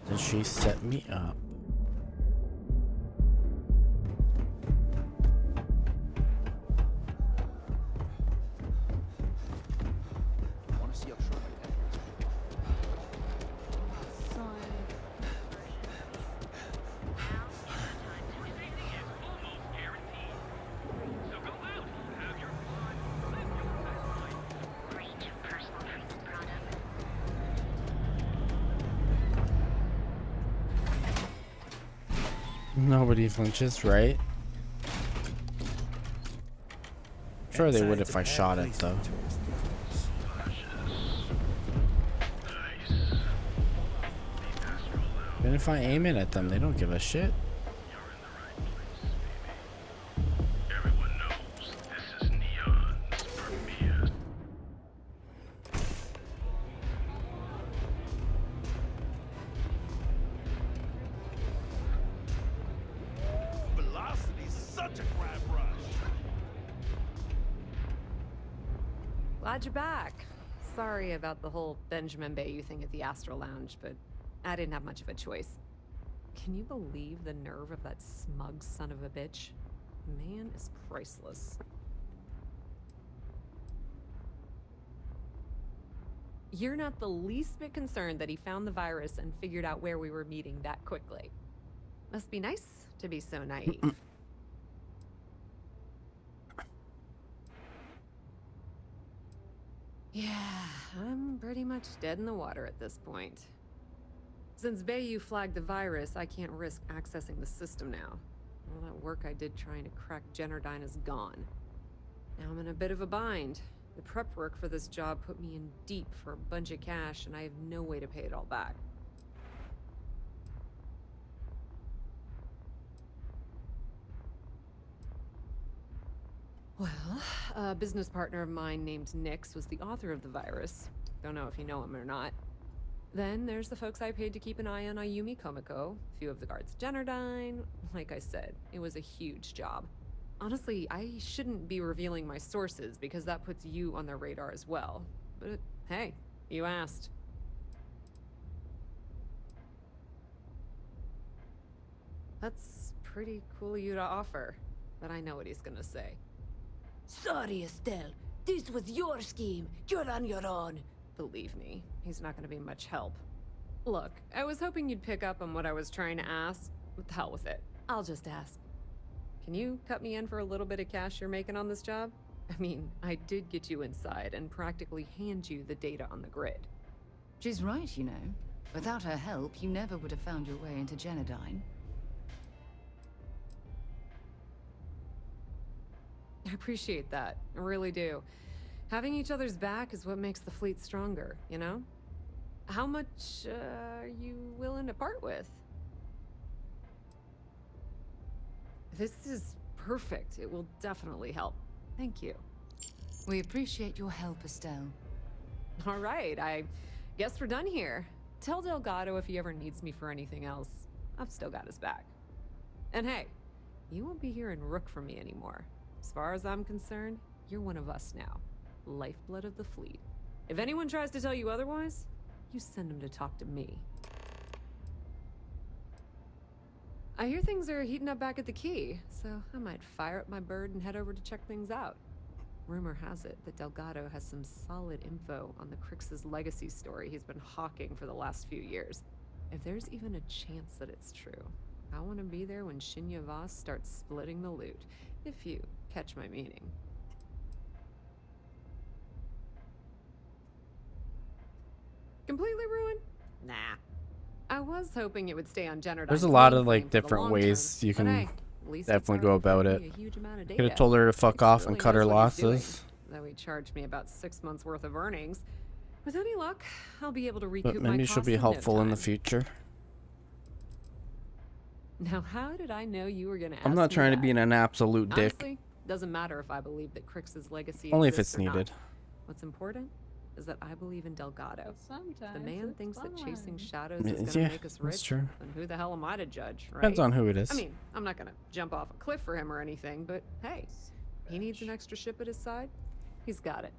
Did she set me up? Want to see how short my Nobody flinches, right? Sure they would if I shot it, though. Even if I aim it at them, they don't give a shit. Glad you're back. Sorry about the whole Benjamin Bayou thing at the Astral Lounge, but I didn't have much of a choice. Can you believe the nerve of that smug son of a bitch? The man is priceless. You're not the least bit concerned that he found the virus and figured out where we were meeting that quickly. Must be nice to be so naive. Yeah, I'm pretty much dead in the water at this point. Since Bayou flagged the virus, I can't risk accessing the system now. All that work I did trying to crack Generdyne is gone. Now I'm in a bit of a bind. The prep work for this job put me in deep for a bunch of cash, and I have no way to pay it all back. Well, a business partner of mine named Nyx was the author of the virus. Don't know if you know him or not. Then there's the folks I paid to keep an eye on Ayumi Komiko, a few of the guards at Generdyne. Like I said, it was a huge job. Honestly, I shouldn't be revealing my sources because that puts you on their radar as well. But hey, you asked. That's pretty cool of you to offer, but I know what he's gonna say. Sorry, Estelle. This was your scheme. You're on your own. Believe me, he's not gonna be much help. Look, I was hoping you'd pick up on what I was trying to ask. What the hell with it? I'll just ask. Can you cut me in for a little bit of cash you're making on this job? I mean, I did get you inside and practically hand you the data on the grid. She's right, you know. Without her help, you never would have found your way into Genodyne. I appreciate that. I really do. Having each other's back is what makes the fleet stronger, you know? How much are you willing to part with? This is perfect. It will definitely help. Thank you. We appreciate your help, Estelle. All right, I guess we're done here. Tell Delgado if he ever needs me for anything else. I've still got his back. And hey, you won't be hearing Rook from me anymore. As far as I'm concerned, you're one of us now. Lifeblood of the fleet. If anyone tries to tell you otherwise, you send them to talk to me. I hear things are heating up back at the Key, so I might fire up my bird and head over to check things out. Rumor has it that Delgado has some solid info on the Crix's legacy story he's been hawking for the last few years. If there's even a chance that it's true, I want to be there when Shinya Voss starts splitting the loot, if you catch my meaning. Completely ruined? Nah. I was hoping it would stay on Genodyne's There's a lot of mainframe like for the different long ways term, you but can hey, at least it's definitely go already about fed it. me a huge amount of Could have data. told her to fuck Crix off really and cut knows her what he's doing, losses. though he charged me about 6 months worth of earnings. With any luck, I'll be able to But recoup my maybe she'll costs be in no helpful in the time. future. Now, how did I know you were gonna ask I'm not me trying to that? be an absolute dick. Honestly, doesn't matter if I believe that Crix's legacy Only if exists it's or not. needed. What's important is that I believe in Delgado. Sometimes The man it's thinks that chasing fun. shadows is gonna Yeah, make us that's rich. true. Then who the hell am I to judge, right? Depends on who it is. I mean, I'm not gonna jump off a cliff for him or anything, but hey, he needs an extra ship at his side. He's got it.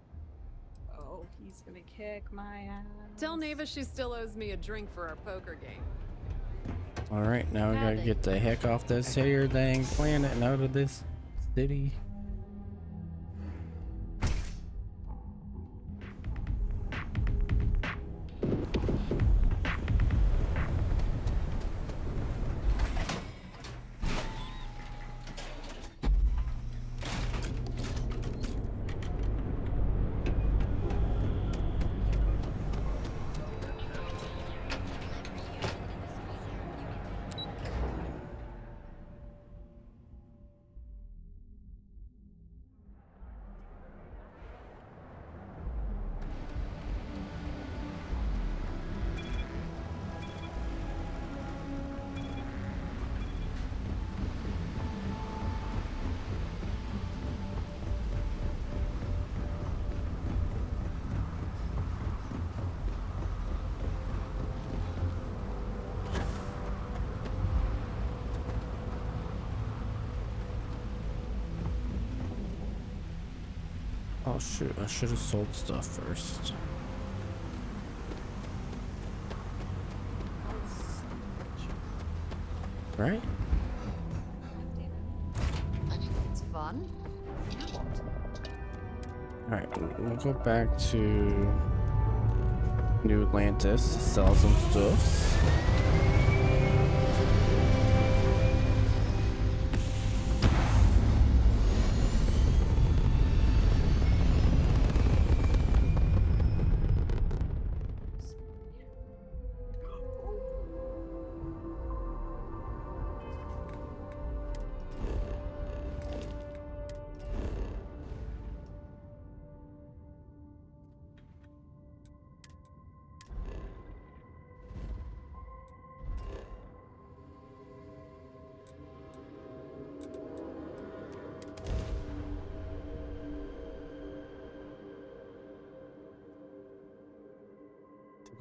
Oh, he's gonna kick my ass. Tell Neva she still owes me a drink for our poker game. Alright, now we gotta get the heck off this here dang planet and out of this city. Oh shoot, I should have sold stuff first. Right? It's fun. Alright, we'll go back to New Atlantis, sell some stuff.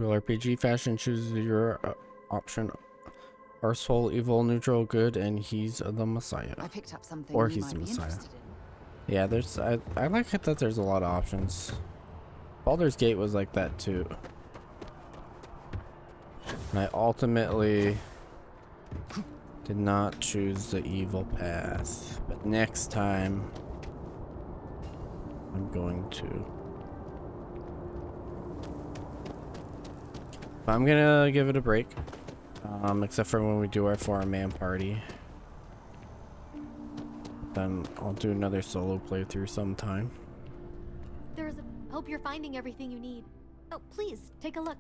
Typical RPG fashion, choose your option. Arsehole, evil, neutral, good, and he's the Messiah. I picked up something Or you he's might the be Messiah. interested in. Yeah, there's I like it that there's a lot of options. Baldur's Gate was like that too. And I ultimately did not choose the evil path. But next time I'm going to. I'm gonna give it a break. Except for when we do our 4-man party. then I'll do another solo playthrough sometime. There's a... Hope you're finding everything you need. Oh, please, take a look.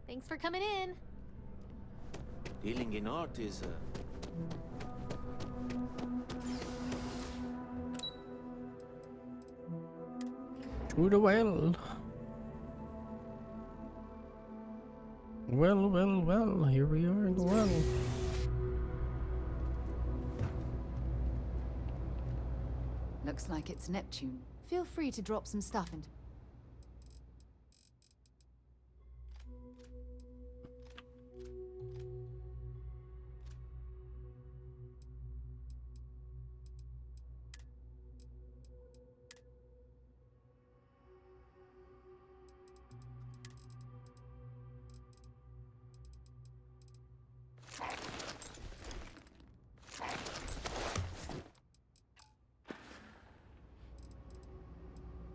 Thanks for coming in. Dealing in art is To the well. Well, here we are in the well. Looks like it's Neptune. Feel free to drop some stuff into...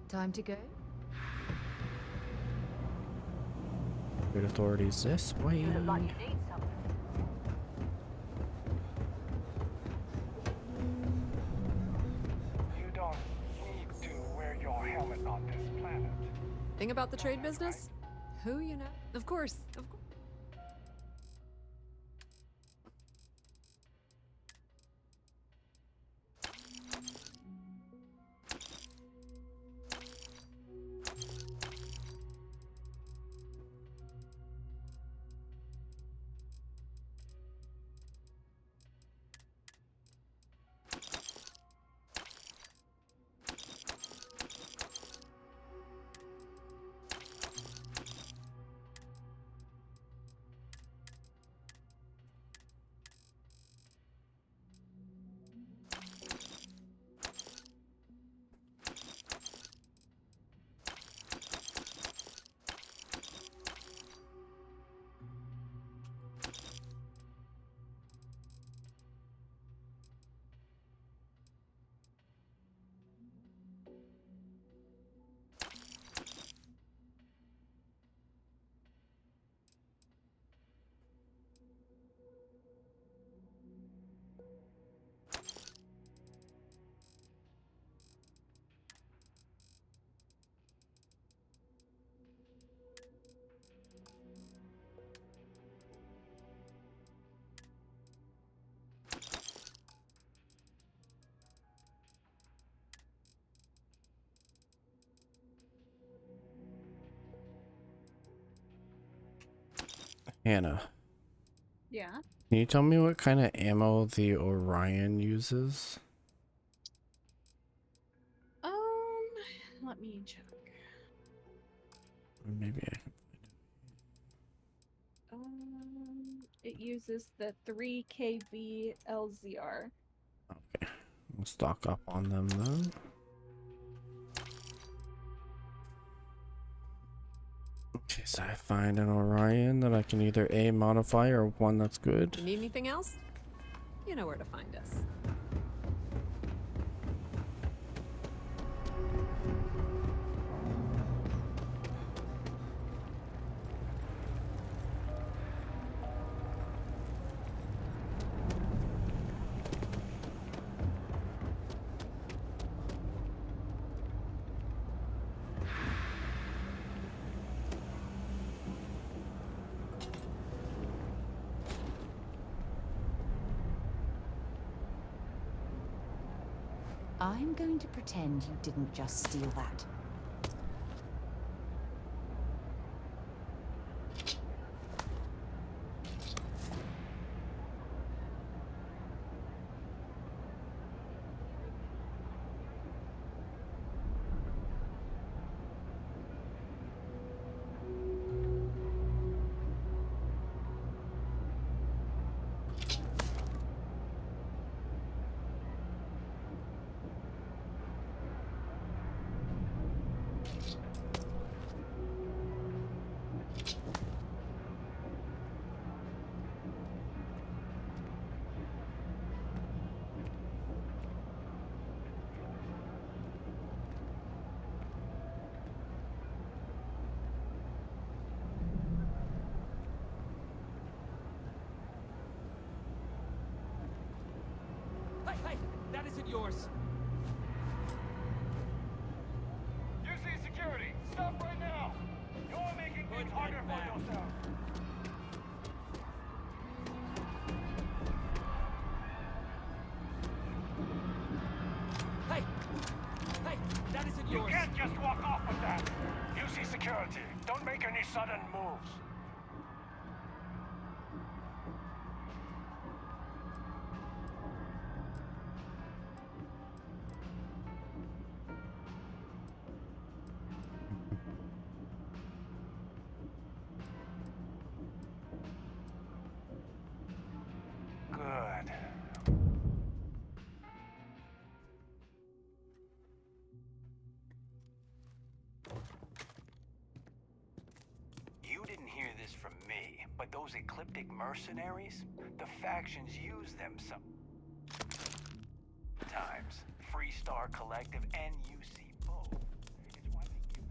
Time to go? Good authorities this way. You don't need to wear your helmet on this planet. Thing about the trade business? Who you know? Of course, of course. Hannah, Yeah. can you tell me what kind of ammo the Orion uses? Let me check. Maybe I can. It uses the 3KV LZR. Okay, we'll stock up on them then. Okay, so I find an Orion that I can either A, modify, or one that's good. You need anything else? You know where to find us. I'm going to pretend you didn't just steal that. Hey, that isn't yours. You see security. Stop right now. You're making things harder for yourself. Hey, that isn't You yours. can't just walk off with that. You see security. Don't make any sudden moves. Good. You didn't hear this from me, but those ecliptic mercenaries, the factions use them sometimes. Freestar Collective and UC both. It's why they give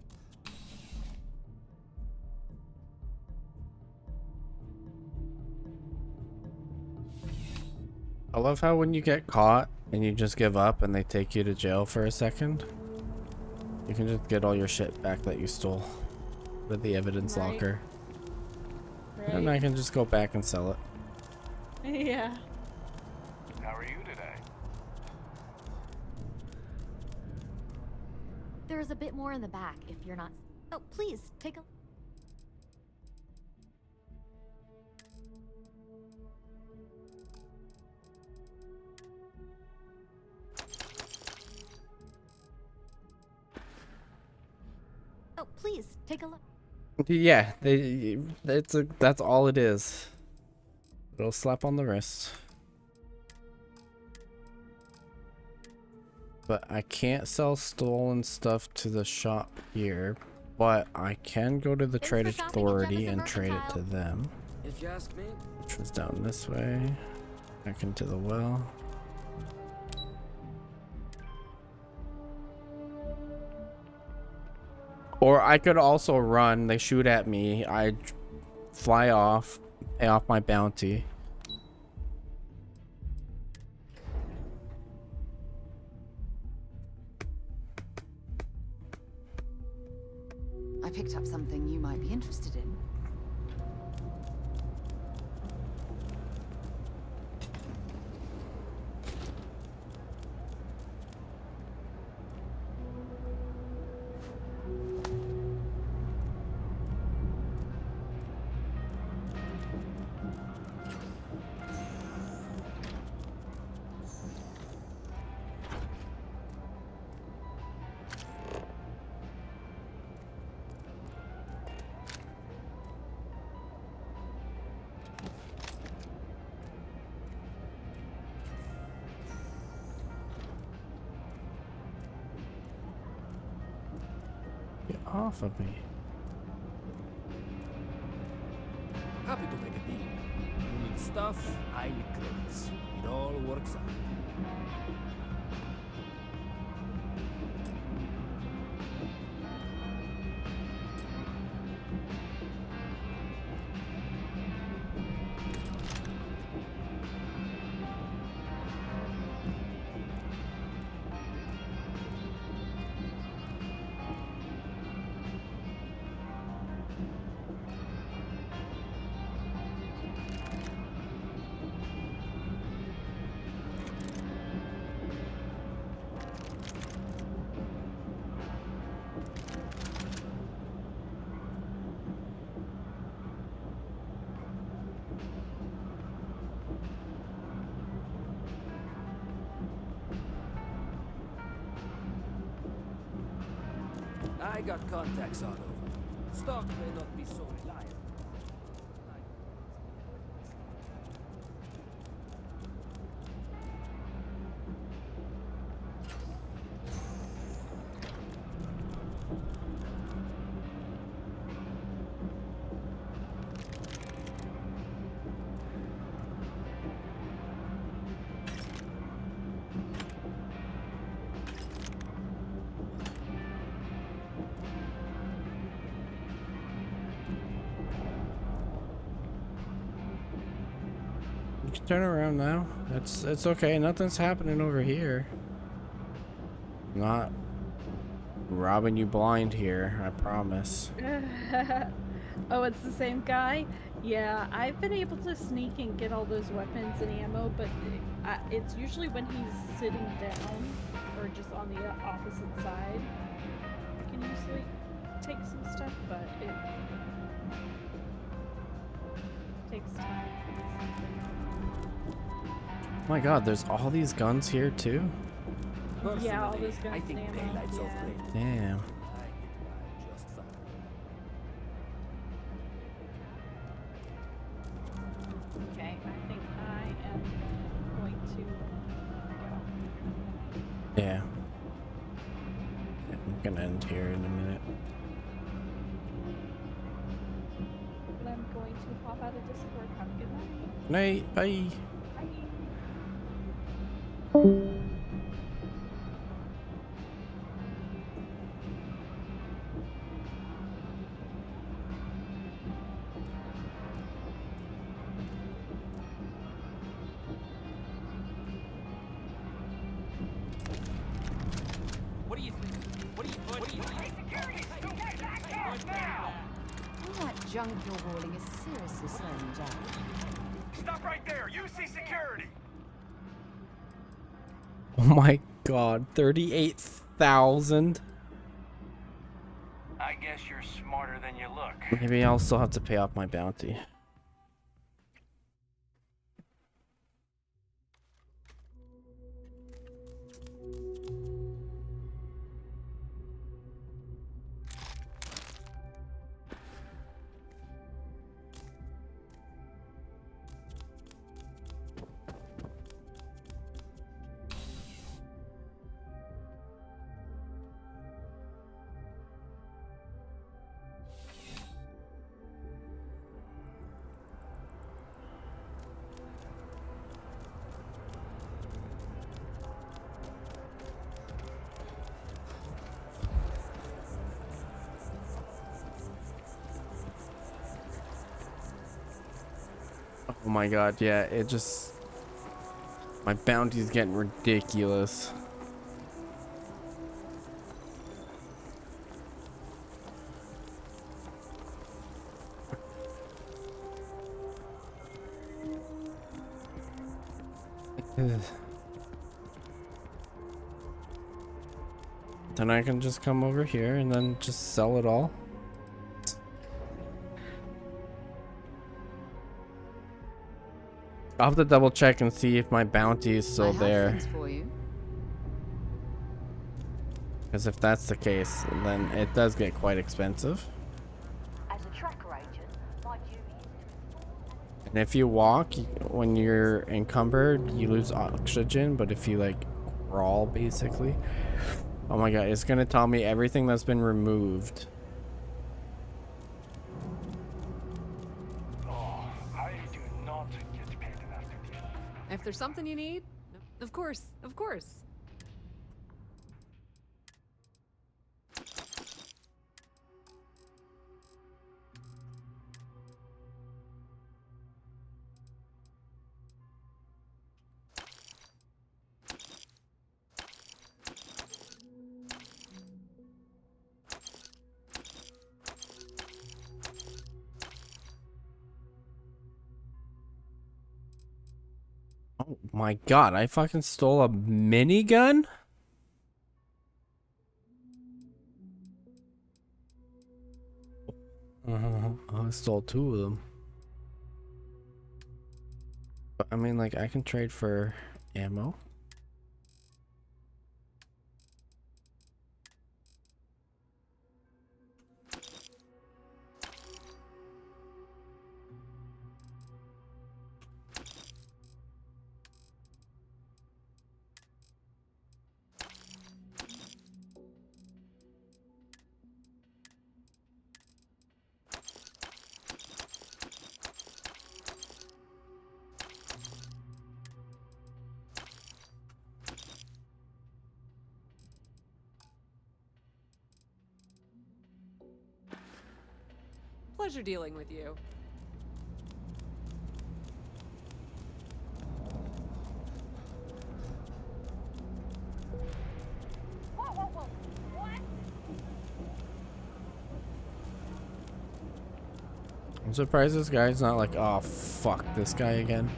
I love how when you get caught and you just give up and they take you to jail for a second, you can just get all your shit back that you stole with the evidence Right. locker. Right. And I can just go back and sell it. Yeah. How are you today? There's a bit more in the back if you're not. Oh, please, take a. Oh, please, take a look. Yeah, that's all it is. Little slap on the wrist. But I can't sell stolen stuff to the shop here, but I can go to the Trade Authority and trade it to them. If you ask me. Which was down this way. Back into the well. Or I could also run. They shoot at me. I fly off, pay off my bounty. I picked up something you might be interested in. Get off of me. Happy to make a deal. You need stuff, I need clothes. It all works out. I got contacts all over. Stock may not be so reliable. You can turn around now. It's okay. Nothing's happening over here. Not robbing you blind here, I promise. Oh, it's the same guy? Yeah, I've been able to sneak and get all those weapons and ammo, but it's usually when he's sitting down or just on the opposite side. I can usually take some stuff, but it takes time. Oh my god, there's all these guns here too? Yeah, all those guns I think and ammo. daylight's Yeah. overrated. Damn. Okay, I think I am going to go. Yeah. I'm gonna end here in a minute. But I'm going to pop out of Discord. Have a good night. Night, bye. What do you think? What do you All that junk you're hauling is seriously slowing you down. Stop right there! You see security! Oh my god, 38,000? I guess you're smarter than you look. Maybe I'll still have to pay off my bounty. Oh my god, yeah, it just... My bounty's getting ridiculous. Then I can just come over here and then just sell it all. I'll have to double check and see if my bounty is still there. Because if that's the case, then it does get quite expensive. As a tracker agent, my duty is And if you walk, when you're encumbered, you lose oxygen. But if you like crawl, basically, oh my god, it's gonna tell me everything that's been removed. If there's something you need, of course, of course. Oh my god, I fucking stole a minigun? I stole 2 of them. But I mean, like, I can trade for ammo. Pleasure dealing with you. Whoa, whoa, whoa. What? I'm surprised this guy's not like, oh fuck this guy again.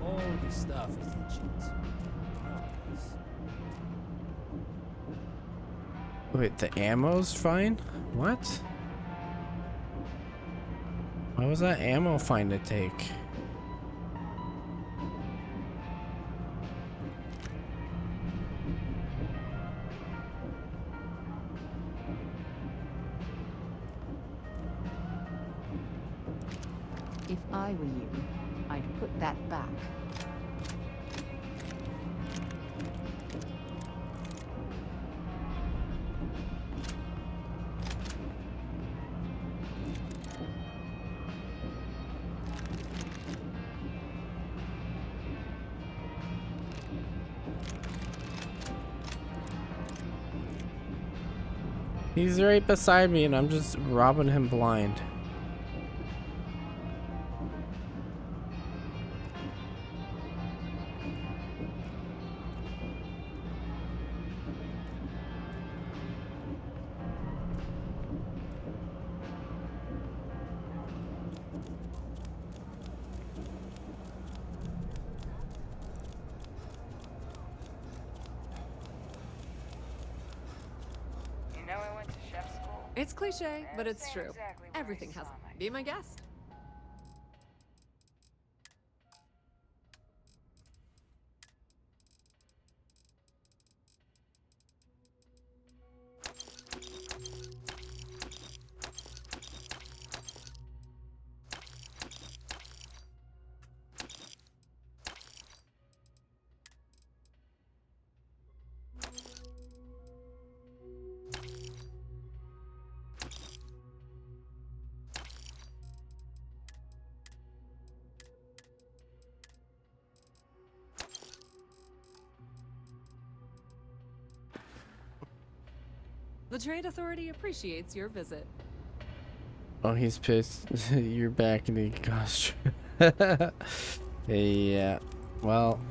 All this stuff is legit. Wait, the ammo's fine? What? Why was that ammo fine to take? If I were you, I'd put that back. He's right beside me and I'm just robbing him blind. You know I went to chef school. It's cliche, but it's Saying true. exactly where Everything you has saw my be my guest. The Trade Authority appreciates your visit. Oh, he's pissed. You're back in the gosh. Yeah. Well.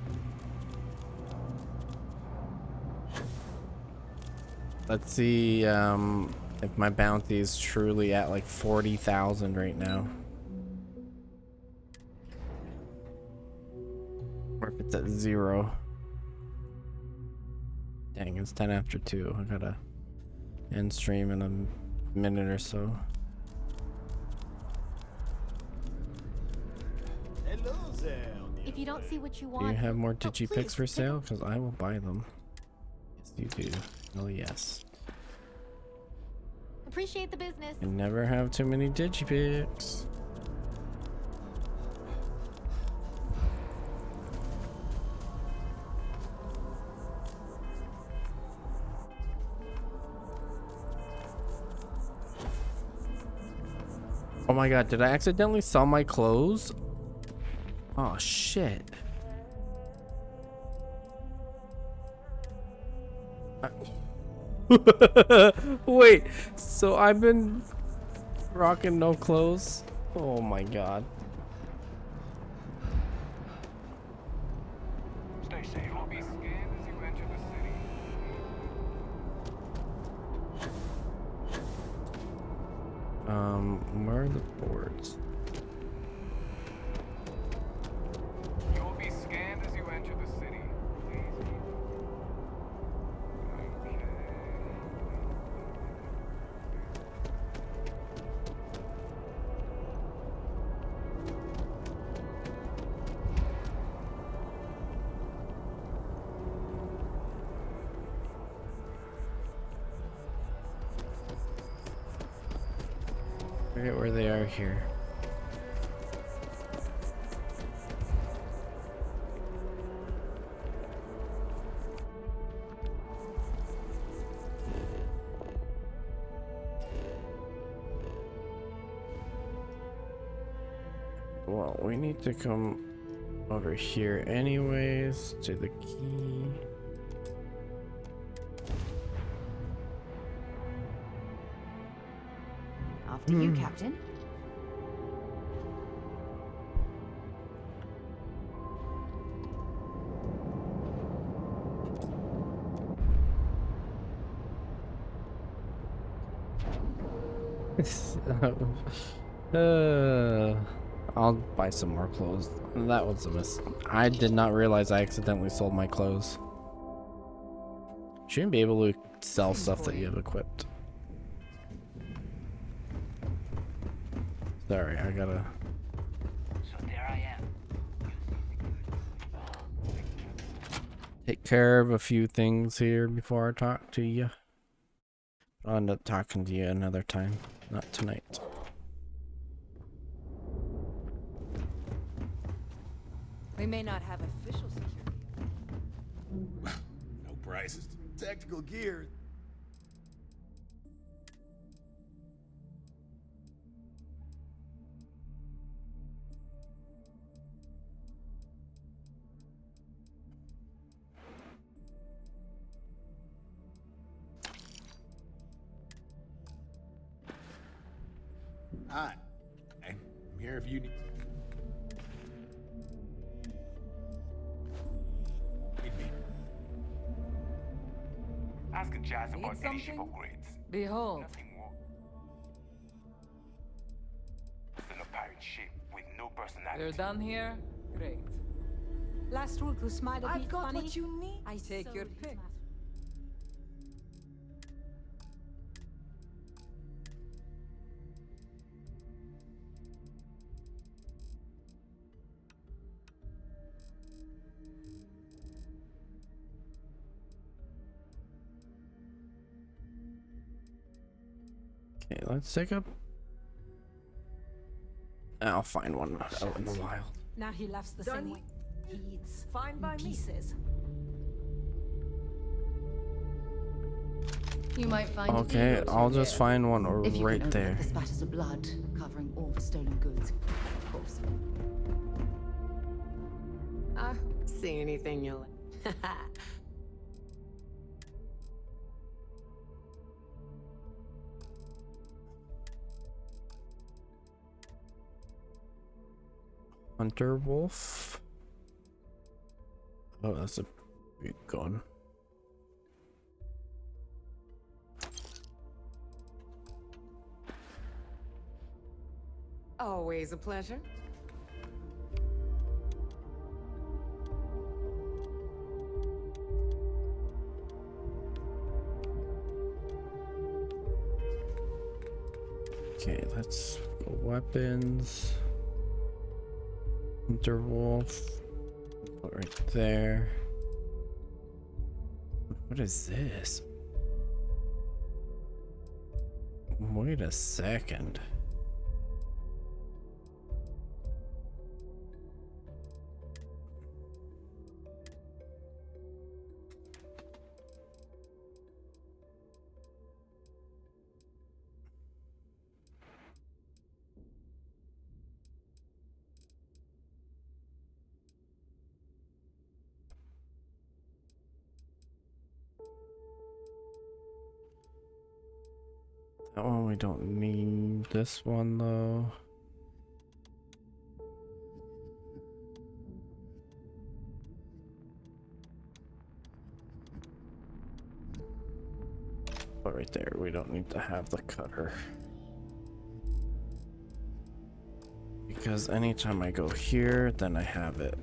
Let's see if my bounty is truly at like 40,000 right now. Or if it's at 0. Dang, it's 10 after 2. I gotta end stream in a minute or so. Hello there. If you don't see what you Do want, you have more please, digipicks for sale? Because I will buy them. Yes, you do. Oh, yes. appreciate the business. You never have too many digipicks. Oh my god, did I accidentally sell my clothes? Oh shit. Wait, so I've been rocking no clothes? Oh my god. Stay safe. You will be scanned as you enter the city. Where are the boards? You will be scanned as you enter the city. Please. I forget where they are here. Well, we need to come over here anyways to the key. After you, Captain. I'll buy some more clothes. That was a miss. I did not realize I accidentally sold my clothes. Shouldn't be able to sell stuff that you have equipped. Sorry, I gotta. So there I am. Take care of a few things here before I talk to you. I'll end up talking to you another time, not tonight. We may not have official security. No prices. Tactical gear. Hi. I'm here if you need me. Ask a jazz Need about any ship something? upgrades. Behold. Nothing more than a pirate ship with no personality. You're done here? Great. Last week who smiled a I've bit got funny. what you need. I Take your pick. Okay, let's take up. I'll find one out in the wild. Now he laughs the Done. same way. He eats Fine by in me. pieces. You might find Okay, eagles I'll here. just find one If you right can there. overlook the spatters of blood covering all the stolen goods, of course. See anything you'll. Hunter wolf. Oh, that's a big gun. Always a pleasure. Okay, let's go weapons. Hunter wolf. Put right there. What is this? Wait a second. That one we don't need. This one though. But right there, we don't need to have the cutter. Because anytime I go here, then I have it.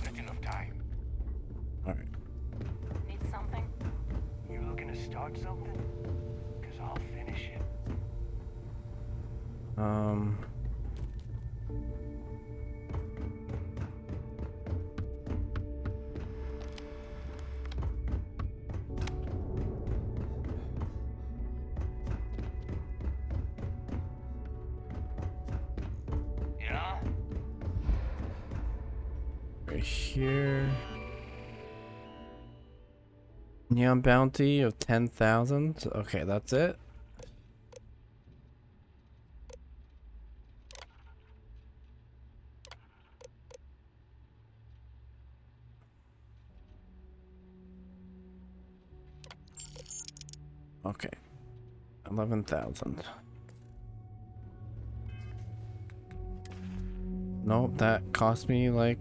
Not enough time. Alright. Need something? You looking to start something? Cause I'll finish it. Yeah? Right here. Neon bounty of 10,000. Okay, that's it. Okay. 11,000. Nope, that cost me like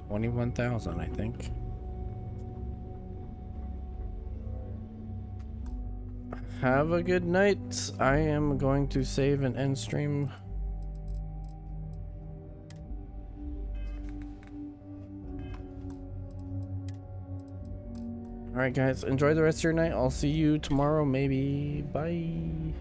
21,000, I think. Have a good night. I am going to save and end stream. Alright guys, enjoy the rest of your night. I'll see you tomorrow maybe. Bye.